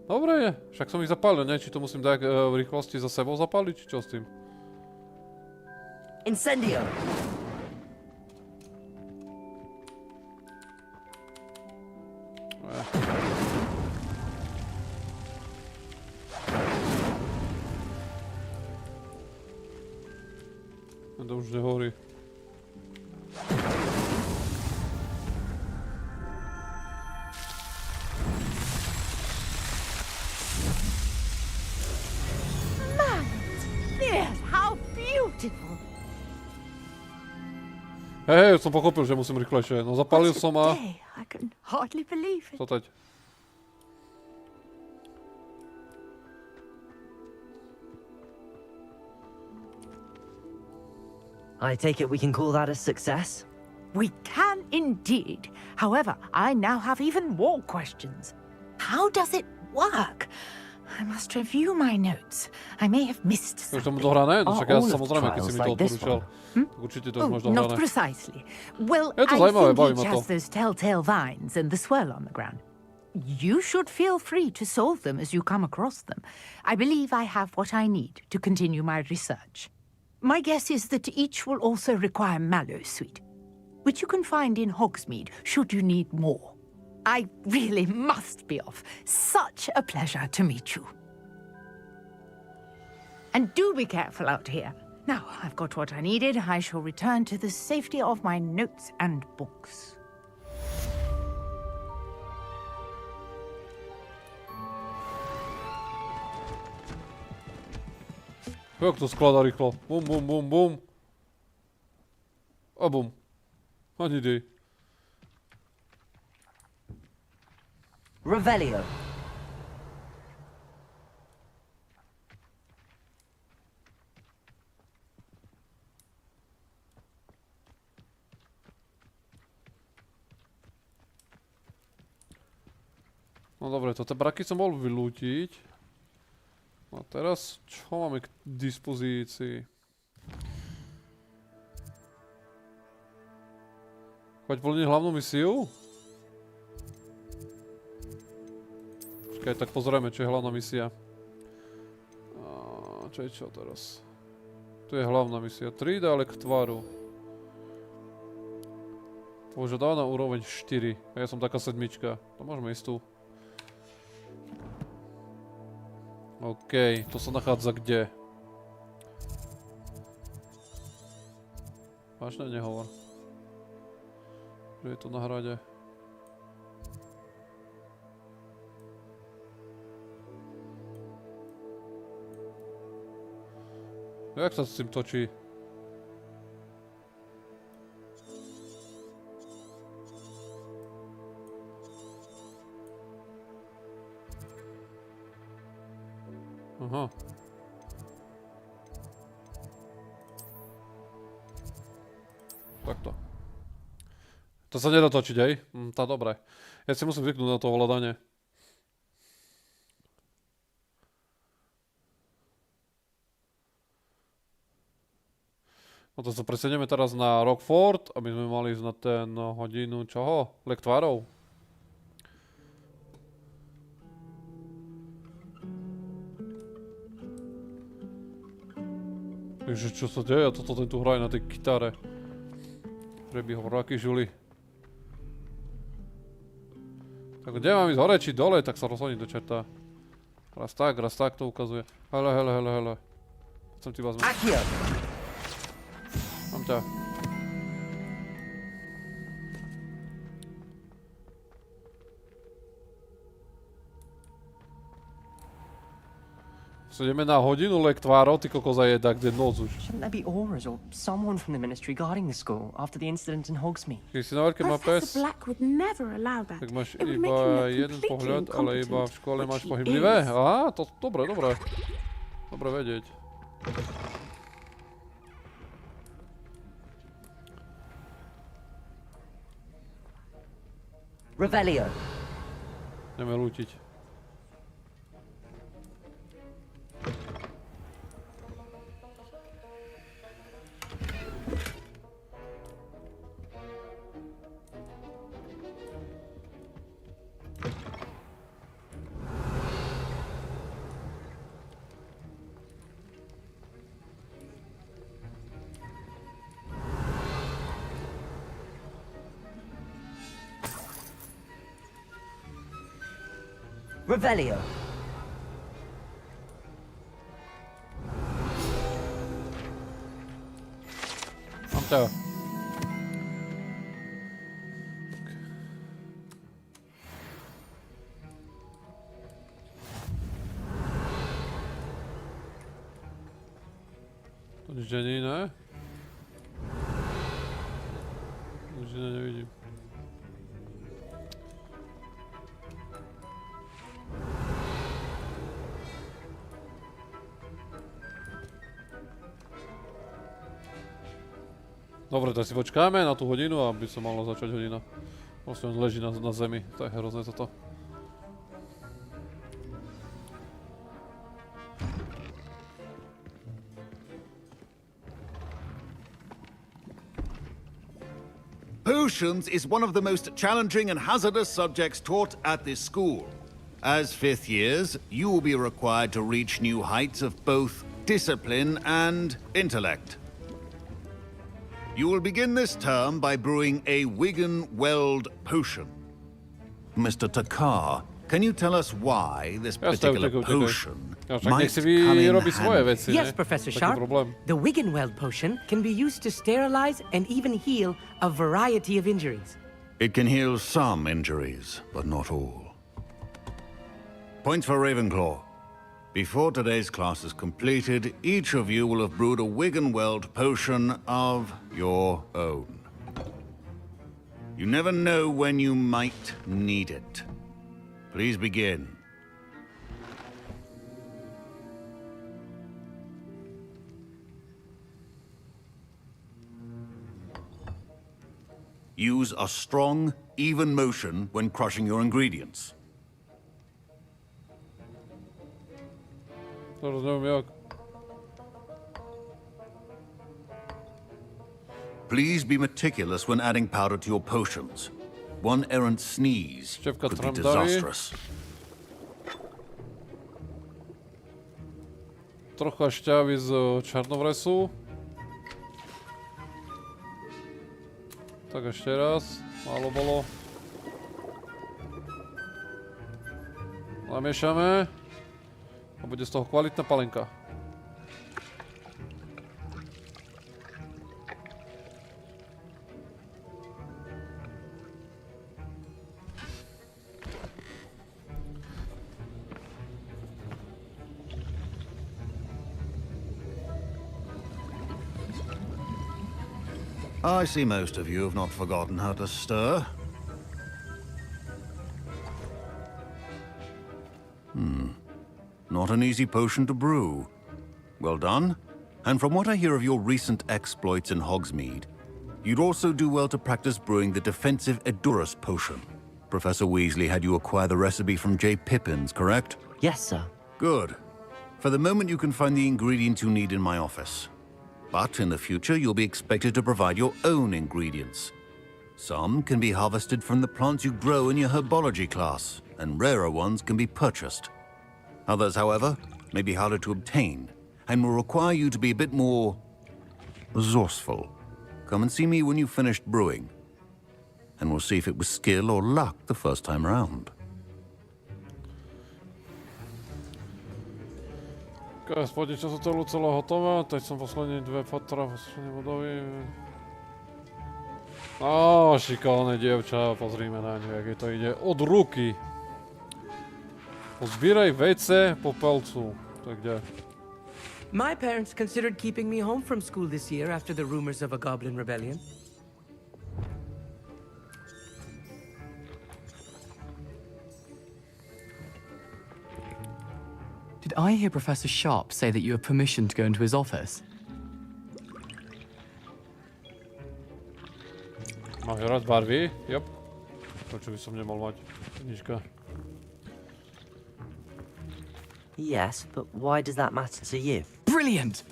Dobre je, však som ich zapálil, ne? Či to musím dať v rýchlosti za sebou zapáliť, či čo s tým? Incendio. To už nehorí. Hej, som pochopil, že musím rýchlejšie. No zapálil som a... Co teď? I take it we can call that a success? We can indeed. However, I now have even more questions. How does it work? I must review my notes. I may have missed something. Už tomu dohrané? No však ja samozrejme, keď si mi to odporúčal. Určite to už máš dohrané. Not precisely. Well, Je to I zaujímavé, think baví each ma to. has those telltale vines and the swirl on the ground. You should feel free to solve them as you come across them. I believe I have what I need to continue my research. My guess is that each will also require mallow sweet, which you can find in Hogsmeade should you need more. I really must be off. Such a pleasure to meet you. And do be careful out here. Now, I've got what I needed. I shall return to the safety of my notes and books. Jak to skladá rýchlo. Bum, bum, bum, bum. A bum. Ani dej. Revelio. No dobre, toto braky som mohol vylútiť. A teraz, čo máme k dispozícii? Choď plniť hlavnú misiu? Počkaj, tak pozrieme, čo je hlavná misia. Čo je čo teraz? Tu je hlavná misia. 3 dále k tvaru. Požadovaná úroveň 4. A ja som taká sedmička. To môžeme ísť tu. OK, to sa nachádza kde? Vážne nehovor. Že je to na hrade. Jak sa s tým točí? Aha. Takto. To sa nedá točiť, hej? Tá dobre. Ja si musím zvyknúť na to ovládanie. No to sa presedieme teraz na Rockford, aby sme mali ísť na ten hodinu čoho? Lektvárov. Ježiš, čo sa deje? Toto ten tu hraje na tej kytare. Prebi horáky žuli. Tak kde mám ísť hore či dole? Tak sa rozhodni do čerta. Raz tak to ukazuje. Hele. Chcem ti vás mať. Mám ťa. Ideme na hodinu lektvárov, ty kokoza jeda, kde noc už. Shouldn't there be Aurors or someone from the ministry guarding the school after the incident in Hogsmeade? Keď si na veľkej mapes, tak máš iba jeden pohľad, ale iba v škole máš pohyblivé. Á, to dobre. Dobre vedieť. Revelio. Ideme lútiť. Revelio. Mám to. To nič není, ne? Nič nevidím. Dobre, tak si počkáme na tú hodinu, aby sa malo začať hodina. Vlastne on leží na zemi, to je hrozné toto. Potions is one of the most challenging and hazardous subjects taught at this school. As fifth years, you will be required to reach new heights of both discipline and intellect. You will begin this term by brewing a Wigan-Weld potion. Mr. Takar, can you tell us why this particular potion might come in handy? Yes, Professor Sharp. The Wigan-Weld potion can be used to sterilize and even heal a variety of injuries. It can heal some injuries, but not all. Points for Ravenclaw. Before today's class is completed, each of you will have brewed a Wigan-Weld potion of your own. You never know when you might need it. Please begin. Use a strong, even motion when crushing your ingredients. Please be meticulous when adding powder to your potions. One errant sneeze could be disastrous. Trocha šťavy z černovresu. Tak ešte raz. Málo bolo. Namiešame. A bude z toho kvalitná palenka. I see most of you have not forgotten how to stir. Not an easy potion to brew. Well done. And from what I hear of your recent exploits in Hogsmeade, you'd also do well to practice brewing the defensive Edurus potion. Professor Weasley had you acquire the recipe from J. Pippins, correct? Yes, sir. Good. For the moment, you can find the ingredients you need in my office. But in the future, you'll be expected to provide your own ingredients. Some can be harvested from the plants you grow in your herbology class, and rarer ones can be purchased. Others, however, may be harder to obtain, and will require you to be a bit more resourceful. Come and see me when you've finished brewing, and we'll see if it was skill or luck the first time round. Spodní čas celú celé hotové, teď som poslední dve patra, poslední bodovy. Šikovné dievča, pozrime na ňu, jak je to ide od ruky. Pozbíraj vejce po pelcu. Tak kde? My parents considered keeping me home from school this year after the rumors of a goblin rebellion. Did I hear Professor Sharp say that you have permission to go into his office? Máš rád barvy? Yep. Prečo by som nemal mať? Knižka. Yes, but why does that matter to you? Brilliant!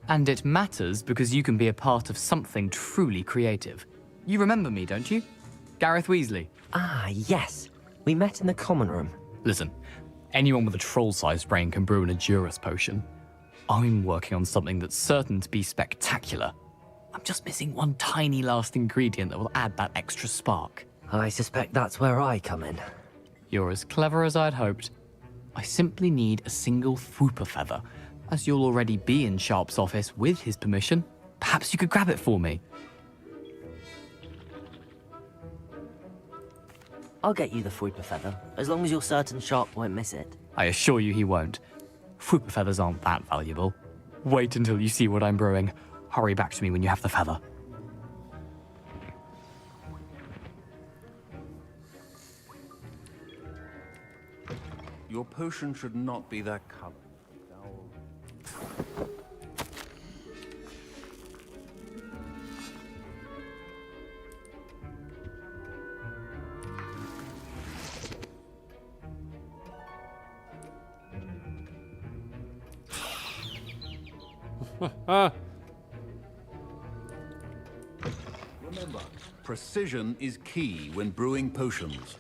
And it matters because you can be a part of something truly creative. You remember me, don't you? Gareth Weasley. Ah, yes. We met in the common room. Listen, anyone with a troll-sized brain can brew an Edurus potion. I'm working on something that's certain to be spectacular. I'm just missing one tiny last ingredient that will add that extra spark. I suspect that's where I come in. You're as clever as I'd hoped. I simply need a single Fwooper feather. As you'll already be in Sharp's office with his permission, perhaps you could grab it for me. I'll get you the Fwooper feather, as long as you're certain Sharp won't miss it. I assure you he won't. Fwooper feathers aren't that valuable. Wait until you see what I'm brewing. Hurry back to me when you have the feather. Your potion should not be that color. Remember, precision is key when brewing potions.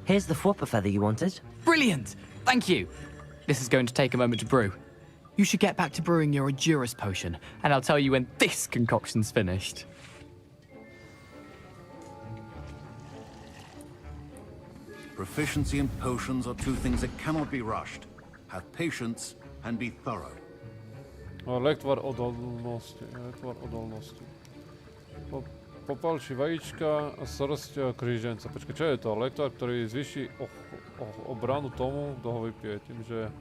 Here's the Fwooper feather you wanted. Brilliant! Thank you. This is going to take a moment to brew. You should get back to brewing your Edurus potion, and I'll tell you when this concoction's finished. Proficiency in potions are two things that cannot be rushed. Have patience and be thorough. Lektvar odolnosti. Popalči vajíčka a srst kríženca. Počkaj, čo je to? Lektvar, ktorý zvýši obranu tomu, kto ho vypije. Tým, že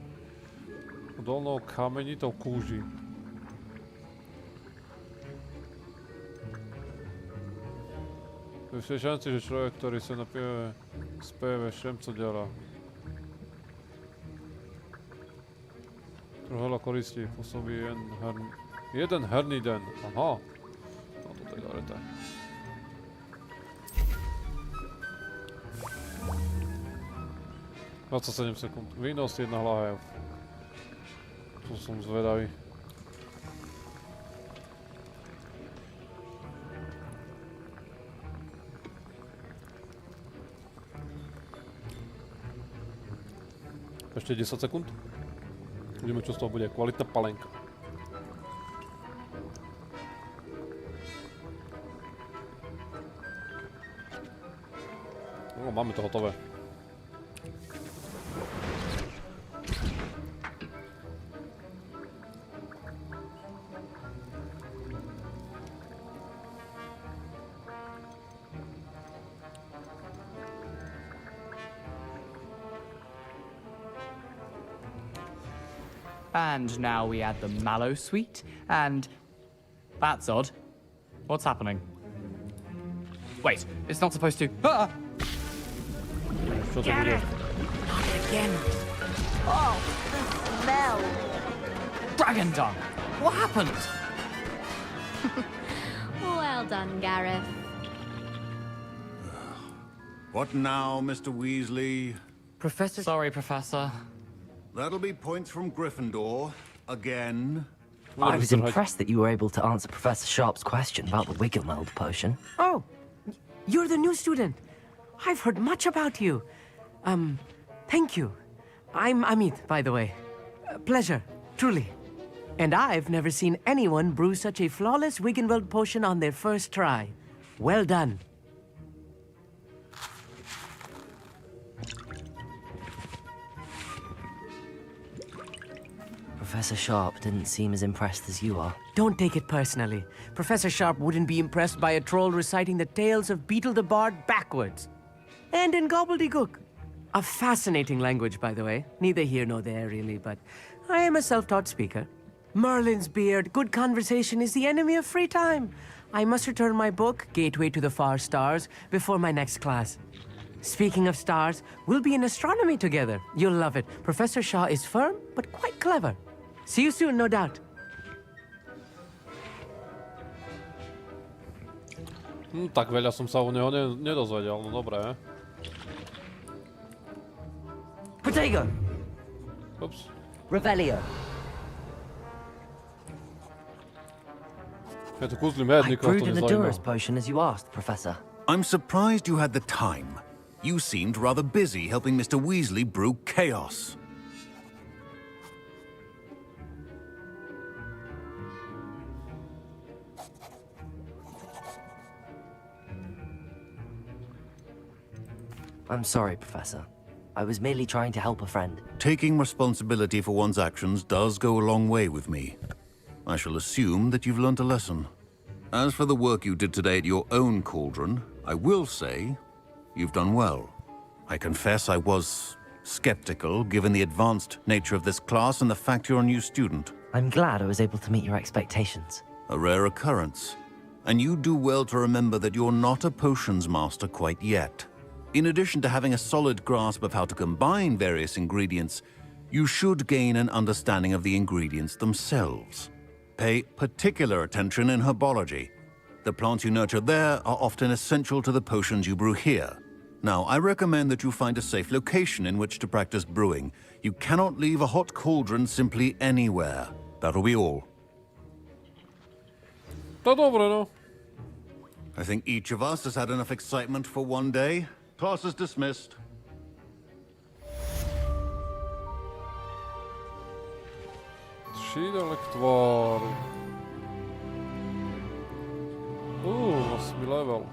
odolnou kamenitou kúži. Je šanci, že človek, ktorý sa napije, spieje všem, co dělá. Trochu koristí, pôsobí jeden herný den. Aha. No toto je dobre, tak. No, 27 sekúnd. Výnos 1 hlahev. Tu som zvedavý. Ešte 10 sekúnd. Uvidíme, čo z toho bude. Kvalitná palenka. No, máme to hotové. And now we add the mallow sweet, and... That's odd. What's happening? Wait, it's not supposed to... Ah! Get it! Not again. Oh, the smell. Dragon dung! What happened? Well done, Gareth. What now, Mr. Weasley? Professor... Sorry, Professor. That'll be points from Gryffindor. Again. I was impressed that you were able to answer Professor Sharp's question about the Wiggenweld potion. Oh, you're the new student. I've heard much about you. Thank you. I'm Amit, by the way. Pleasure, truly. And I've never seen anyone brew such a flawless Wiggenweld potion on their first try. Well done. Professor Sharp didn't seem as impressed as you are. Don't take it personally. Professor Sharp wouldn't be impressed by a troll reciting the tales of Beetle the Bard backwards. And in gobbledygook. A fascinating language, by the way. Neither here nor there, really, but I am a self-taught speaker. Merlin's beard, good conversation is the enemy of free time. I must return my book, Gateway to the Far Stars, before my next class. Speaking of stars, we'll be in astronomy together. You'll love it. Professor Shaw is firm, but quite clever. See you soon, no doubt. Tak veľa som sa u neho nedozvedel, no dobré. Protego! Oops. Revelio. Ja tu kúzli medníkov, to an nezaujímavé. Ondreos potion as you asked, Professor. I'm surprised you had the time. You seemed rather busy helping Mr. Weasley brew chaos. I'm sorry, Professor. I was merely trying to help a friend. Taking responsibility for one's actions does go a long way with me. I shall assume that you've learnt a lesson. As for the work you did today at your own cauldron, I will say you've done well. I confess I was skeptical, given the advanced nature of this class and the fact you're a new student. I'm glad I was able to meet your expectations. A rare occurrence. And you do well to remember that you're not a potions master quite yet. In addition to having a solid grasp of how to combine various ingredients, you should gain an understanding of the ingredients themselves. Pay particular attention in herbology. The plants you nurture there are often essential to the potions you brew here. Now, I recommend that you find a safe location in which to practice brewing. You cannot leave a hot cauldron simply anywhere. That'll be all. To dobre, no. I think each of us has had enough excitement for one day. Class is dismissed. Šídelek tvor. 8 level.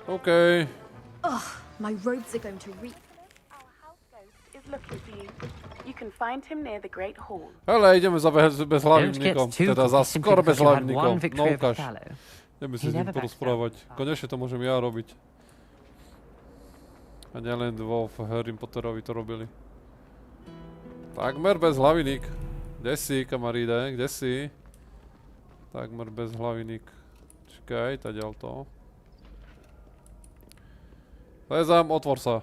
Okay. Ugh, my robes are going to reek. Our house ghost is looking for you. You can find him near the Great Hall. Hele, ideme za bezhlavníkom. Teda za skoro bezhlavníkom. No ukáž. Ideme si s ním porozprávať. Konečne to môžem ja robiť. A nielen vo Harry Potterovi to robili. Takmer bezhlaviník. Kde si, kamaríde? Kde si? Takmer bezhlaviník. Čakaj, taďal to. Lezám, otvor sa.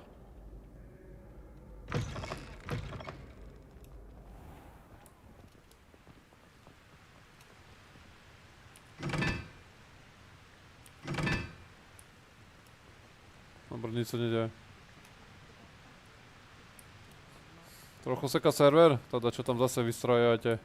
Dobre, nič sa nedeje. Trochu seka server, teda čo tam zase vystrojujete.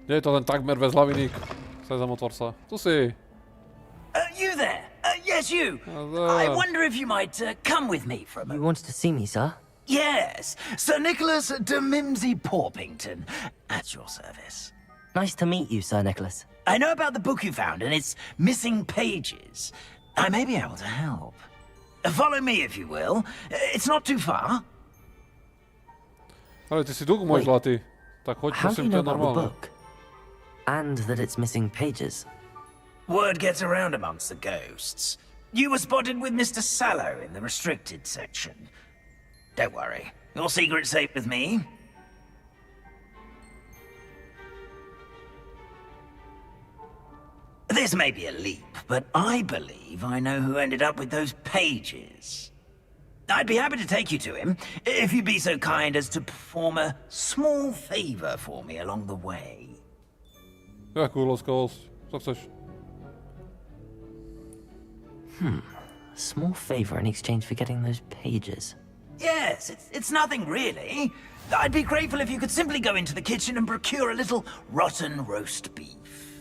Nie je to len takmer bezhlaviník. Sezam, otvor sa. Tu si. You there? Yes, you. I wonder if you might come with me for a moment. You wanted to see me, sir? Yes, Sir Nicholas de Mimsy Porpington, at your service. Nice to meet you, Sir Nicholas. I know about the book you found and its missing pages. I may be able to help. Follow me, if you will. It's not too far. Ale ty si dug môj zlatý. Tak hoď How do you prosím know ťa about the normálne. book? And that it's missing pages? Word gets around amongst the ghosts. You were spotted with Mr. Sallow in the restricted section. Don't worry, your secret's safe with me. This may be a leap, but I believe I know who ended up with those pages. I'd be happy to take you to him, if you'd be so kind as to perform a small favor for me along the way. Jakú laskavosť? Co chceš? A small favor in exchange for getting those pages. Yes, it's nothing really. I'd be grateful if you could simply go into the kitchen and procure a little rotten roast beef.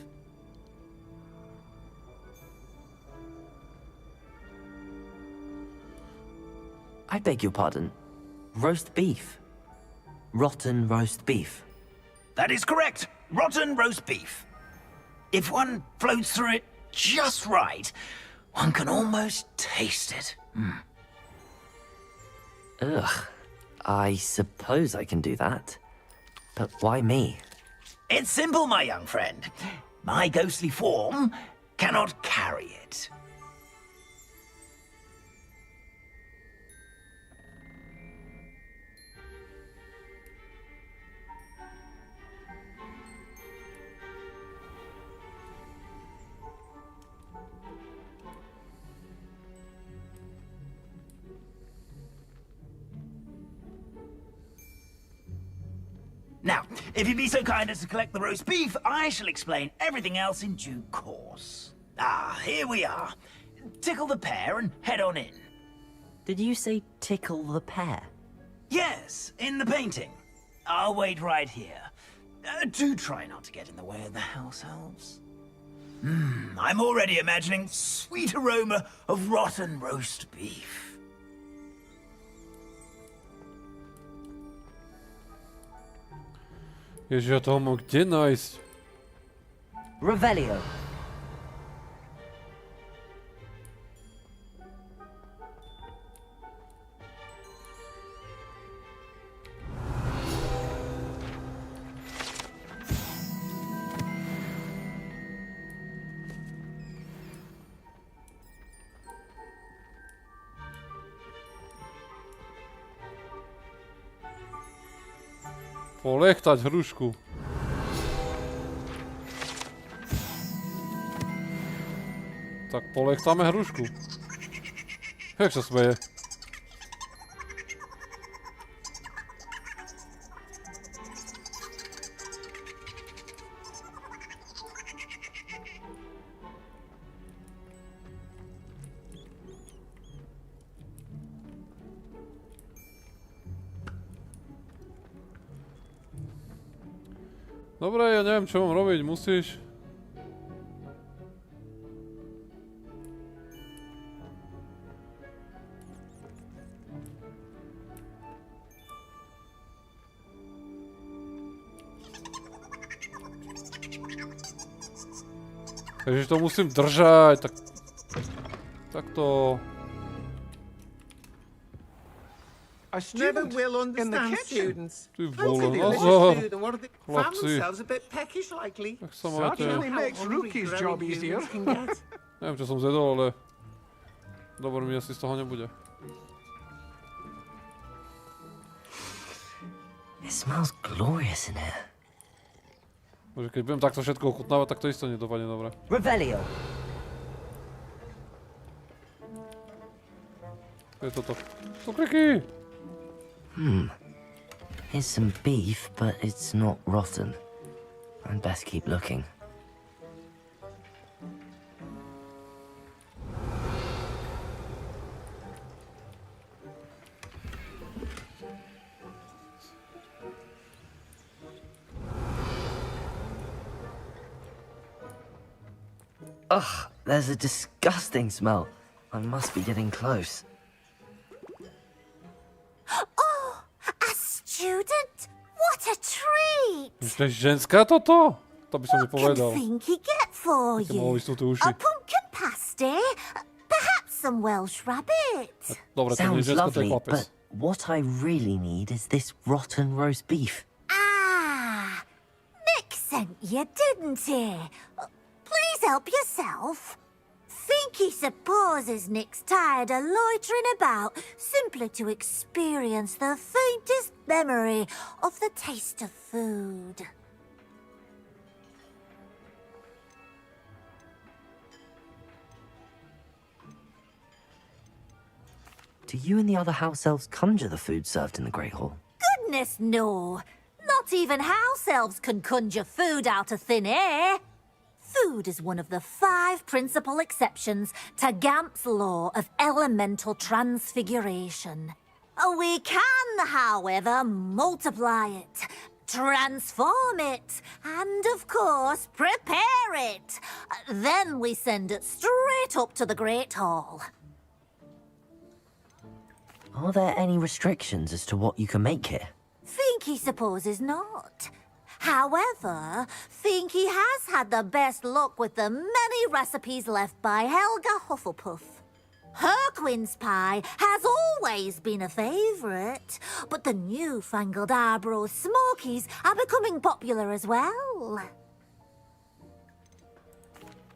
I beg your pardon. Roast beef. Rotten roast beef. That is correct. Rotten roast beef. If one floats through it just right, one can almost taste it. Ugh. I suppose I can do that. But why me? It's simple, my young friend. My ghostly form cannot carry it. Now, if you'd be so kind as to collect the roast beef, I shall explain everything else in due course. Ah, here we are. Tickle the pear and head on in. Did you say tickle the pear? Yes, in the painting. I'll wait right here. Do try not to get in the way of the house elves. I'm already imagining sweet aroma of rotten roast beef. Ježiš, ja toho mám kde nájsť? Revelio. Polechtať hrušku. Tak polechtáme hrušku. Jak sa smeje? Dobre, ja neviem, čo mám robiť, musíš. Takže to musím držať, tak to... A student Never will in the understand kitchen. Ty Plenty vole, of nazor. delicious food and what they found Chlapci. themselves a bit peckish likely. Tak sa máte. Certainly makes Rookie's job easier. Neviem, čo som zjedol, ale... Dobre mi asi z toho nebude. It smells glorious in here. Bože, keď budem takto všetko ochutnávať, tak to isto nedopadne dobre. Revelio. Čo je toto? Cukriky! Here's some beef, but it's not rotten. I'd best keep looking. Ugh, there's a disgusting smell. I must be getting close. Oh, right. To je ženská toto? To by som What nepovedal. can Finky get for Také mohlo you? vysnúť uši. A pumpkin pasty? Perhaps some Welsh rabbit? Dobre, to nie je Sounds ženská, to je lovely, chlapec. but what I really need is this rotten roast beef. Ah, Nick sent you, didn't he? Please help yourself. Finky supposes Nick's tired of loitering about simply to experience the faintest memory of the taste of food. Do you and the other house elves conjure the food served in the Great Hall? Goodness, no. Not even house elves can conjure food out of thin air. Food is one of the 5 principal exceptions to Gamp's law of elemental transfiguration. We can, however, multiply it, transform it, and of course, prepare it. Then we send it straight up to the Great Hall. Are there any restrictions as to what you can make here? Finky supposes not. However, Finky has had the best luck with the many recipes left by Helga Hufflepuff. Her quince pie has always been a favourite, but the newfangled Arborough Smokies are becoming popular as well.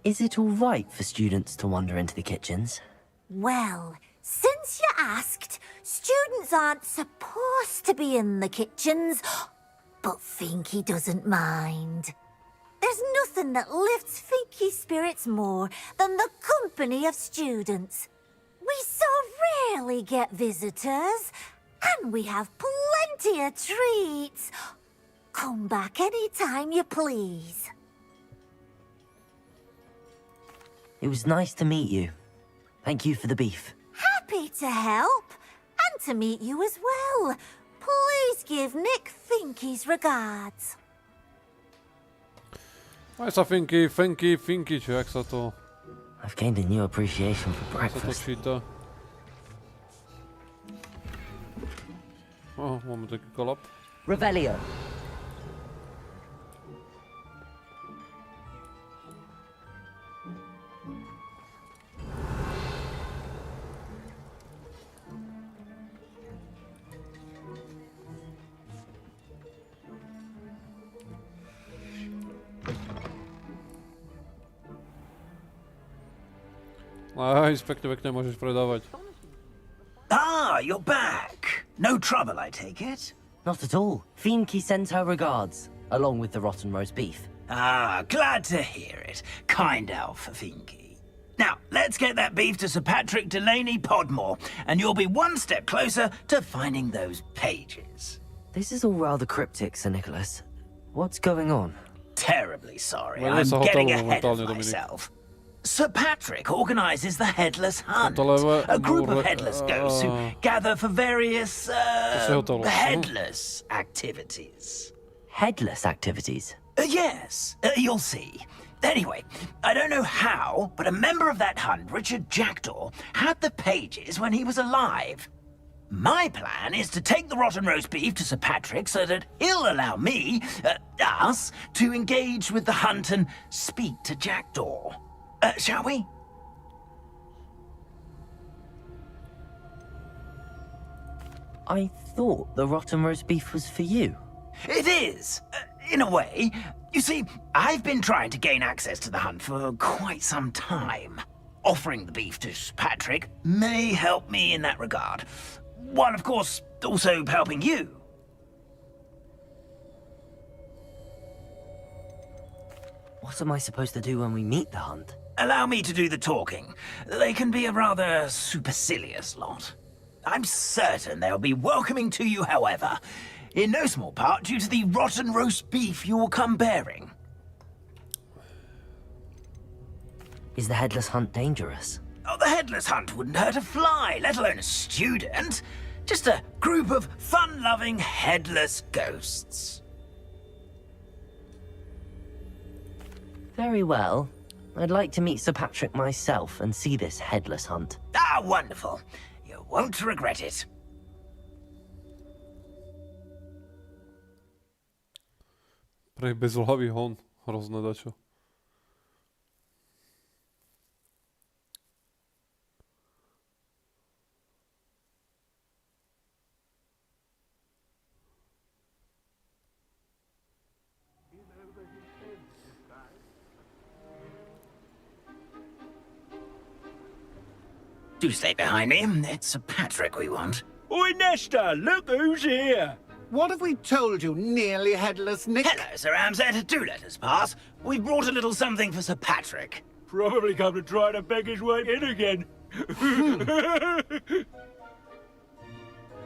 Is it all right for students to wander into the kitchens? Well, since you asked, students aren't supposed to be in the kitchens, but Finky doesn't mind. There's nothing that lifts Finky's spirits more than the company of students. We so rarely get visitors, and we have plenty of treats. Come back any time you please. It was nice to meet you. Thank you for the beef. Happy to help, and to meet you as well. Please give Nick Finky's regards. Aj sa Finky, či jak sa to... I've gained a new appreciation for sa to breakfast. číta. Máme taký kolap. Revelio. Aj, pekne môžeš predávať. Ah, you're back. No trouble, I take it? Not at all. Finky sends her regards, along with the rotten roast beef. Ah, glad to hear it. Kind elf, Finky. Now, let's get that beef to Sir Patrick Delaney Podmore, and you'll be one step closer to finding those pages. This is all rather cryptic, Sir Nicholas. What's going on? Terribly sorry. Well, I'm it's a getting hotel ahead of Dominic. myself. Sir Patrick organises the Headless Hunt, Hotelowe a group of mur- headless ghosts who gather for various, hotel. headless activities. Headless activities? Yes, you'll see. Anyway, I don't know how, but a member of that hunt, Richard Jackdaw, had the pages when he was alive. My plan is to take the rotten roast beef to Sir Patrick so that he'll allow me, us, to engage with the hunt and speak to Jackdaw. Shall we? I thought the rotten roast beef was for you. It is, in a way. You see, I've been trying to gain access to the hunt for quite some time. Offering the beef to Sir Patrick may help me in that regard. While, of course, also helping you. What am I supposed to do when we meet the hunt? Allow me to do the talking. They can be a rather supercilious lot. I'm certain they'll be welcoming to you, however, in no small part due to the rotten roast beef you will come bearing. Is the headless hunt dangerous? Oh, the headless hunt wouldn't hurt a fly, let alone a student. Just a group of fun-loving headless ghosts. Very well. I'd like to meet Sir Patrick myself and see this headless hunt. Ah, wonderful. You won't regret it. Prej bezhlavý hon. Hrozné dačo. Do stay behind me. It's Sir Patrick we want. Oi, Nesta, look who's here. What have we told you, nearly headless Nick? Hello, Sir Ramsay. Do let us pass. We've brought a little something for Sir Patrick. Probably come to try to beg his way in again.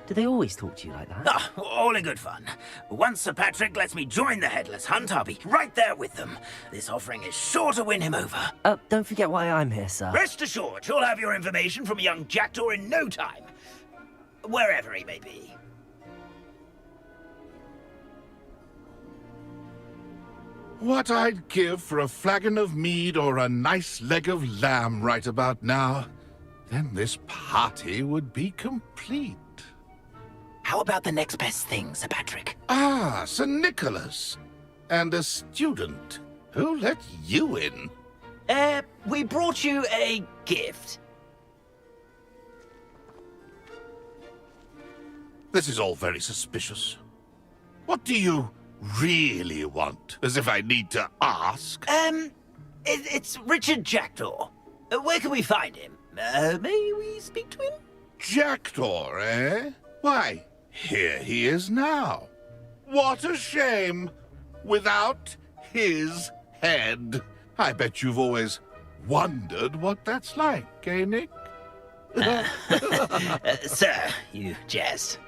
Do they always talk to you like that? Ah, all in good fun. Once Sir Patrick lets me join the Headless Hunt, I'll be right there with them. This offering is sure to win him over. Don't forget why I'm here, sir. Rest assured, you'll have your information from a young jackdaw in no time. Wherever he may be. What I'd give for a flagon of mead or a nice leg of lamb right about now. Then this party would be complete. How about the next best thing, Sir Patrick? Ah, Sir Nicholas. And a student. Who let you in? We brought you a gift. This is all very suspicious. What do you really want? As if I need to ask. It's Richard Jackdaw. Where can we find him? May we speak to him? Jackdaw, eh? Why, here he is now. What a shame. Without his head. I bet you've always wondered what that's like, eh, Nick? Sir, you jest.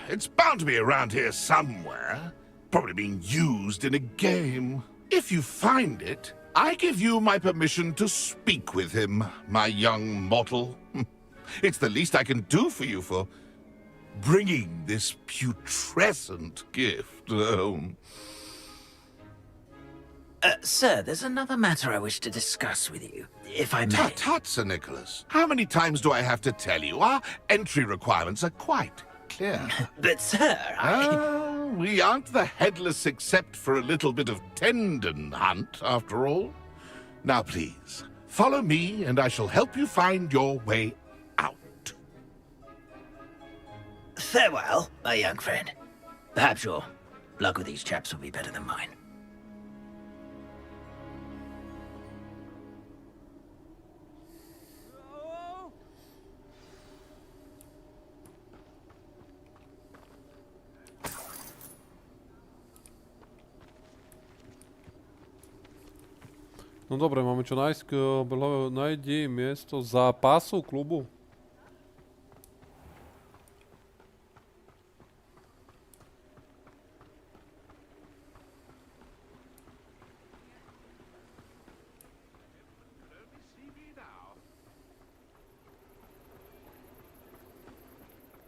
It's bound to be around here somewhere. Probably being used in a game. If you find it, I give you my permission to speak with him, my young mortal. It's the least I can do for you for bringing this putrescent gift home. Sir, there's another matter I wish to discuss with you, if I may. Tut, Sir Nicholas. How many times do I have to tell you? Our entry requirements are quite clear. But, sir, we aren't the headless except for a little bit of tendon hunt, after all. Now, please, follow me, and I shall help you find your way out. Farewell, my young friend. Perhaps your luck with these chaps will be better than mine. No dobre, máme čo nájsť, nájdi miesto zápasu klubu.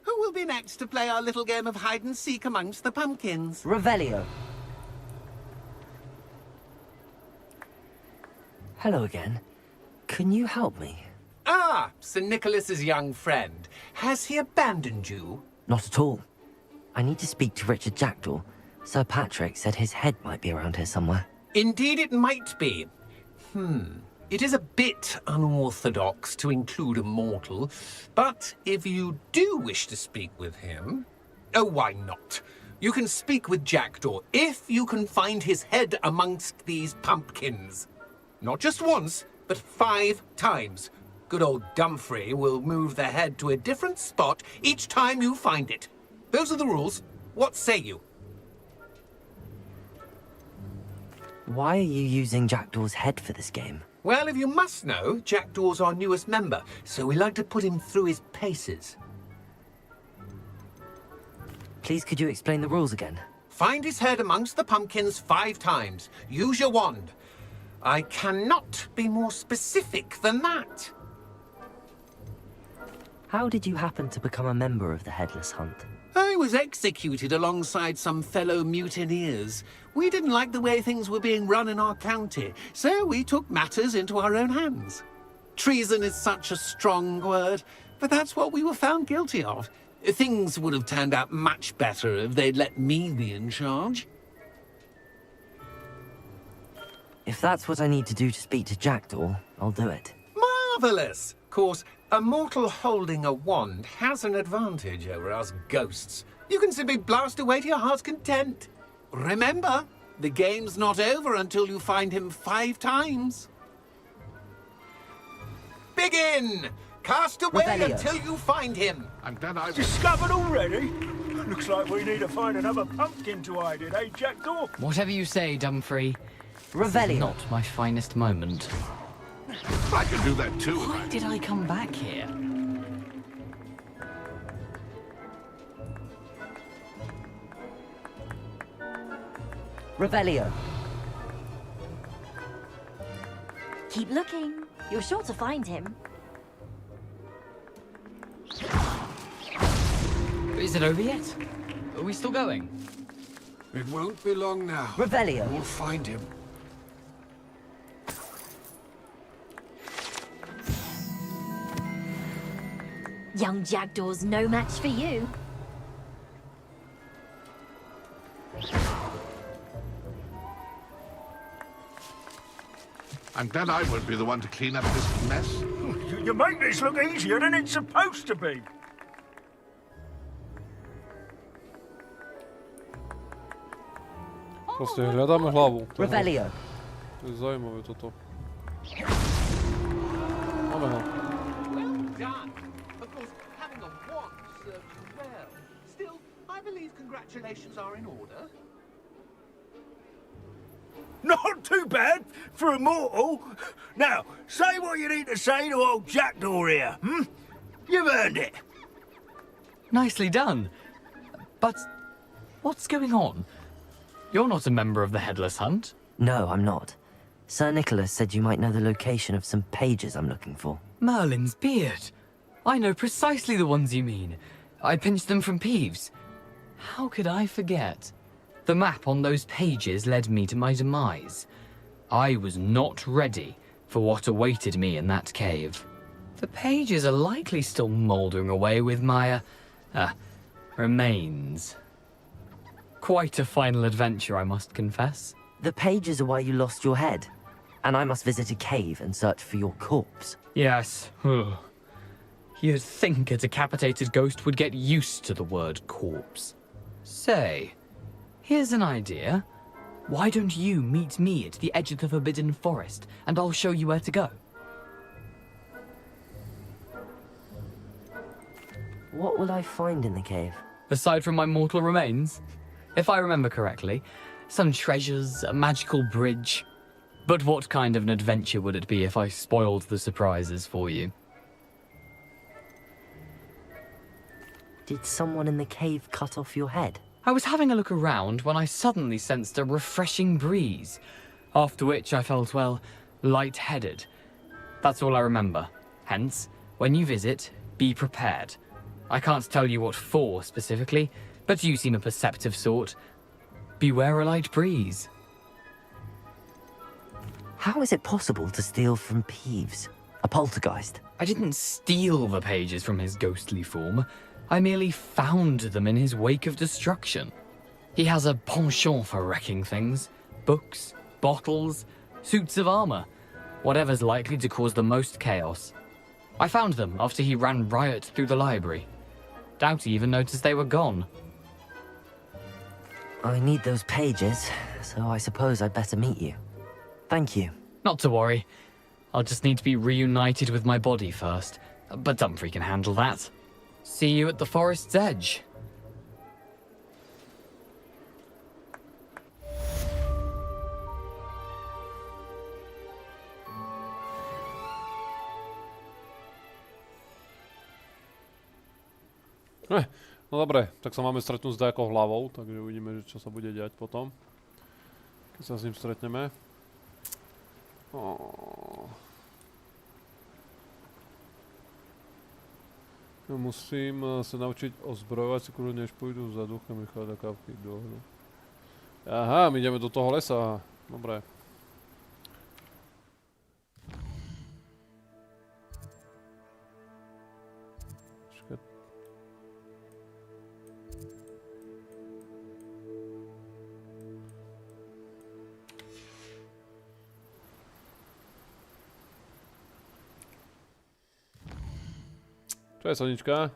Who will be next to play our little game of hide and seek amongst the pumpkins? Revelio. Hello again. Can you help me? Ah, Sir Nicholas's young friend. Has he abandoned you? Not at all. I need to speak to Richard Jackdaw. Sir Patrick said his head might be around here somewhere. Indeed it might be. It is a bit unorthodox to include a mortal, but if you do wish to speak with him... Oh, why not? You can speak with Jackdaw if you can find his head amongst these pumpkins. Not just once, but 5 times. Good old Dumfrey will move the head to a different spot each time you find it. Those are the rules. What say you? Why are you using Jackdaw's head for this game? Well, if you must know, Jackdaw's our newest member, so we like to put him through his paces. Please, could you explain the rules again? Find his head amongst the pumpkins 5 times. Use your wand. I cannot be more specific than that. How did you happen to become a member of the Headless Hunt? I was executed alongside some fellow mutineers. We didn't like the way things were being run in our county, so we took matters into our own hands. Treason is such a strong word, but that's what we were found guilty of. Things would have turned out much better if they'd let me be in charge. If that's what I need to do to speak to Jackdaw, I'll do it. Marvellous! Of course, a mortal holding a wand has an advantage over us ghosts. You can simply blast away to your heart's content. Remember, the game's not over until you find him 5 times. Begin! Cast away Revelio. until you find him. I'm glad I Discovered already? Looks like we need to find another pumpkin to hide in, eh, Jackdaw? Whatever you say, Dumfrey. Revelio. This is not my finest moment. I can do that too. Why did I come back here? Revelio. Keep looking. You're sure to find him. Is it over yet? Are we still going? It won't be long now. Revelio. We'll find him. Young Jackdaw's no match for you. I'm glad I won't be the one to clean up this mess. You make this look easier than it's supposed to be. Proste hľadáme hlavu. Revelio. To je zaujímavé toto. Máme ho. Well done. Of course, having a wand serves you well. Still, I believe congratulations are in order. Not too bad for a mortal. Now, say what you need to say to old Jackdaw here, hmm? You've earned it. Nicely done. But what's going on? You're not a member of the Headless Hunt. No, I'm not. Sir Nicholas said you might know the location of some pages I'm looking for. Merlin's beard. I know precisely the ones you mean. I pinched them from Peeves. How could I forget? The map on those pages led me to my demise. I was not ready for what awaited me in that cave. The pages are likely still mouldering away with my, remains. Quite a final adventure, I must confess. The pages are why you lost your head, and I must visit a cave and search for your corpse. Yes. You'd think a decapitated ghost would get used to the word corpse. Say, here's an idea. Why don't you meet me at the edge of the Forbidden Forest, and I'll show you where to go? What will I find in the cave? Aside from my mortal remains? If I remember correctly, some treasures, a magical bridge. But what kind of an adventure would it be if I spoiled the surprises for you? Did someone in the cave cut off your head? I was having a look around when I suddenly sensed a refreshing breeze, after which I felt, well, light-headed. That's all I remember. Hence, when you visit, be prepared. I can't tell you what for specifically, but you seem a perceptive sort. Beware a light breeze. How is it possible to steal from Peeves? A poltergeist? I didn't steal the pages from his ghostly form. I merely found them in his wake of destruction. He has a penchant for wrecking things. Books, bottles, suits of armor. Whatever's likely to cause the most chaos. I found them after he ran riot through the library. Doubt he even noticed they were gone. I need those pages, so I suppose I'd better meet you. Thank you. Not to worry. I'll just need to be reunited with my body first. But Dumfrey can handle that. See you at the forest's edge. No dobre, tak sa máme stretnúť s nejakou hlavou, takže uvidíme, čo sa bude diať potom, keď sa s ním stretneme. Musím sa naučiť ozbrojovať si kľudne, než pôjdu za duchem Richarda Kávky dohľu. Aha, my ideme do toho lesa. Dobre. Čo je Sonička?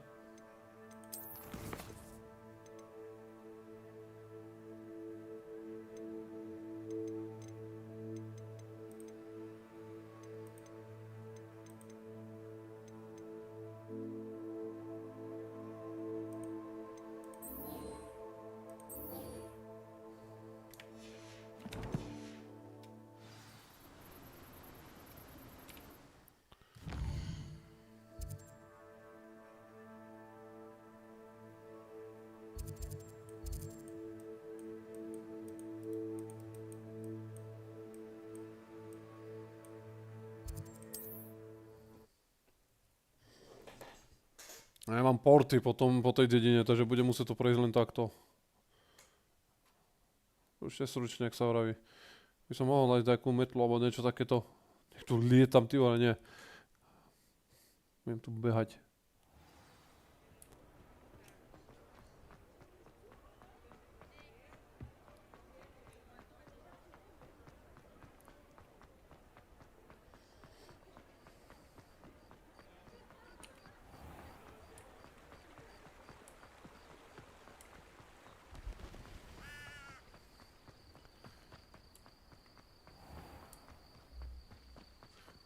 Ja mám porty potom po tej dedine, takže budem musieť to prejsť len takto. Určite stručne, ak sa vraví. By som mohol nájsť takú metlu alebo niečo takéto. Nech tu lietam, ty ale nie. Budem tu behať.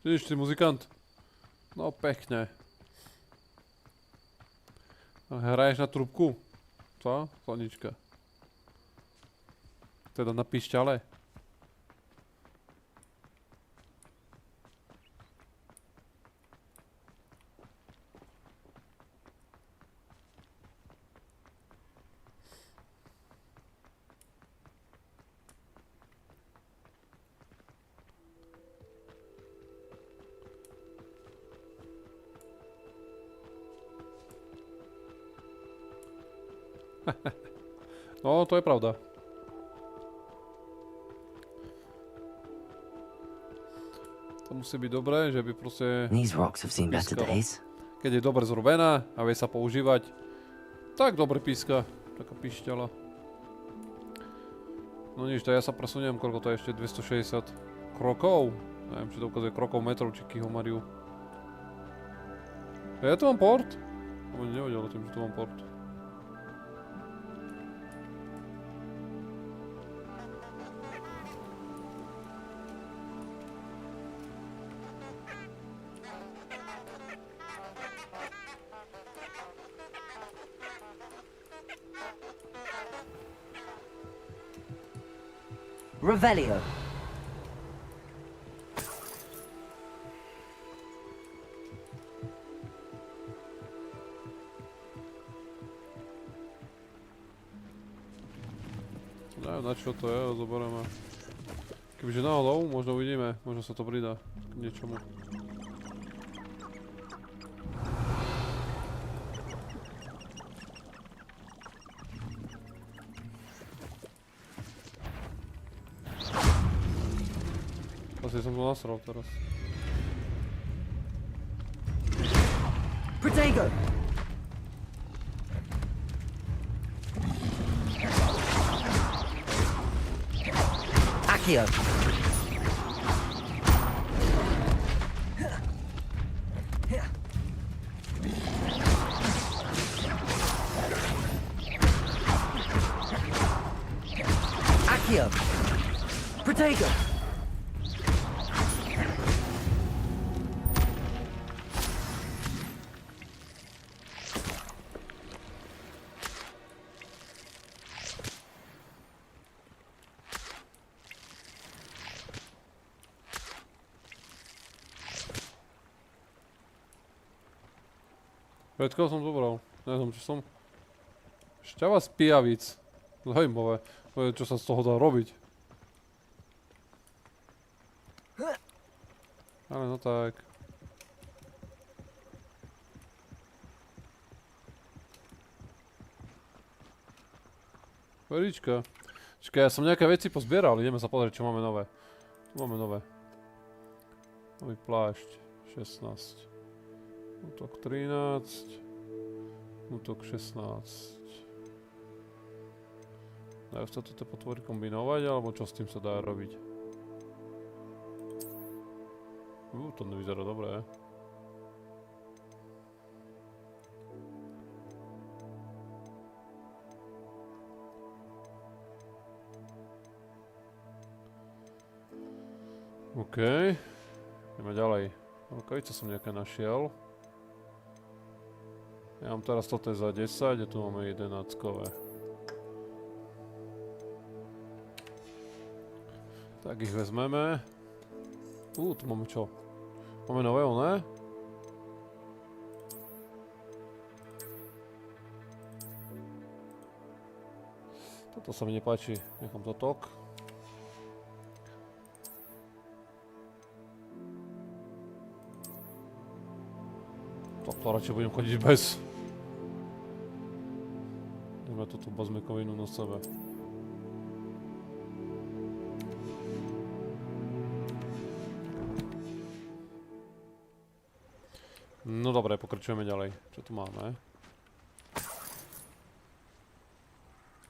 Vidíš, ty muzikant? No pekne. Hraješ na trúbku? Co? Sonička. Teda na pišťale? No, to je pravda. To musí byť dobré, že by proste... Keď je dobre zrobená a vie sa používať, tak dobre píska. Taká pišťala. No nič, to ja sa presuniem, koľko to je ešte? 260 krokov? Neviem, či to ukazuje krokov, metrov, či kihomariu. Ja tu mám port? Nevedel o tým, že tu mám port. Revelio. Neviem, na čo to je, ale zoberieme. Kebyže náhodou, možno uvidíme, možno sa to pridá k niečomu. Asi som to nasral teraz. Protego! Accio! Accio! Protego! Všetko som zobral. Neviem, čo som... Šťava z pijavíc. Zajímavé. Čo sa z toho dá robiť. Ale no tak. Verička. Čakaj, ja som nejaké veci pozbieral. Ideme sa pozrieť, čo máme nové. Tu máme nové. Nový plášť. 16. Útok 13. Útok 16. Dajú sa tieto potvory kombinovať, alebo čo s tým sa dá robiť? To nevyzerá dobré. OK. Ideme ďalej. Rukavice som nejaké našiel. Ja mám teraz toto za 10 a tu máme 11-kové. Tak ich vezmeme. Tu máme čo? Máme nového, ne? Toto sa mi nepáči. Nechám to tok. To radšej budem chodiť bez. Ideme túto bazmekovinu na sebe. No dobre, pokračujeme ďalej. Čo tu máme?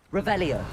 Revelio.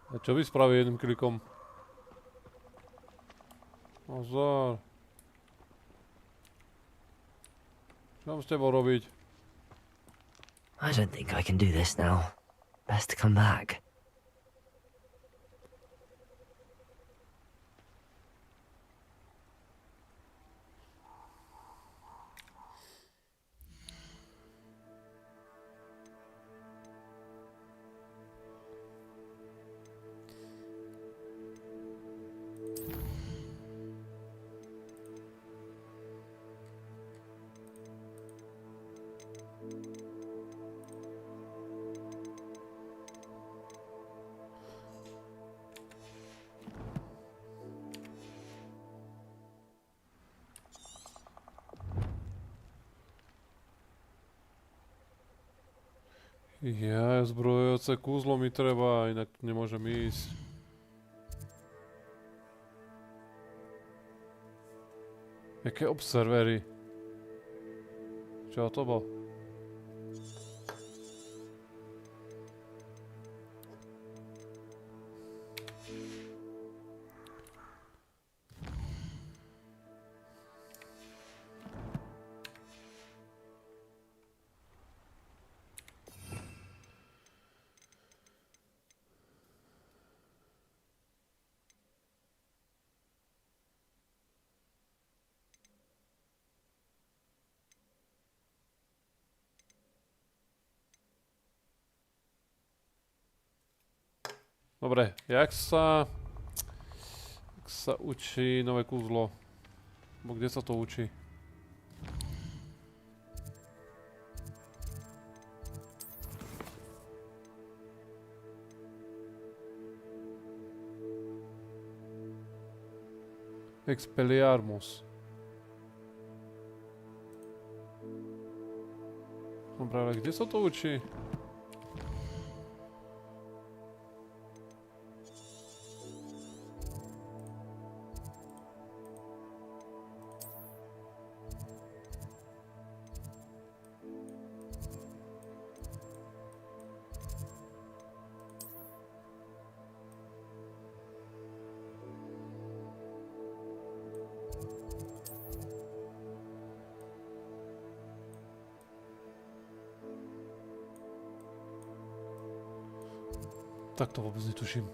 A čo by spravil jedným klikom? Pozor. Čo mám s tebou robiť? I don't think I can do this now. Best to come back. Ja, zbrojujúce kúzlo mi treba, inak nemôžem ísť. Jaké observery? Čo to bol? Dobre, jak sa učí nové kúzlo? Bo kde sa to učí? Expelliarmus. Dobre, ale kde sa to učí? Tak to vôbec netuším.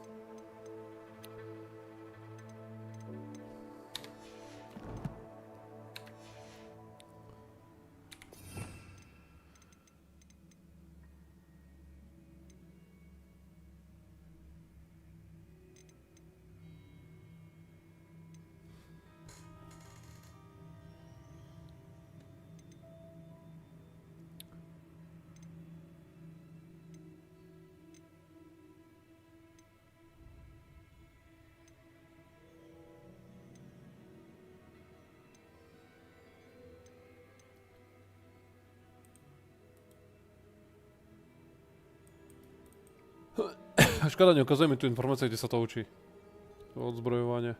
Škoda, neukazuje mi tu informácie, kde sa to učí. To odzbrojovanie.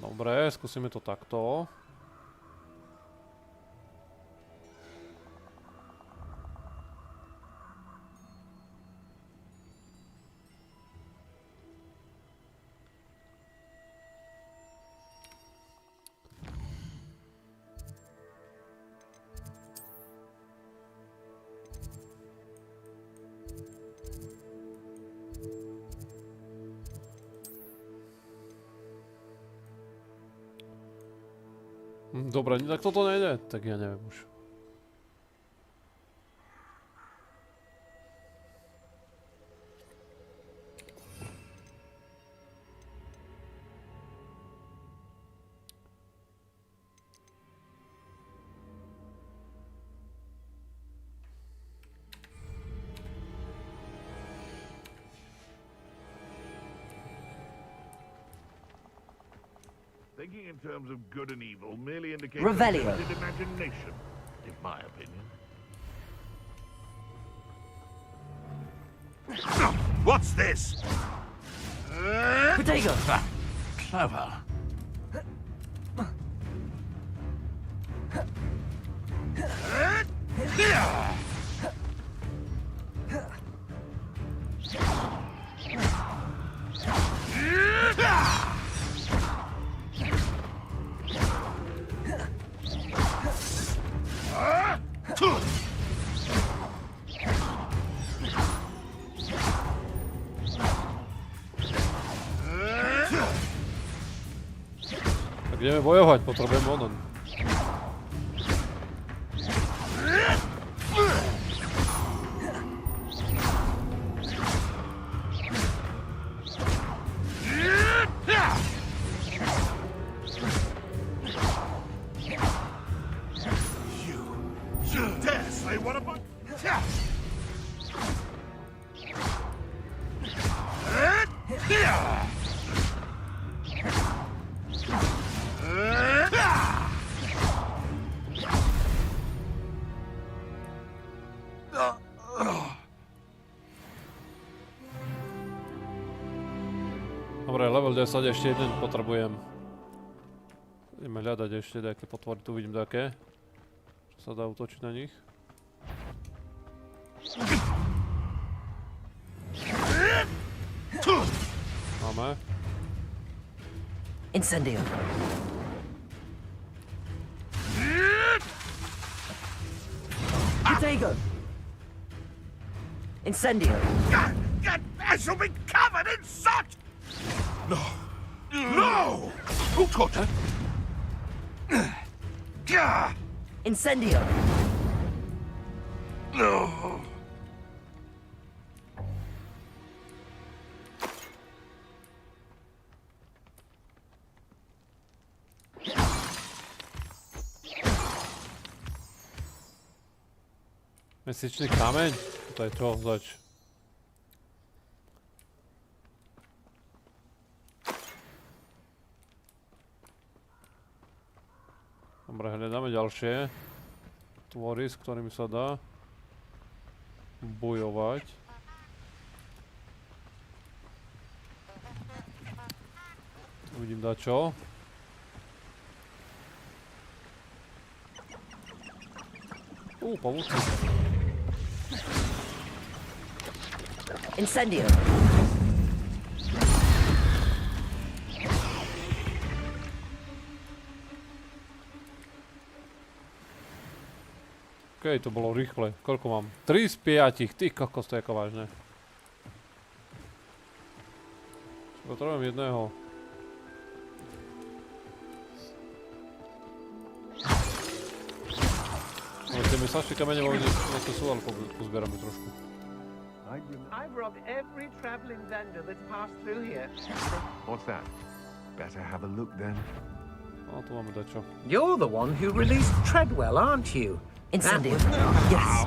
Dobre, skúsime to takto. Dobre, tak toto nejde, tak ja neviem už. Thinking in terms of good and evil merely indicates Revelio. limited imagination, in my opinion. What's this? Potato! Clever. Tak ideme bojovať, potrebujem onon. Dobre, level 10, ešte jeden potrebujem. Ideme hľadať ešte nejaké potvory, tu vidím také. Čo sa dá útočiť na nich. Máme. Incendio. Potato. Incendio. I shall be covered in soot! No. No! Who taught her? Incendio. No. Mesiačný kameň? To je čo zač? Dobre, hľadáme ďalšie tvory, s ktorými sa dá bojovať. Tu vidím dačo. Pavúci. Incendio. Okej, to bolo rýchle. Koľko mám? 3 z 5. Ty kokos, to je ako vážne. Potrebujem jedného. Ale tie mesačné kamene možno sú, ale pozbierame trošku. I've robbed every traveling vendor that's passed through here. What's that? Better have a look then. No, tu máme dačo. You're the one who released Treadwell, aren't you? Incendio. Yes.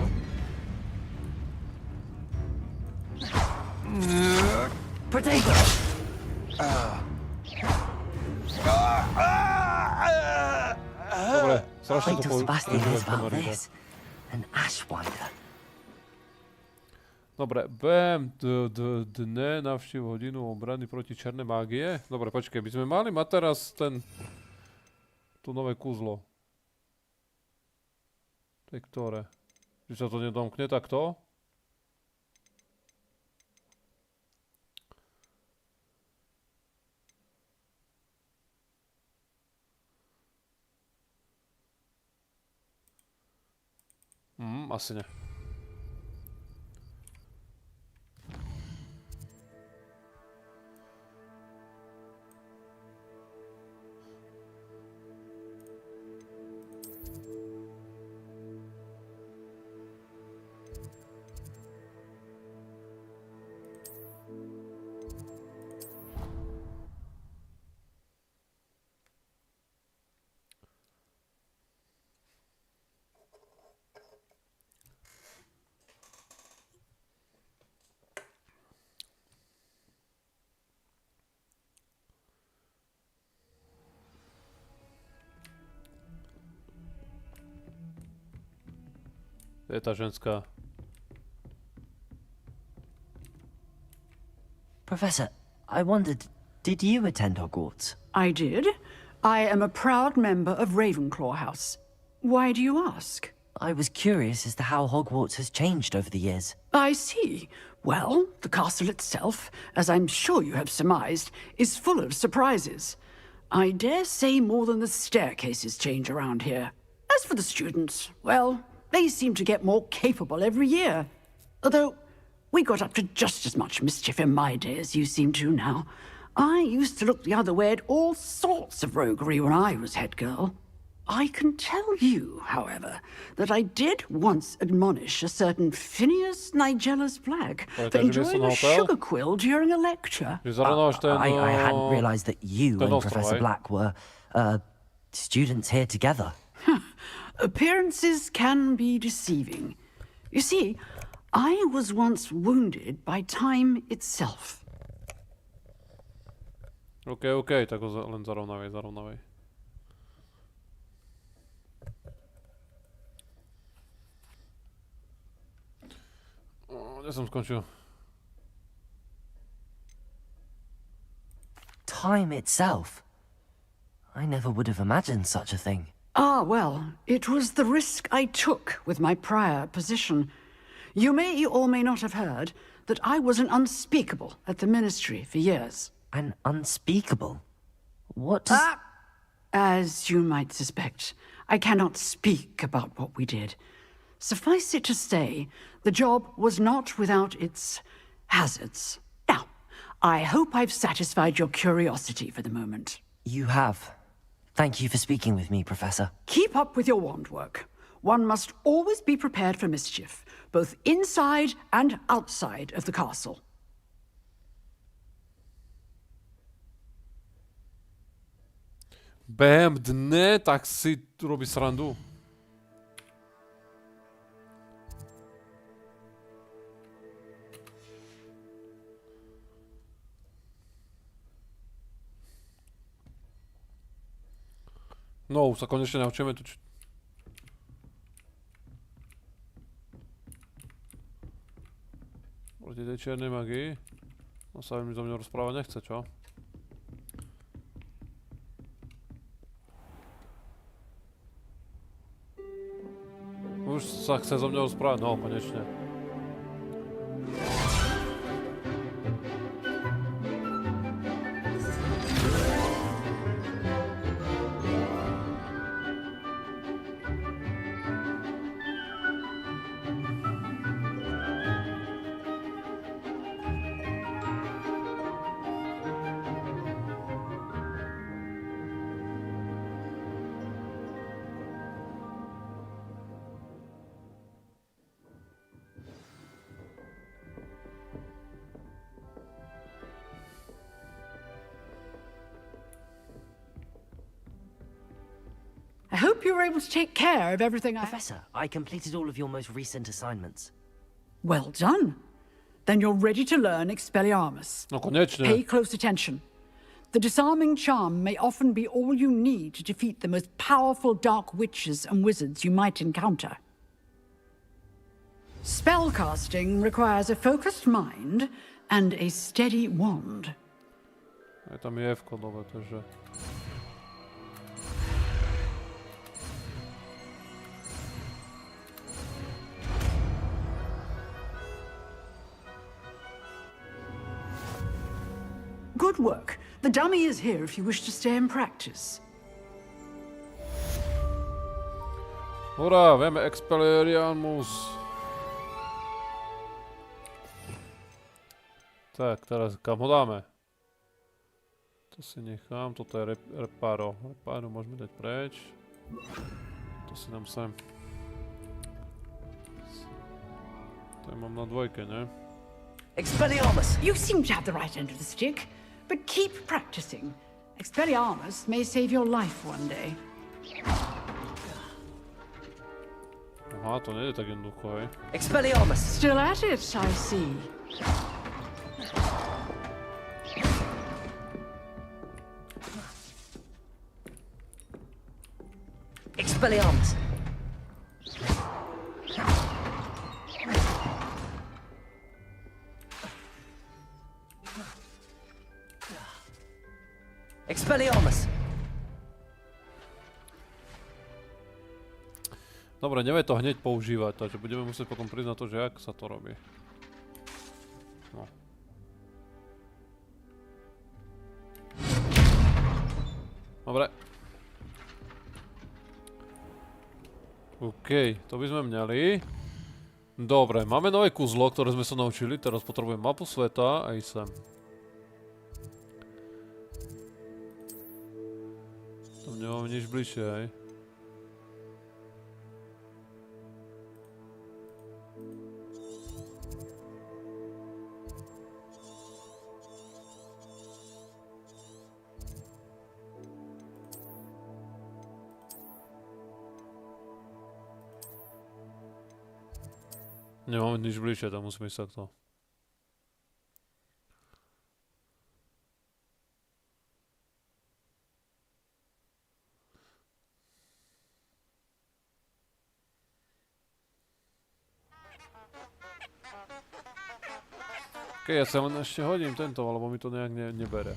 Potato. Dobre, strašne Wait to till Sebastian hears about pomarí. this. An ash winder. Dobre, bam, dne navštív hodinu obrany proti černej mágie. Dobre, počkej, by sme mali mať teraz tu nové kúzlo. To je ktoré? Či sa to nedomkne takto? Asi ne. To je tá ženská. Professor, I wondered, did you attend Hogwarts? I did. I am a proud member of Ravenclaw House. Why do you ask? I was curious as to how Hogwarts has changed over the years. I see. Well, the castle itself, as I'm sure you have surmised, is full of surprises. I dare say more than the staircases change around here. As for the students, well, they seem to get more capable every year. Although, we got up to just as much mischief in my day as you seem to now. I used to look the other way at all sorts of roguery when I was head girl. I can tell you, however, that I did once admonish a certain Phineas Nigellus Black for enjoying a sugar quill during a lecture. I hadn't realized that you and Professor Black were, students here together. Appearances can be deceiving. You see, I was once wounded by time itself. OK, tak ho len zarovnávaj. Kde som skončil? Time itself? I never would have imagined such a thing. Ah, well, it was the risk I took with my prior position. You may or may not have heard that I was an unspeakable at the ministry for years. An unspeakable? What does... As you might suspect, I cannot speak about what we did. Suffice it to say, the job was not without its hazards. Now, I hope I've satisfied your curiosity for the moment. You have. Thank you for speaking with me, Professor. Keep up with your wand work. One must always be prepared for mischief, both inside and outside of the castle. Bam, dne, tak si robí srandu. No, už sa konečne naučíme tu... Proti tej čiernej magii. On sa mi zo mňa rozprávať nechce, čo? Už sa chce zo mňa rozprávať, no, konečne. I hope you were able to take care of everything Professor, I completed all of your most recent assignments. Well done. Then you're ready to learn Expelliarmus. No koniecznie. Pay close attention. The disarming charm may often be all you need to defeat the most powerful dark witches and wizards you might encounter. Spellcasting requires a focused mind and a steady wand. Aj tam je F-ko dole, takže... Good work. The dummy is here if you wish to stay and practice. Hurá, vieme Expelliarmus. Tak, teraz kam ho dáme? To si nechám, toto je repáro. Repáro môžeme dať preč. To si dám sem. To je mám na dvojke, ne? Expelliarmus! You seem to have the right end of the stick, but keep practicing. Expelliarmus may save your life one day. Aha, to nejde tak jednoducho, hej. Expelliarmus! Still at it, I see. Expelliarmus! Expelliarmus! Dobre, nevie to hneď používať, takže budeme musieť potom prísť na to, že jak sa to robí. No. Dobre. OK, to by sme mňali. Dobre, máme nové kuzlo, ktoré sme sa naučili, teraz potrebujem mapu sveta a ísť sem. Tam nemáme nič bližšie, hej. Nemáme nič bližšie, tam musíme ísť takto. Ok, ja sa len ešte hodím tento, alebo mi to nejak nebere.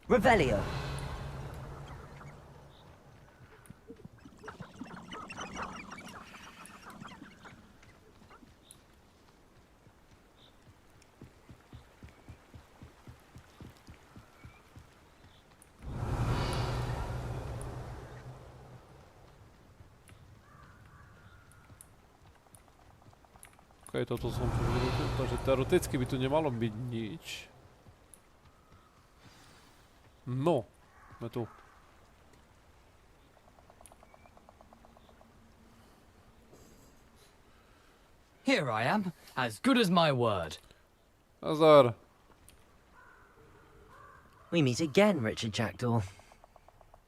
Revelio. Ok, toto som povedal, takže teoreticky by tu nemalo byť nič. No, sme tu. Here I am, as good as my word. Pozor. We meet again, Richard Jackdaw.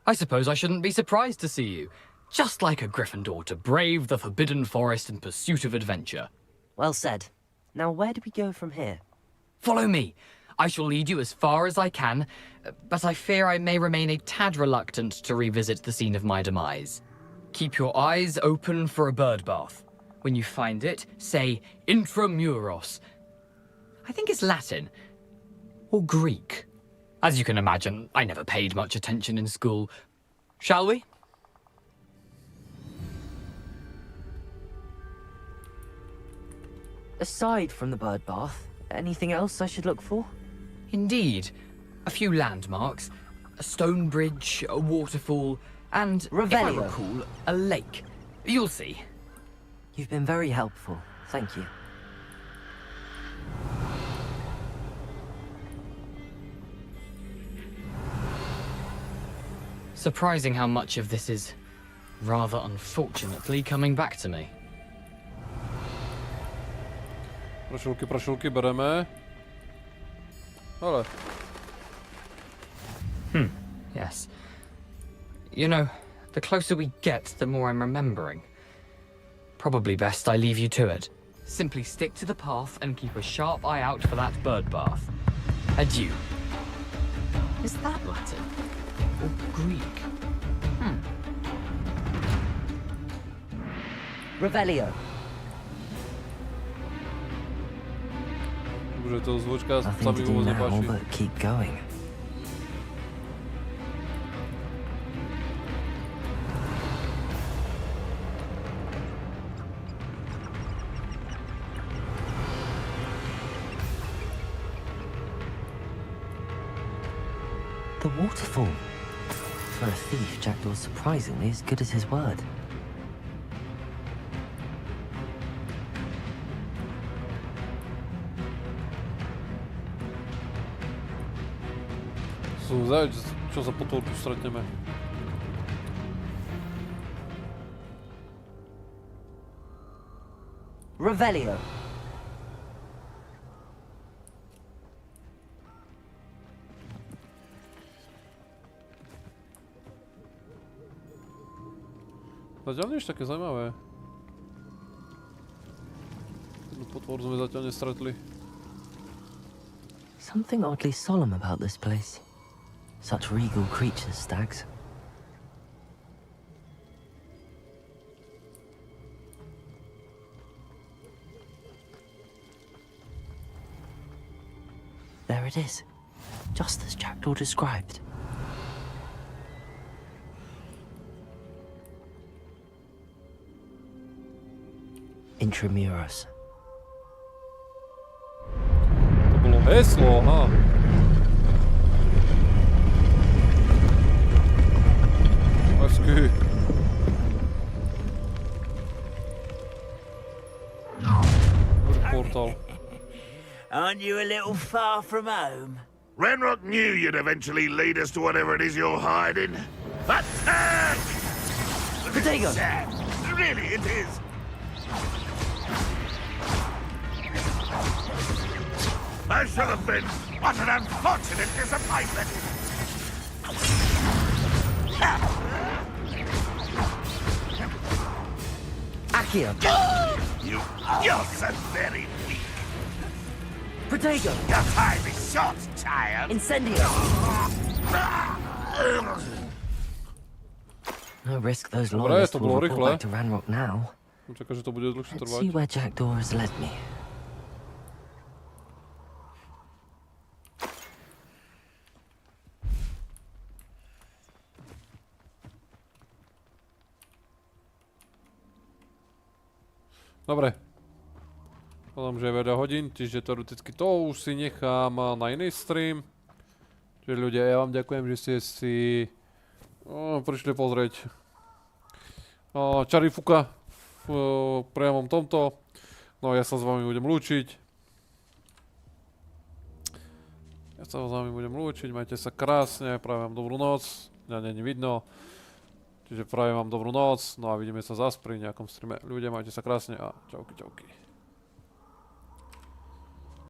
I suppose I shouldn't be surprised to see you. Just like a Gryffindor to brave the Forbidden Forest in pursuit of adventure. Well said. Now where do we go from here? Follow me. I shall lead you as far as I can, but I fear I may remain a tad reluctant to revisit the scene of my demise. Keep your eyes open for a bird bath. When you find it, say intramuros. I think it's Latin. Or Greek. As you can imagine, I never paid much attention in school. Shall we? Aside from the bird bath, Anything else I should look for? Indeed. A few landmarks. A stone bridge, a waterfall, and, if I Revelio. recall, a lake. You'll see. You've been very helpful. Thank you. Surprising how much of this is, rather unfortunately, coming back to me. Prašulky bereme. Ale. Yes. You know, the closer we get, the more I'm remembering. Probably best I leave you to it. Simply stick to the path and keep a sharp eye out for that bird bath. Adieu. Is that Latin? Or Greek? Revelio. Dobrze, to zvučka Nothing sa to mi do vôbec now nepáči. but keep going. The waterfall. For a thief, Jackdaw's surprisingly as good as his word. Sú zač, čo za potvorku stretneme. Revelio. Zatiaľ nič také zaujímavé. Jednu potvoru sme zatiaľ nestretli. Something oddly solemn about this place. Such regal creatures, stags. There it is, just as Jackdaw described. Intramuros. To bolo heslo, aha. Hezky. Portal. Aren't you a little far from home? Renrock knew you'd eventually lead us to whatever it is you're hiding. Attack! Potato! Really, it is. I should have been. What an unfortunate disappointment. Accio! You're so very weak. Potato! Your time is short, child. Incendio! No risk those Dobre, loyalists to will bolo report rýchle. back to Ranrock now. Čakám, že to bude dlhšie Let's trvať. see where Jackdaw has led me. Dobre. Hľadám, že je veľa hodín, čiže teoreticky to už si nechám na iný stream. Čiže ľudia, ja vám ďakujem, že ste si prišli pozrieť Čáryfuka v priamom tomto. No ja sa s vami budem lúčiť. Majte sa krásne, prajem vám dobrú noc. Mňa není vidno. Čiže prajem vám dobrú noc, no a vidíme sa zas pri nejakom streame. Ľudia, majte sa krásne a čauky, čauky.